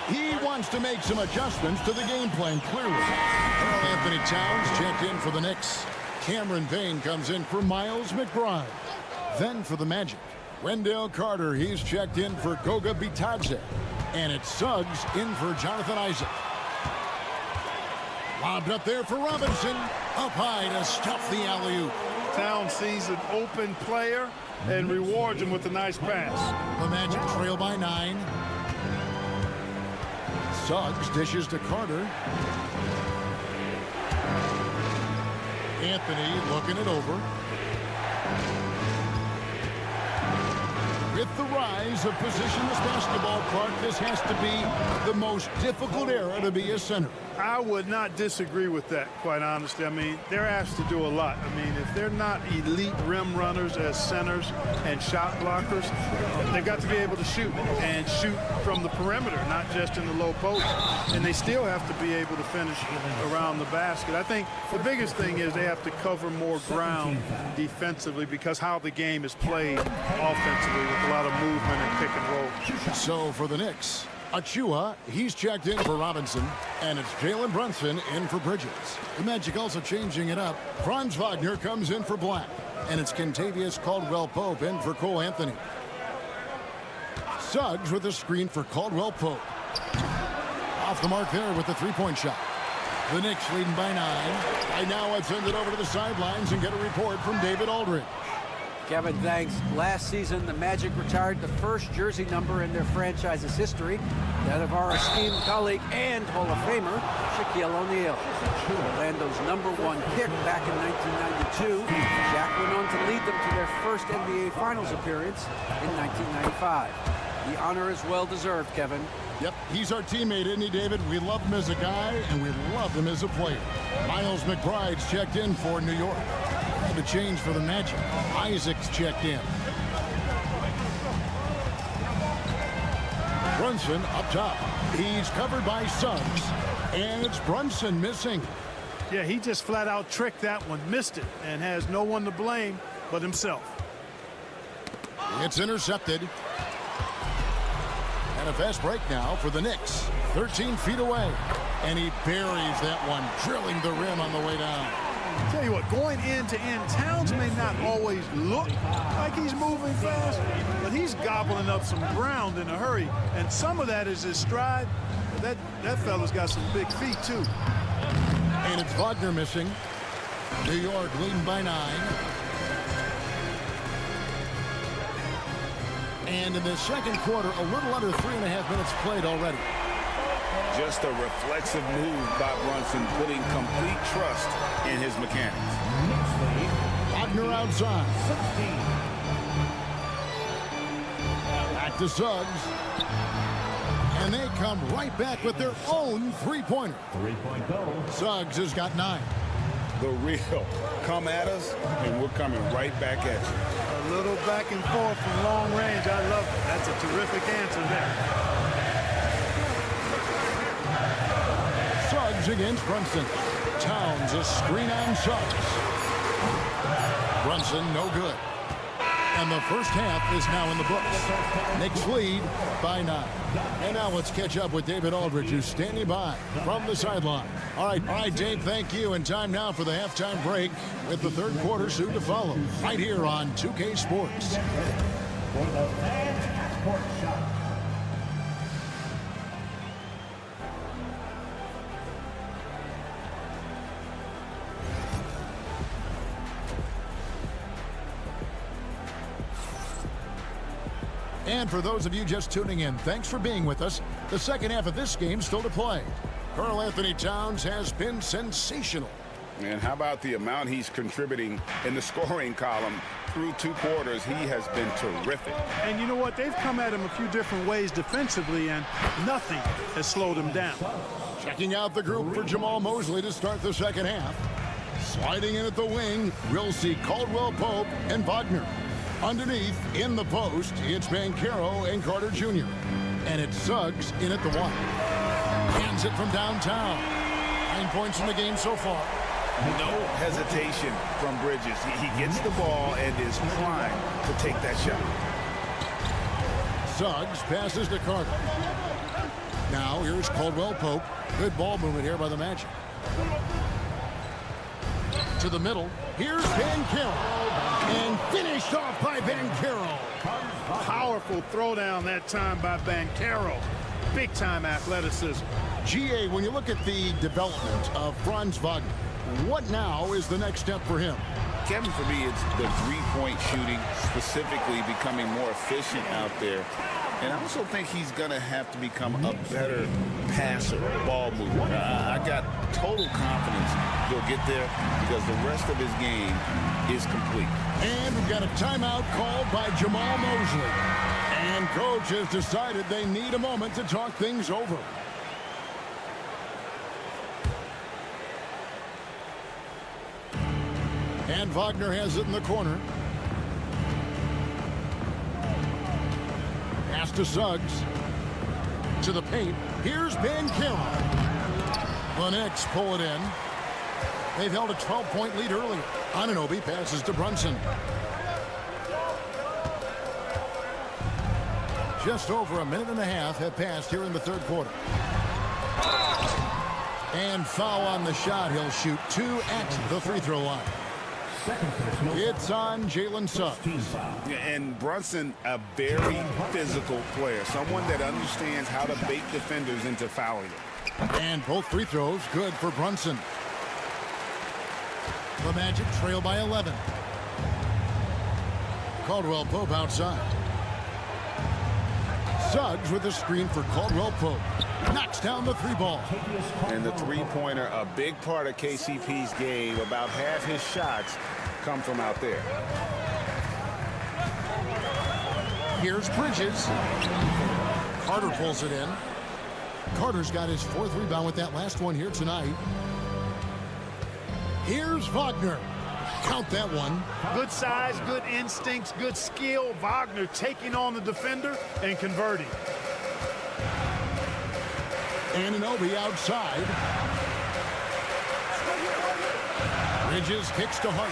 He wants to make some adjustments to the game plan, clearly. Anthony Towns checked in for the Knicks. Cameron Payne comes in for Miles McBride. Then for the Magic, Wendell Carter, he's checked in for Goga Bitadze. And it's Suggs in for Jonathan Isaac. Lobbed up there for Robinson. Up high to stuff the alley-oop. Towns sees an open player and rewards him with a nice pass. The Magic trail by 9. Suggs dishes to Carter. Anthony looking it over. With the rise of positionless basketball, Clark, this has to be the most difficult era to be a center. I would not disagree with that, quite honestly. I mean, they're asked to do a lot. I mean, if they're not elite rim runners as centers and shot blockers, they've got to be able to shoot and shoot from the perimeter, not just in the low post. And they still have to be able to finish around the basket. I think the biggest thing is they have to cover more ground defensively because how the game is played offensively with a lot of movement and pick and roll. So for the Knicks, Achua, he's checked in for Robinson, and it's Jalen Brunson in for Bridges. The Magic also changing it up. Franz Wagner comes in for Black, and it's Kentavious Caldwell-Pope in for Cole Anthony. Suggs with a screen for Caldwell-Pope. Off the mark there with the three-point shot. The Knicks leading by 9. Right now let's send it over to the sidelines and get a report from David Aldridge. Kevin, thanks. Last season, the Magic retired the first jersey number in their franchise's history, that of our esteemed colleague and Hall of Famer, Shaquille O'Neal. Orlando's #1 pick back in 1992, Shaq went on to lead them to their first NBA Finals appearance in 1995. The honor is well-deserved, Kevin. Yep, he's our teammate, isn't he, David? We love him as a guy, and we love him as a player. Miles McBride's checked in for New York. The change for the Magic. Isaac's checked in. Brunson up top. He's covered by Suggs, and it's Brunson missing. Yeah, he just flat out tricked that one, missed it, and has no one to blame but himself. It's intercepted. And a fast break now for the Knicks. 13 feet away. And he buries that one, drilling the rim on the way down. Tell you what, going end to end, Towns may not always look like he's moving fast, but he's gobbling up some ground in a hurry. And some of that is his stride. That fella's got some big feet, too. And it's Wagner missing. New York leading by 9. And in the second quarter, a little under 3.5 minutes played already. Just a reflexive move by Brunson, putting complete trust in his mechanics. Wagner outside. Back to Suggs. And they come right back with their own three-pointer. Suggs has got 9. The real come at us, and we're coming right back at you. A little back and forth from long range. I love it. That's a terrific answer there. Suggs against Brunson. Towns a screen on Suggs. Brunson no good. And the first half is now in the books. Knicks lead by 9. And now let's catch up with David Aldridge, who's standing by from the sideline. All right, Dave, thank you. And time now for the halftime break with the third quarter soon to follow. Right here on 2K Sports. For the fan half-court shot. And for those of you just tuning in, thanks for being with us. The second half of this game still to play. Karl Anthony Towns has been sensational. And how about the amount he's contributing in the scoring column through 2 quarters? He has been terrific. And you know what? They've come at him a few different ways defensively, and nothing has slowed him down. Checking out the group for Jamal Mosley to start the second half. Sliding in at the wing, we'll see Caldwell-Pope and Wagner. Underneath, in the post, it's Banchero and Carter Jr. And it's Suggs in at the 1. Hands it from downtown. 9 points in the game so far. No hesitation from Bridges. He gets the ball and is primed to take that shot. Suggs passes to Carter. Now here's Caldwell-Pope. Good ball movement here by the Magic. To the middle. Here's Banchero. And finished off by Banchero. Powerful throwdown that time by Banchero. Big-time athleticism. GA, when you look at the development of Franz Wagner, what now is the next step for him? Kevin, for me, it's the three-point shooting, specifically becoming more efficient out there. And I also think he's going to have to become a better passer, ball mover. I got total confidence he'll get there because the rest of his game is complete. And we've got a timeout called by Jamal Mosley. coach has decided they need a moment to talk things over. And Wagner has it in the corner. Pass to Suggs. To the paint. Here's Ben Carroll. The Knicks pull it in. They've held a 12-point lead early. Anunoby passes to Brunson. Just over a minute and a half have passed here in the third quarter. And foul on the shot. He'll shoot 2 at the free throw line. It's on Jalen Suggs. And Brunson, a very physical player, someone that understands how to bait defenders into fouling him. And both free throws good for Brunson. The Magic trail by 11. Caldwell Pope outside. Suggs with a screen for Caldwell Pope. Knocks down the 3-ball. And the three-pointer, a big part of KCP's game. About half his shots come from out there. Here's Bridges. Carter pulls it in. Carter's got his 4th rebound with that last one here tonight. Here's Wagner. Count that one. Good size, good instincts, good skill. Wagner taking on the defender and converting. Anunoby outside. Bridges kicks to Hart.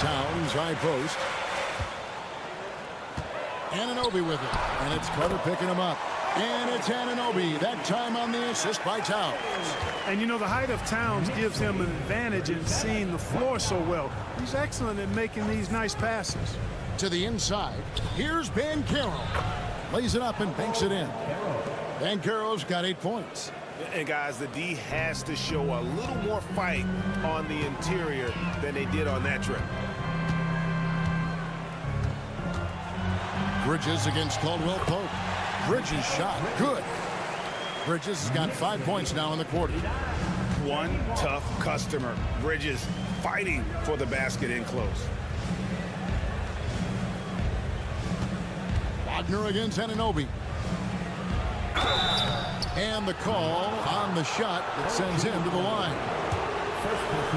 Towns high post. Anunoby with it. And it's Carter picking him up. And it's Anunoby, that time on the assist by Towns. And you know, the height of Towns gives him an advantage in seeing the floor so well. He's excellent at making these nice passes. To the inside, here's Ben Carroll. Lays it up and banks it in. Ben Carroll's got 8 points. And guys, the D has to show a little more fight on the interior than they did on that trip. Bridges against Caldwell Pope. Bridges shot good. Bridges has got 5 points now in the quarter. One tough customer. Bridges fighting for the basket in close. Wagner against Anunoby. And the call on the shot that sends him to the line.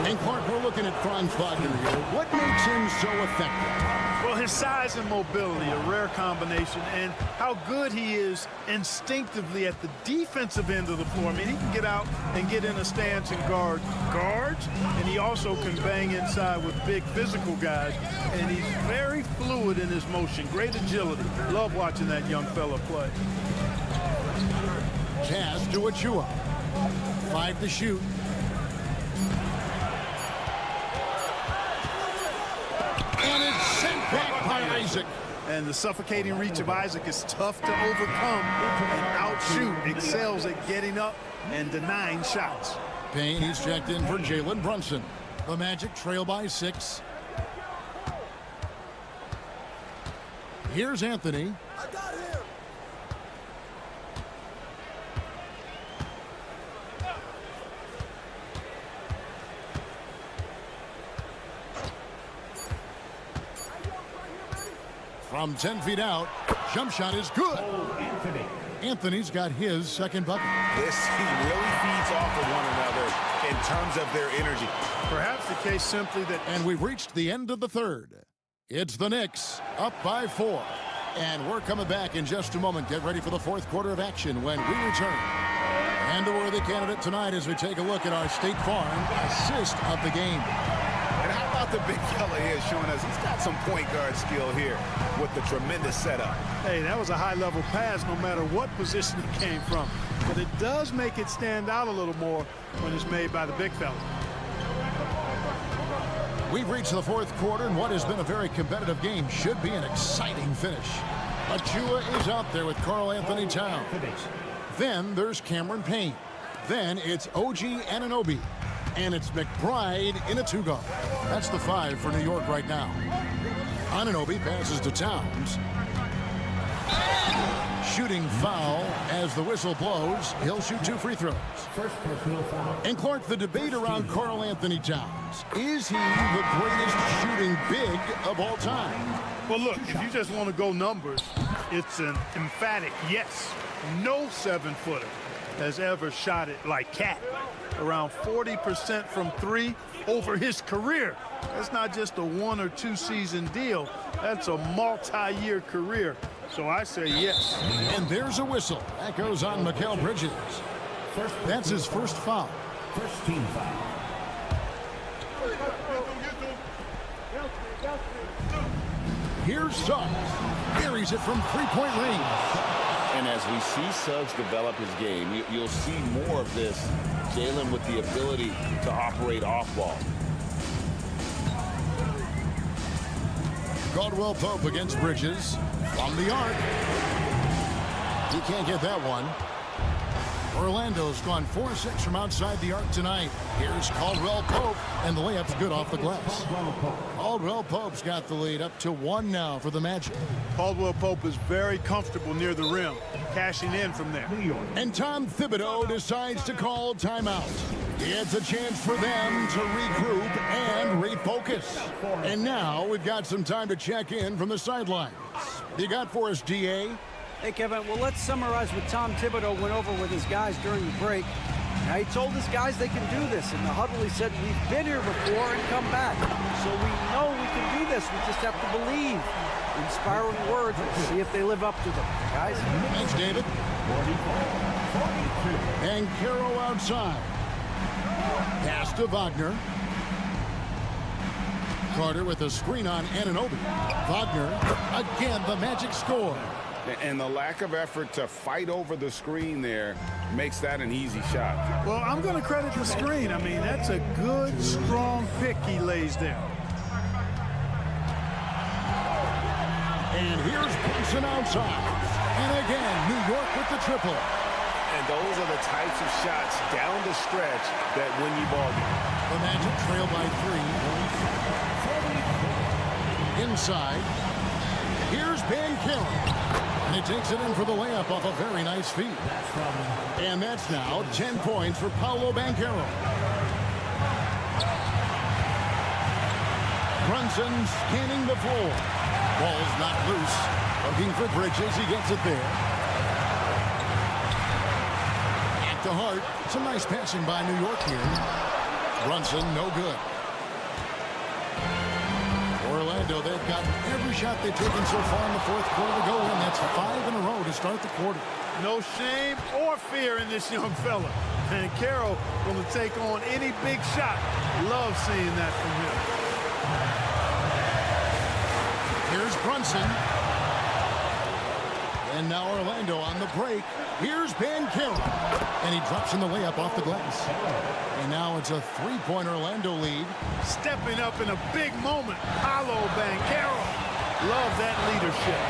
And Clark, we're looking at Franz Wagner here. What makes him so effective? Well, his size and mobility, a rare combination, and how good he is instinctively at the defensive end of the floor. I mean, he can get out and get in a stance and guard guards, and he also can bang inside with big physical guys, and he's very fluid in his motion, great agility. Love watching that young fella play. Pass to Achua. 5 to shoot. And it's sent back by Isaac. And the suffocating reach of Isaac is tough to overcome and outshoot. Excels at getting up and denying shots. Payne, he's checked in for Jalen Brunson. The Magic trail by 6. Here's Anthony. From 10 feet out, jump shot is good. Anthony's got his 2nd bucket. This team really feeds off of one another in terms of their energy. Perhaps the case simply that... And we've reached the end of the third. It's the Knicks up by 4. And we're coming back in just a moment. Get ready for the 4th quarter of action when we return. And the worthy candidate tonight as we take a look at our State Farm assist of the game. And how about the big fella here showing us he's got some point guard skill here with the tremendous setup. Hey, that was a high-level pass no matter what position it came from. But it does make it stand out a little more when it's made by the big fella. We've reached the 4th quarter, and what has been a very competitive game should be an exciting finish. Achua is out there with Karl Anthony Towns. Then there's Cameron Payne. Then it's OG Anunoby. And it's McBride in a 2-guard. That's the 5 for New York right now. Anunoby passes to Towns. Shooting foul as the whistle blows. He'll shoot 2 free throws. And Clark, the debate around Karl Anthony Towns. Is he the greatest shooting big of all time? Well, look, if you just want to go numbers, it's an emphatic yes. No 7-footer has ever shot it like Cat. Around 40% from three over his career. That's not just a 1 or 2 season deal. That's a multi-year career. So I say yes. And there's a whistle. That goes on Mikal Bridges. That's his first foul. First team foul. Here's Suggs. Buries it from three-point range. And as we see Suggs develop his game, you'll see more of this. Jalen with the ability to operate off ball. Caldwell Pope against Bridges. From the arc. He can't get that one. Orlando's gone 4-6 from outside the arc tonight. Here's Caldwell Pope, and the layup's good off the glass. Caldwell Pope's got the lead up to 1 now for the Magic. Caldwell Pope is very comfortable near the rim, cashing in from there. And Tom Thibodeau decides to call timeout. It's a chance for them to regroup and refocus. And now we've got some time to check in from the sidelines. You got for us, DA? Hey, Kevin, well, let's summarize what Tom Thibodeau went over with his guys during the break. Now, he told his guys they can do this. In the huddle, he said, we've been here before and come back. So we know we can do this. We just have to believe. Inspiring words. Let's see if they live up to them. Guys? Thanks, David. And Caro outside. Pass to Wagner. Carter with a screen on Anunoby. Wagner, again, the Magic score. And the lack of effort to fight over the screen there makes that an easy shot. Well, I'm going to credit the screen. I mean, that's a good, strong pick he lays there. And here's Brunson outside. And again, New York with the triple. And those are the types of shots down the stretch that win you ball game. The Magic trail by 3. Inside. Here's Banchero. And he takes it in for the layup off a very nice feed. And that's now 10 points for Paolo Banchero. Brunson scanning the floor. Ball's not loose. Looking for Bridges. He gets it there. At the heart. Some nice passing by New York here. Brunson, no good. Orlando, they've got every shot they've taken so far in the fourth quarter to go in. That's 5 in a row to start the quarter. No shame or fear in this young fella. And Carroll going to take on any big shot. Love seeing that from him. Here's Brunson. And now Orlando on the break. Here's Banchero. And he drops in the layup off the glass. And now it's a 3-point Orlando lead. Stepping up in a big moment, Paolo Banchero. Love that leadership.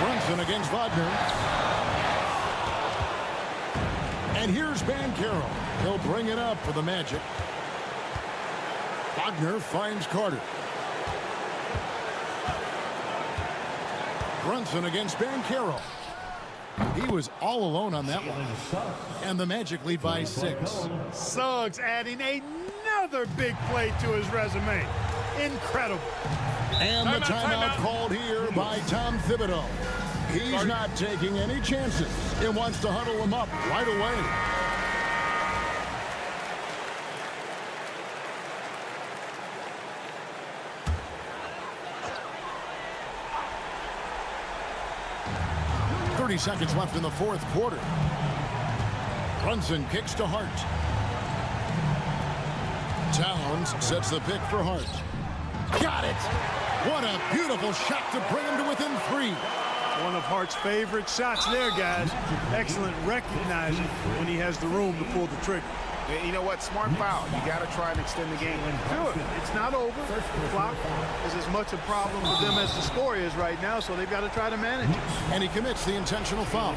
Brunson against Wagner. And here's Banchero. He'll bring it up for the Magic. Wagner finds Carter. Brunson against Banchero. He was all alone on that one. And the Magic lead by 6. Suggs adding another big play to his resume. Incredible. And the timeout called here by Tom Thibodeau. He's not taking any chances. He wants to huddle them up right away. Seconds left in the fourth quarter. Brunson kicks to Hart. Towns sets the pick for Hart. Got it! What a beautiful shot to bring him to within 3. One of Hart's favorite shots there, guys. Excellent recognizing when he has the room to pull the trigger. You know what? Smart foul. You got to try and extend the game. Do it. It's not over. The clock is as much a problem for them as the score is right now, so they've got to try to manage it. And he commits the intentional foul.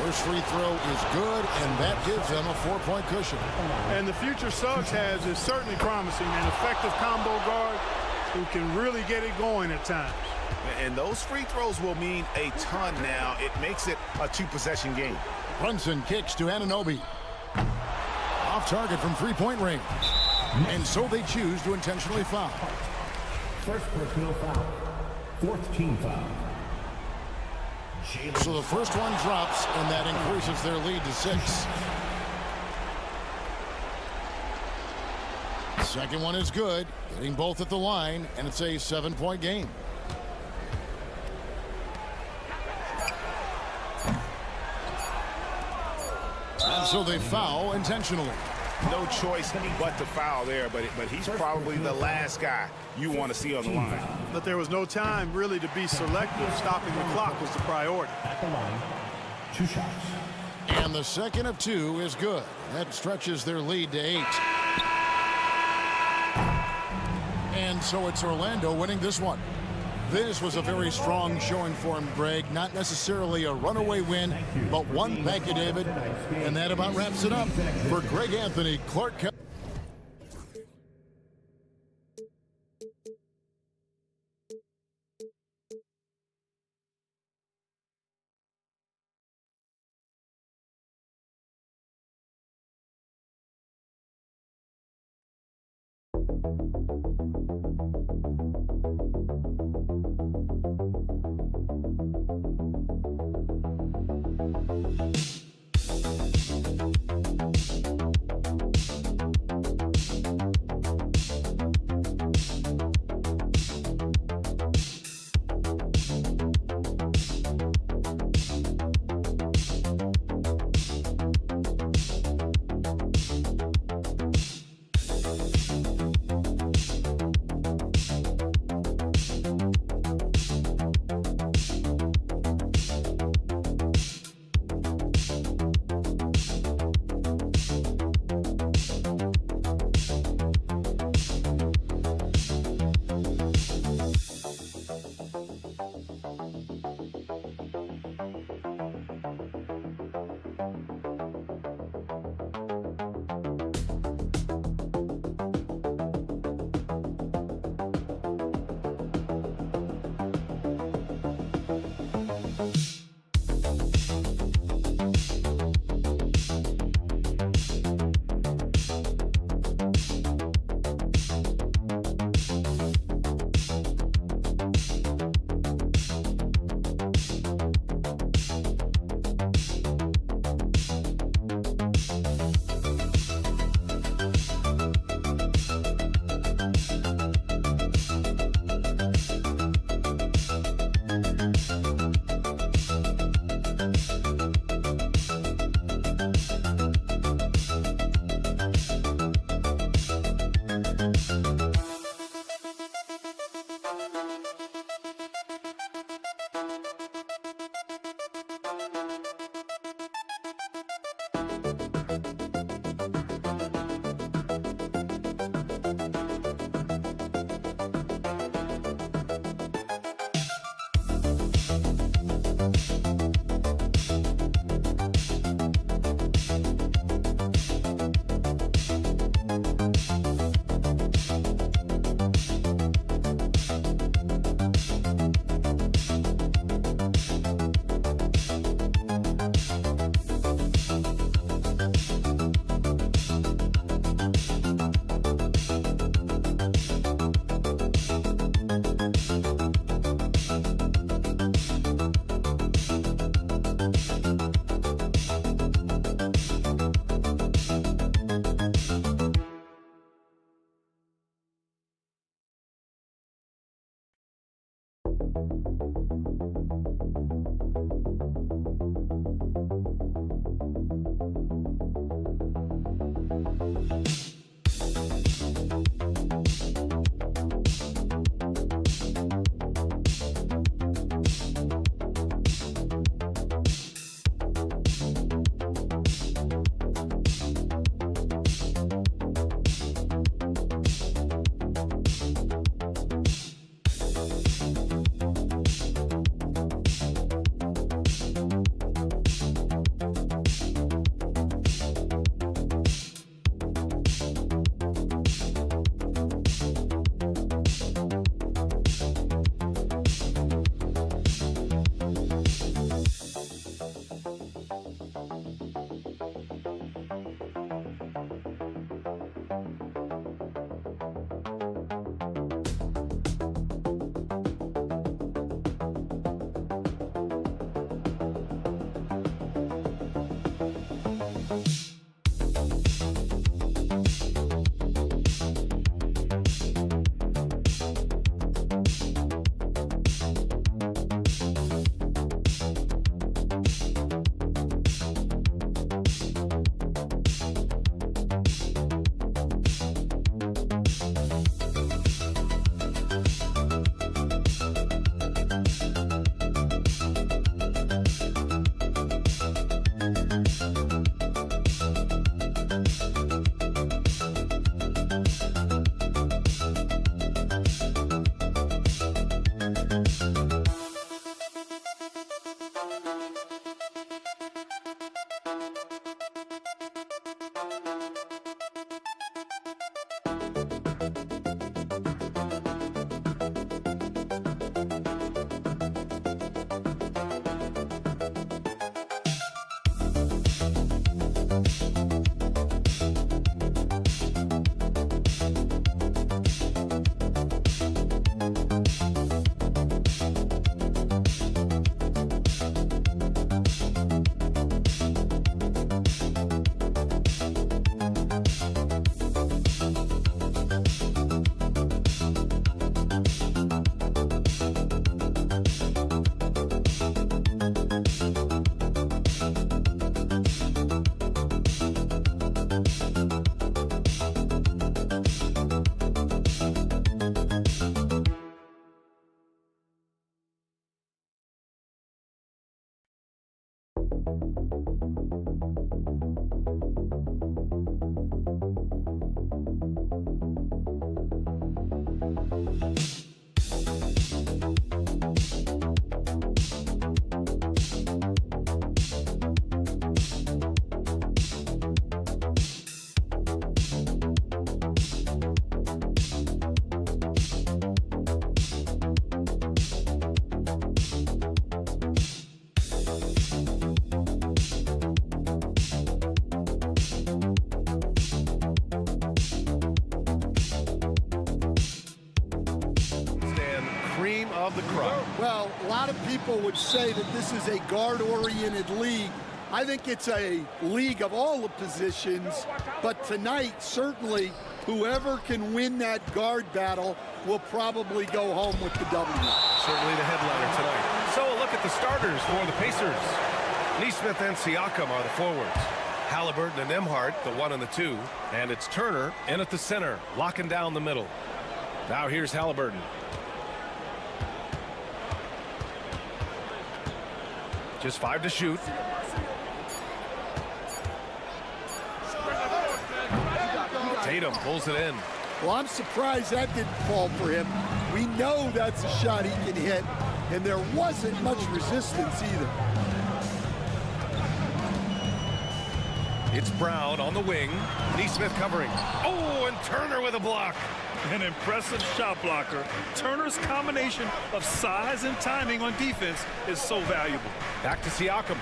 First free throw is good, and that gives them a 4-point cushion. And the future Suggs has is certainly promising. An effective combo guard who can really get it going at times. And those free throws will mean a ton now. It makes it a 2-possession game. Brunson kicks to Anunoby. Off target from three-point range. And so they choose to intentionally foul. First personal foul. Fourth team foul. So the first one drops, and that increases their lead to 6. Second one is good, getting both at the line, and it's a 7-point game. And so they foul intentionally. No choice but to foul there, but he's probably the last guy you want to see on the line. But there was no time really to be selective. Stopping the clock was the priority. At the line, 2 shots. And the second of 2 is good. That stretches their lead to 8. And so it's Orlando winning this one. This was a very strong showing for him, Greg. Not necessarily a runaway win, but one. Thank you, David. And that about wraps it up for Greg Anthony, Clark Kelly. Of the crowd. Well, a lot of people would say that this is a guard-oriented league. I think it's a league of all the positions, but tonight, certainly, whoever can win that guard battle will probably go home with the W. Certainly the headliner tonight. So a look at the starters for the Pacers. Nesmith and Siakam are the forwards. Halliburton and Nembhard, the 1 and the 2. And it's Turner in at the center, locking down the middle. Now here's Halliburton. Just 5 to shoot. Tatum pulls it in. Well, I'm surprised that didn't fall for him. We know that's a shot he can hit, and there wasn't much resistance either. It's Brown on the wing. Nesmith covering. Oh, and Turner with a block. An impressive shot blocker. Turner's combination of size and timing on defense is so valuable. Back to Siakam.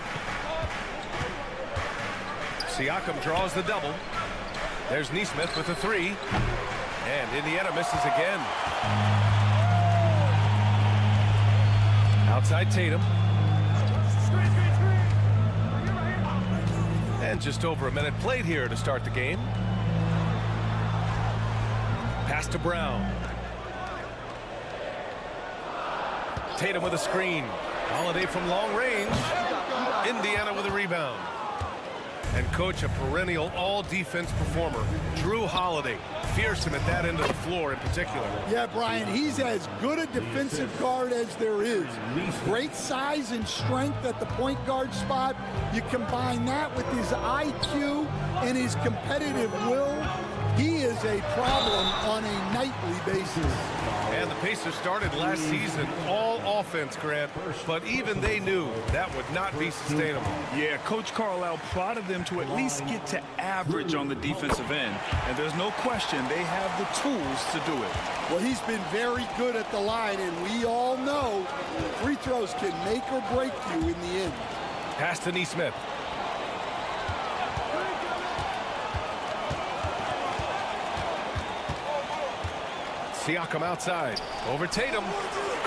Siakam draws the double. There's Nesmith with a 3. And Indiana misses again. Outside Tatum. And just over a minute played here to start the game. Pass to Brown. Tatum with a screen. Holiday from long range. Indiana with a rebound. And coach, a perennial all-defense performer, Drew Holiday. Fearsome at that end of the floor in particular. Yeah, Brian, he's as good a defensive guard as there is. Great size and strength at the point guard spot. You combine that with his IQ and his competitive will. He is a problem on a nightly basis. And the Pacers started last season all offense, Grant, but even they knew that would not be sustainable. Yeah, Coach Carlisle prodded them to at least get to average on the defensive end. And there's no question they have the tools to do it. Well, he's been very good at the line, and we all know free throws can make or break you in the end. Pass to Nesmith. Siakam outside. Over Tatum.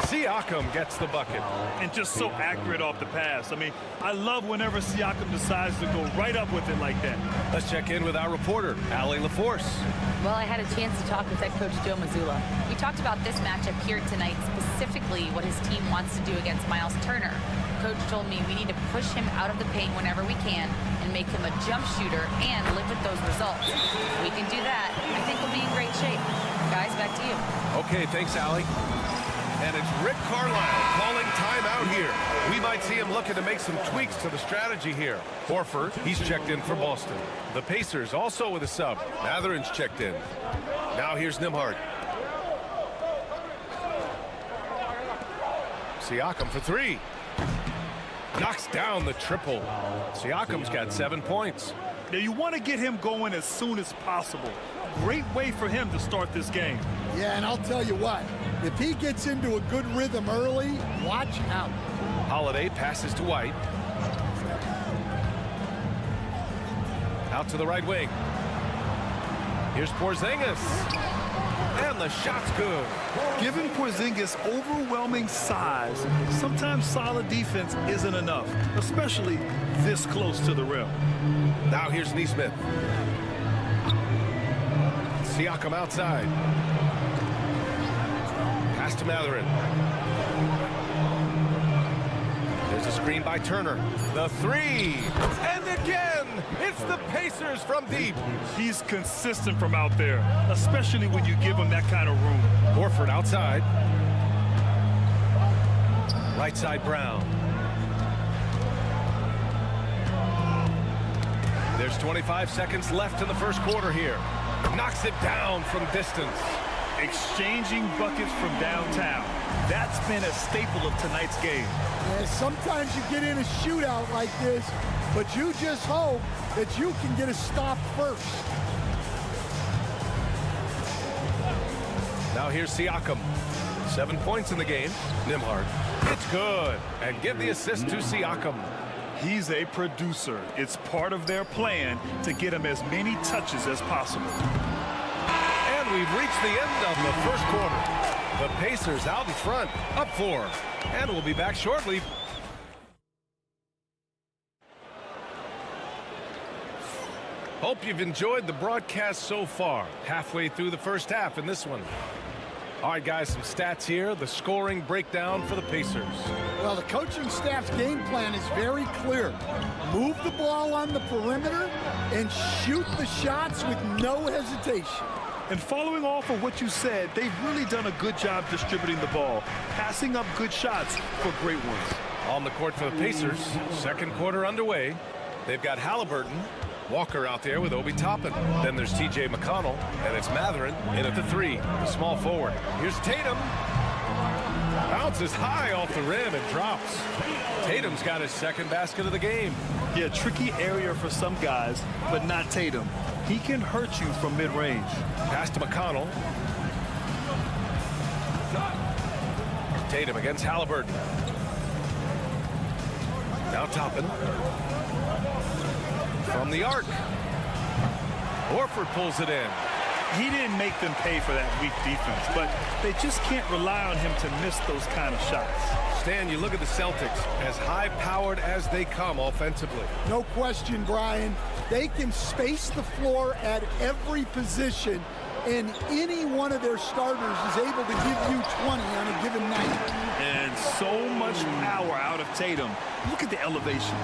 Siakam gets the bucket. And just so accurate off the pass. I mean, I love whenever Siakam decides to go right up with it like that. Let's check in with our reporter, Allie LaForce. Well, I had a chance to talk with head coach Joe Mazzulla. We talked about this matchup here tonight, specifically what his team wants to do against Miles Turner. Coach told me we need to push him out of the paint whenever we can and make him a jump shooter and live with those results. If we can do that, I think we'll be in great shape. Guys, back to you. Okay, thanks, Allie. And it's Rick Carlisle calling timeout here. We might see him looking to make some tweaks to the strategy here. Horford, he's checked in for Boston. The Pacers also with a sub. Mathurin's checked in. Now here's Nembhard. Siakam for 3. Knocks down the triple. Siakam's got 7 points. Now you want to get him going as soon as possible. Great way for him to start this game. Yeah, and I'll tell you what, if he gets into a good rhythm early, watch out. Holiday passes to White. Out to the right wing. Here's Porzingis. And the shot's good. Given Porzingis' overwhelming size, sometimes solid defense isn't enough, especially this close to the rim. Now here's Nesmith. Siakam outside. Pass to Mathurin. There's a screen by Turner. The 3. And again, it's the Pacers from deep. He's consistent from out there, especially when you give him that kind of room. Horford outside. Right side Brown. There's 25 seconds left in the first quarter here. Knocks it down from distance. Exchanging buckets from downtown. That's been a staple of tonight's game. Yeah, sometimes you get in a shootout like this, but you just hope that you can get a stop first. Now here's Siakam. 7 points in the game. Nembhard. It's good. And give the assist to Siakam. He's a producer. It's part of their plan to get him as many touches as possible. And we've reached the end of the first quarter. The Pacers out in front, up 4. And we'll be back shortly. Hope you've enjoyed the broadcast so far. Halfway through the first half in this one. All right, guys, some stats here. The scoring breakdown for the Pacers. Well, the coaching staff's game plan is very clear. Move the ball on the perimeter and shoot the shots with no hesitation. And following off of what you said, they've really done a good job distributing the ball, passing up good shots for great ones. On the court for the Pacers, second quarter underway. They've got Halliburton, Walker out there with Obi Toppin. Then there's T.J. McConnell, and it's Mathurin in at the 3, the small forward. Here's Tatum. Bounces high off the rim and drops. Tatum's got his second basket of the game. Yeah, tricky area for some guys, but not Tatum. He can hurt you from mid-range. Pass to McConnell. Tatum against Halliburton. Now Toppin. From the arc. Horford pulls it in. He didn't make them pay for that weak defense, but they just can't rely on him to miss those kind of shots. Stan, you look at the Celtics, as high-powered as they come offensively. No question, Brian. They can space the floor at every position, and any one of their starters is able to give you 20 on a given night. And so much power out of Tatum. Look at the elevation.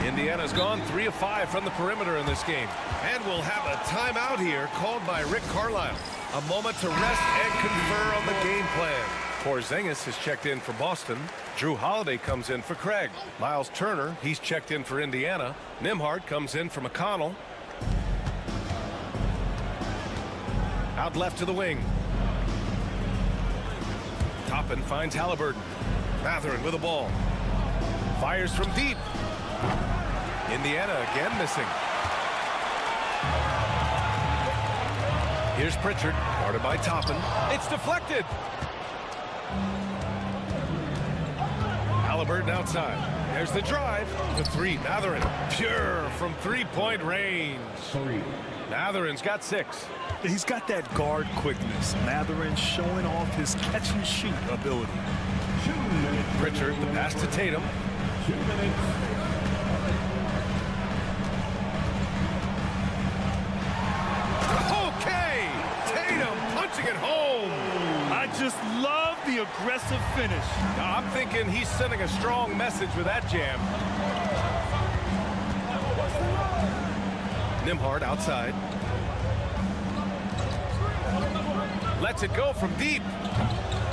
Indiana's gone 3 of 5 from the perimeter in this game. And we'll have a timeout here called by Rick Carlisle. A moment to rest and confer on the game plan. Porzingis has checked in for Boston. Drew Holiday comes in for Craig. Miles Turner, he's checked in for Indiana. Nembhard comes in for McConnell. Out left to the wing. Toppin finds Halliburton. Mathurin with the ball. Fires from deep. Indiana again missing. Here's Pritchard, guarded by Toppin. It's deflected. Halliburton outside. There's the drive. The 3, Mathurin. Pure from three-point range. Mathurin's got 6. He's got that guard quickness. Mathurin showing off his catch-and-shoot ability. Pritchard, the pass to Tatum. 2 minutes. Okay! Tatum punching it home. I just love the aggressive finish. I'm thinking he's sending a strong message with that jam. Nembhard outside. Lets it go from deep.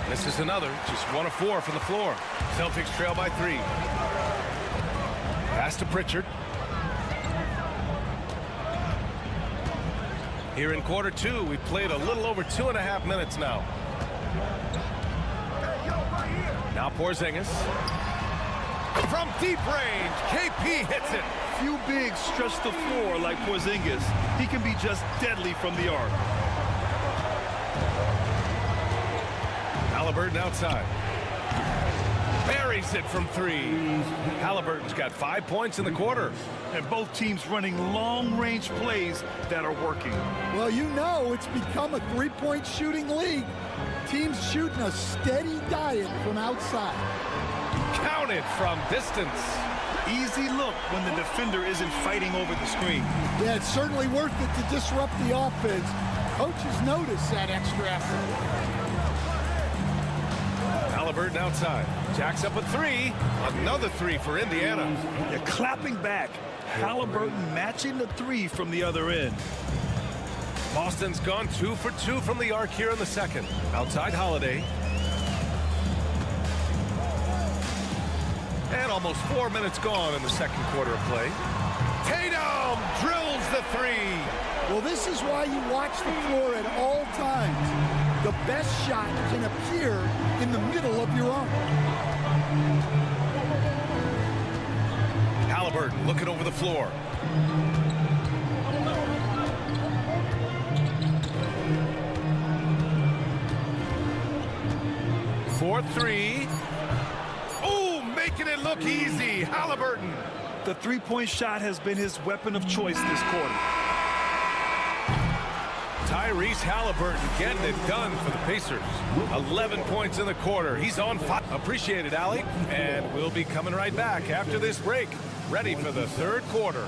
This is another, just 1 of 4 from the floor. Celtics trail by 3. Pass to Pritchard. Here in quarter 2, we've played a little over 2.5 minutes now. Now Porzingis. From deep range, KP hits it. Few bigs stretch the floor like Porzingis. He can be just deadly from the arc. Halliburton outside. Buries it from 3. Halliburton's got 5 points in the quarter. And both teams running long-range plays that are working. Well, you know it's become a three-point shooting league. Teams shooting a steady diet from outside. Counted from distance. Easy look when the defender isn't fighting over the screen. Yeah, it's certainly worth it to disrupt the offense. Coaches notice that extra effort. Halliburton outside. Jacks up a 3. Another 3 for Indiana. They're clapping back. Halliburton matching the 3 from the other end. Boston's gone 2 for 2 from the arc here in the second. Outside Holiday. And almost 4 minutes gone in the second quarter of play. Tatum drills the three. Well, this is why you watch the floor at all times. The best shot can appear in the middle of your arm. Halliburton looking over the floor. For three. Oh, making it look easy. Halliburton. The three-point shot has been his weapon of choice this quarter. Tyrese Halliburton getting it done for the Pacers. 11 points in the quarter. He's on fire. Appreciate it, Allie. And we'll be coming right back after this break. Ready for the third quarter.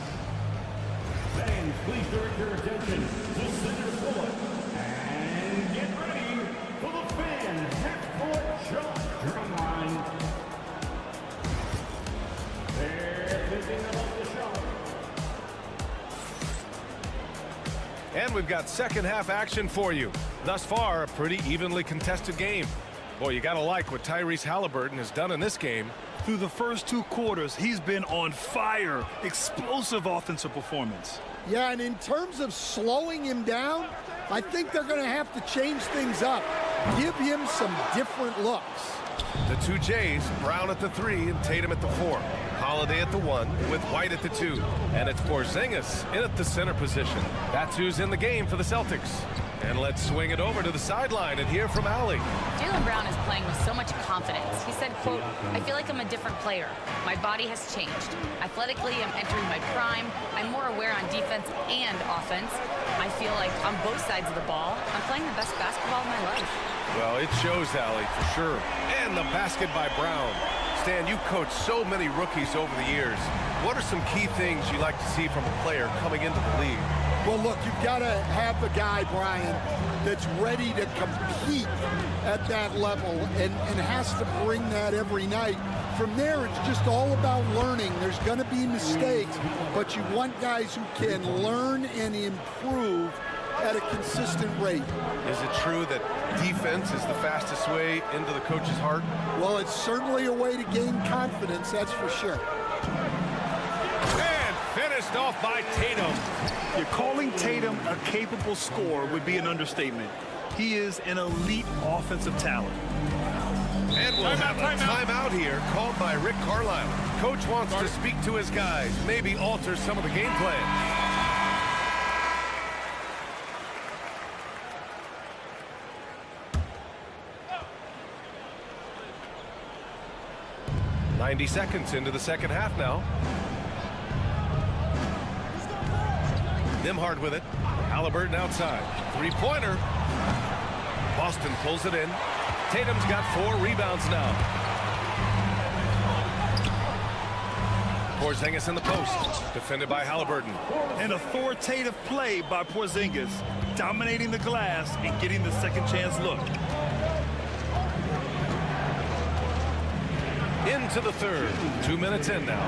Fans, please direct your attention to center court. And get ready for the fan half-court shot drum line. They're picking up the shot. And we've got second half action for you. Thus far, a pretty evenly contested game. Boy, you gotta like what Tyrese Halliburton has done in this game. Through the first two quarters, he's been on fire. Explosive offensive performance. Yeah, and in terms of slowing him down, I think they're going to have to change things up. Give him some different looks. The two Jays, Brown at the 3 and Tatum at the 4. Holiday at the 1 with White at the 2. And it's Porzingis in at the center position. That's who's in the game for the Celtics. And let's swing it over to the sideline and hear from Allie. Jaylen Brown is playing with so much confidence. He said, quote, "I feel like I'm a different player. My body has changed. Athletically, I'm entering my prime. I'm more aware on defense and offense. I feel like on both sides of the ball, I'm playing the best basketball of my life." Well, it shows, Allie, for sure. And the basket by Brown. Stan, you've coached so many rookies over the years. What are some key things you like to see from a player coming into the league? Well, look, you've got to have a guy, Brian, that's ready to compete at that level and has to bring that every night. From there, it's just all about learning. There's going to be mistakes, but you want guys who can learn and improve at a consistent rate. Is it true that defense is the fastest way into the coach's heart? Well, it's certainly a way to gain confidence, that's for sure. And finished off by Tatum. You're calling Tatum a capable scorer would be an understatement. He is an elite offensive talent. And we'll have a timeout here called by Rick Carlisle. Coach wants to speak to his guys, maybe alter some of the game plan. 90 seconds into the second half now. Nembhard with it. Halliburton outside. Three-pointer. Boston pulls it in. Tatum's got 4 rebounds now. Porzingis in the post. Defended by Halliburton. An authoritative play by Porzingis. Dominating the glass and getting the second chance look. Into the third. 2 minutes in now.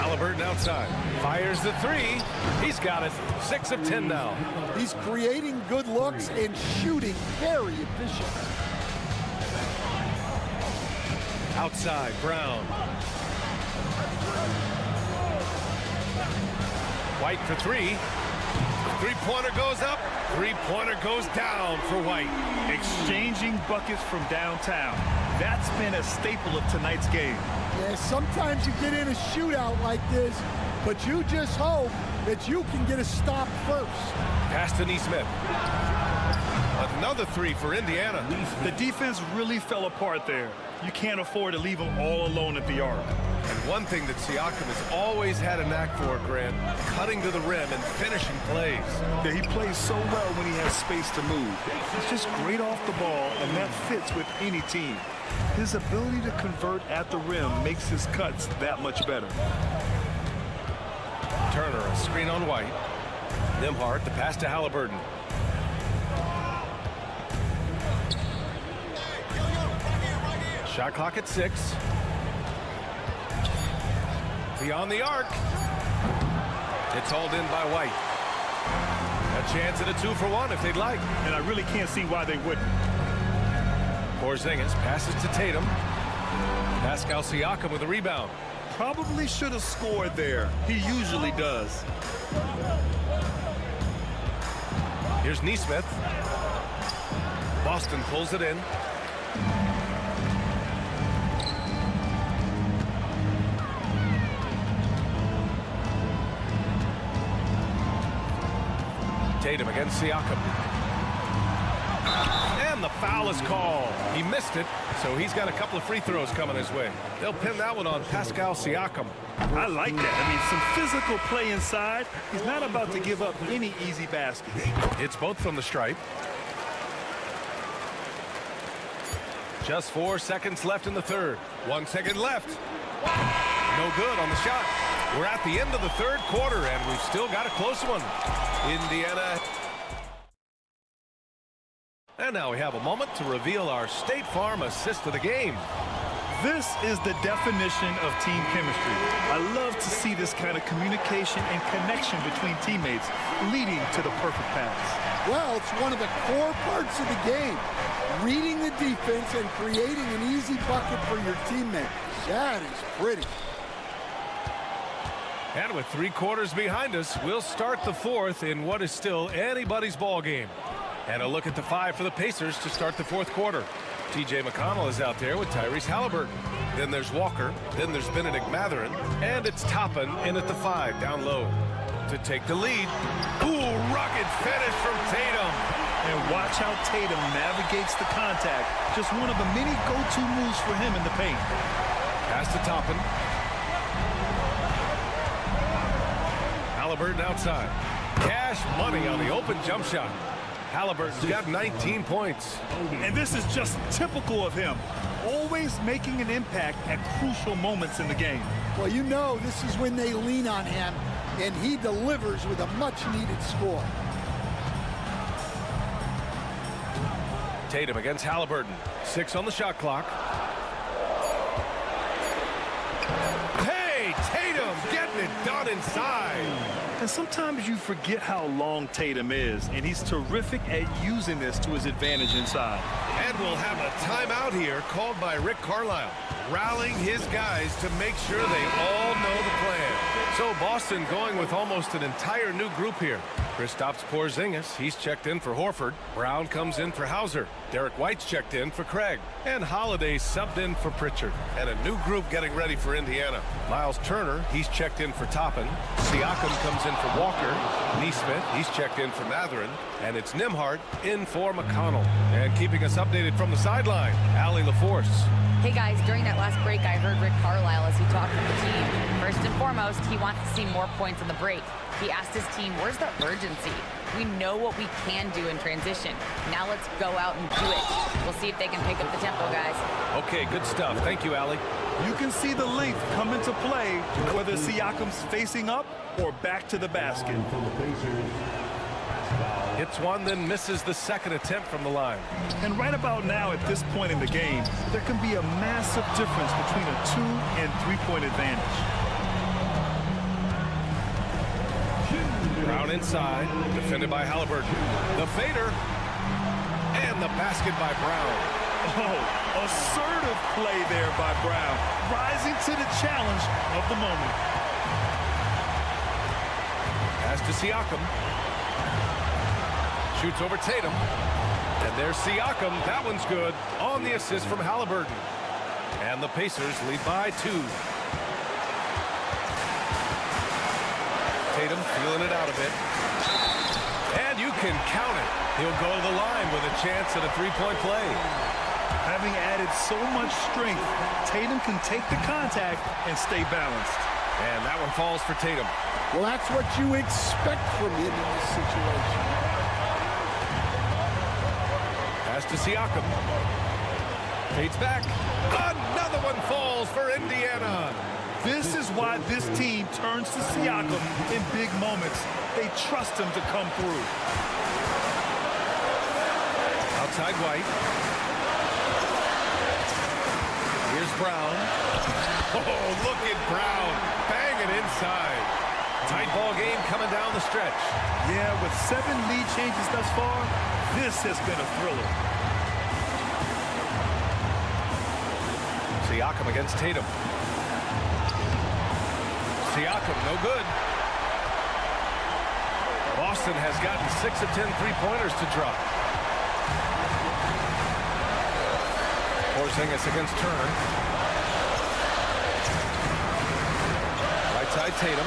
Halliburton outside. Fires the 3. He's got it. 6 of 10 now. He's creating good looks and shooting very efficient. Outside, Brown. White for 3. Three-pointer goes up. Three-pointer goes down for White. Exchanging buckets from downtown. That's been a staple of tonight's game. Yeah, sometimes you get in a shootout like this, but you just hope that you can get a stop first. Pass to Nesmith. Another 3 for Indiana. The defense really fell apart there. You can't afford to leave them all alone at the arc. And one thing that Siakam has always had a knack for, Grant, cutting to the rim and finishing plays. Yeah, he plays so well when he has space to move. He's just great off the ball, and that fits with any team. His ability to convert at the rim makes his cuts that much better. Turner, a screen on White. Nembhard, the pass to Halliburton. Shot clock at 6. Beyond the arc. It's hauled in by White. A chance at a 2-for-1 if they'd like. And I really can't see why they wouldn't. Porzingis passes to Tatum. Pascal Siakam with a rebound. Probably should have scored there. He usually does. Here's Neesmith. Boston pulls it in. Tatum against Siakam. And the foul is called. He missed it, so he's got a couple of free throws coming his way. They'll pin that one on Pascal Siakam. I like that. I mean, some physical play inside. He's not about to give up any easy baskets. It's both from the stripe. Just 4 seconds left in the third. 1 second left. No good on the shot. We're at the end of the third quarter, and we've still got a close one. Indiana. And now we have a moment to reveal our State Farm assist of the game. This is the definition of team chemistry. I love to see this kind of communication and connection between teammates leading to the perfect pass. Well, it's one of the core parts of the game. Reading the defense and creating an easy bucket for your teammate. That is pretty. And with 3 quarters behind us, we'll start the fourth in what is still anybody's ball game. And a look at the 5 for the Pacers to start the fourth quarter. T.J. McConnell is out there with Tyrese Halliburton. Then there's Walker. Then there's Benedict Mathurin. And it's Toppin in at the 5 down low to take the lead. Ooh, rugged finish from Tatum. And watch how Tatum navigates the contact. Just one of the many go-to moves for him in the paint. Pass to Toppin. Halliburton outside. Cash money on the open jump shot. Halliburton's got 19 points. And this is just typical of him. Always making an impact at crucial moments in the game. Well, you know this is when they lean on him, and he delivers with a much-needed score. Tatum against Halliburton. 6 on the shot clock. Hey, Tatum getting it done inside. And sometimes you forget how long Tatum is, and he's terrific at using this to his advantage inside. And we'll have a timeout here called by Rick Carlisle, rallying his guys to make sure they all know the plan. So Boston going with almost an entire new group here. Kristaps Porzingis, he's checked in for Horford. Brown comes in for Hauser. Derek White's checked in for Craig. And Holiday subbed in for Pritchard. And a new group getting ready for Indiana. Miles Turner, he's checked in for Toppin. Siakam comes in for Walker. Neesmith, he's checked in for Mathurin. And it's Nembhard in for McConnell. And keeping us updated from the sideline, Allie LaForce. Hey guys, during that last break, I heard Rick Carlisle as he talked with the team. First and foremost, he wants to see more points on the break. He asked his team, where's the urgency? We know what we can do in transition. Now let's go out and do it. We'll see if they can pick up the tempo, guys. Okay, good stuff. Thank you, Allie. You can see the length come into play, whether Siakam's facing up or back to the basket. Hits one, then misses the second attempt from the line. And right about now, at this point in the game, there can be a massive difference between a 2- and 3-point advantage. Brown inside, defended by Halliburton. The fader, and the basket by Brown. Oh, assertive play there by Brown, rising to the challenge of the moment. Pass to Siakam. Shoots over Tatum. And there's Siakam. That one's good on the assist from Halliburton. And the Pacers lead by 2. Tatum feeling it out a bit. And you can count it. He'll go to the line with a chance at a 3-point play. Having added so much strength, Tatum can take the contact and stay balanced. And that one falls for Tatum. Well, that's what you expect from him in this situation. Pass to Siakam. Fades back. Another one falls for Indiana. This is why this team turns to Siakam in big moments. They trust him to come through. Outside White. Here's Brown. Oh, look at Brown. Bang it inside. Tight ball game coming down the stretch. Yeah, with 7 lead changes thus far, this has been a thriller. Siakam against Tatum. Siakam, no good. Boston has gotten 6 of 10 three-pointers to drop. Porzingis against Turner. Right side Tatum.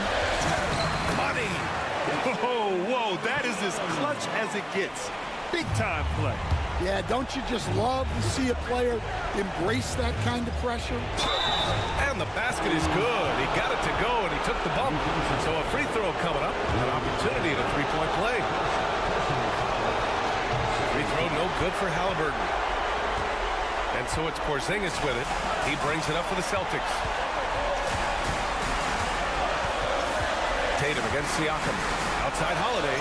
Money! Whoa, that is as clutch as it gets. Big time play. Yeah, don't you just love to see a player embrace that kind of pressure? And the basket is good. He got it to go, and he took the bump. So a free throw coming up. An opportunity at a three-point play. Free throw no good for Halliburton. And so it's Porzingis with it. He brings it up for the Celtics. Tatum against Siakam. Outside Holiday.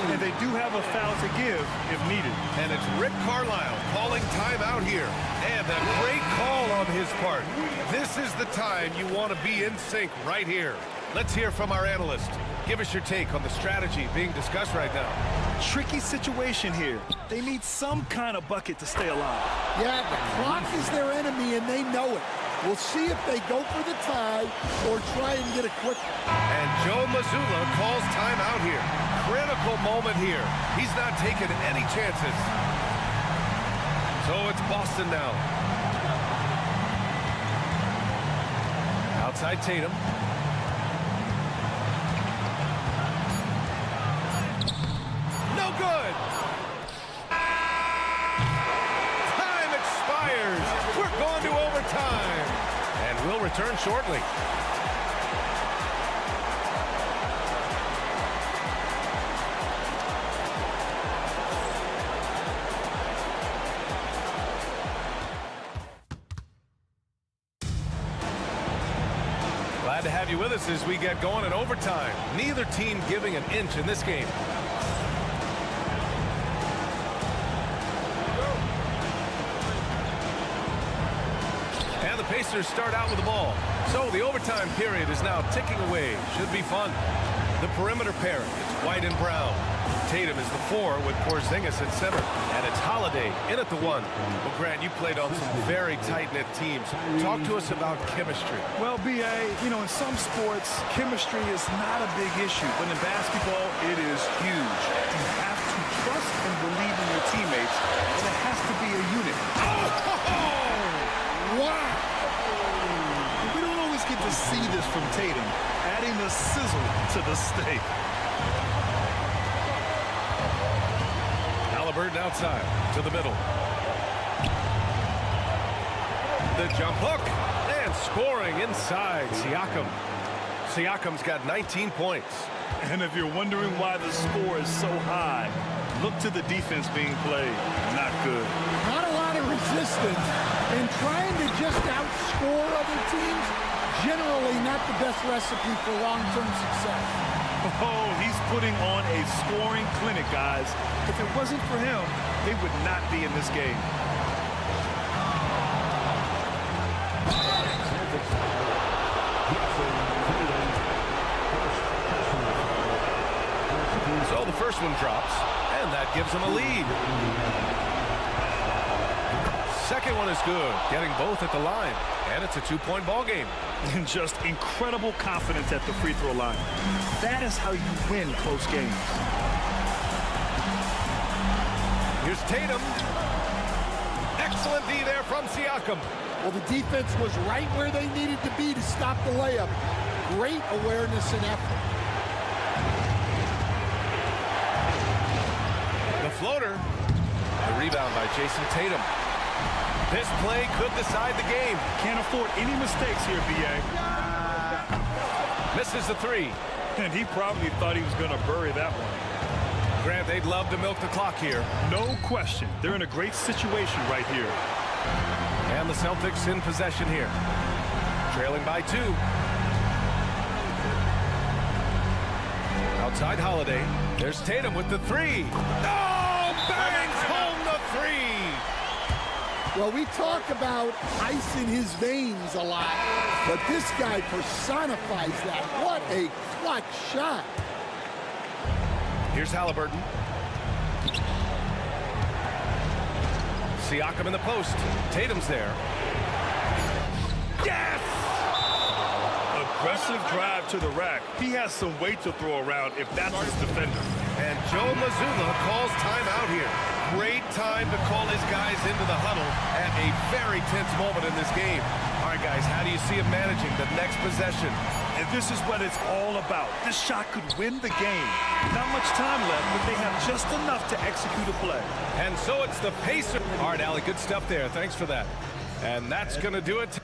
And they do have a foul to give if needed. And it's Rick Carlisle calling timeout here. And a great call on his part. This is the time you want to be in sync right here. Let's hear from our analyst. Give us your take on the strategy being discussed right now. Tricky situation here. They need some kind of bucket to stay alive. Yeah, the clock is their enemy, and they know it. We'll see if they go for the tie or try and get a quick. And Joe Mazzulla calls timeout here. Critical moment here. He's not taking any chances. So it's Boston now. Outside Tatum. No good. Time expires. We're going to overtime. And we'll return shortly. Glad to have you with us as we get going in overtime. Neither team giving an inch in this game. And the Pacers start out with the ball. So the overtime period is now ticking away. Should be fun. The perimeter pair, it's White and Brown. Tatum is the 4 with Porzingis at center. And it's Holiday in at the 1. Well, Grant, you played on some very tight-knit teams. Talk to us about chemistry. Well, B.A., in some sports, chemistry is not a big issue. But in basketball, it is huge. You have to trust and believe in your teammates, and it has to be a unit. Wow! We don't always get to see this from Tatum, adding the sizzle to the steak. Halliburton outside to the middle. The jump hook and scoring inside Siakam. Siakam's got 19 points. And if you're wondering why the score is so high, look to the defense being played. Not good. Not a lot of resistance, and trying to just outscore other teams, generally not the best recipe for long-term success. Oh, he's putting on a scoring clinic, guys. If it wasn't for him, they would not be in this game. So the first one drops, and that gives them a lead. Second one is good, getting both at the line, and it's a 2-point ball game. And just incredible confidence at the free throw line. That is how you win close games. Here's Tatum. Excellent D there from Siakam. Well, the defense was right where they needed to be to stop the layup. Great awareness and effort. The floater. A rebound by Jason Tatum. This play could decide the game. Can't afford any mistakes here, B.A. Misses the 3. And he probably thought he was going to bury that one. Grant, they'd love to milk the clock here. No question. They're in a great situation right here. And the Celtics in possession here. Trailing by 2. Outside Holiday. There's Tatum with the 3. No! Bangs home the 3! Well, we talk about ice in his veins a lot, but this guy personifies that. What a clutch shot. Here's Halliburton. Siakam in the post. Tatum's there. Yes! Aggressive drive to the rack. He has some weight to throw around if that's his defender. And Joe Mazzulla calls timeout here. Great time to call his guys into the huddle at a very tense moment in this game. All right, guys, how do you see him managing the next possession? And this is what it's all about. This shot could win the game. Not much time left, but they have just enough to execute a play. And so it's the Pacers. All right, Allie, good stuff there. Thanks for that. And that's going to do it.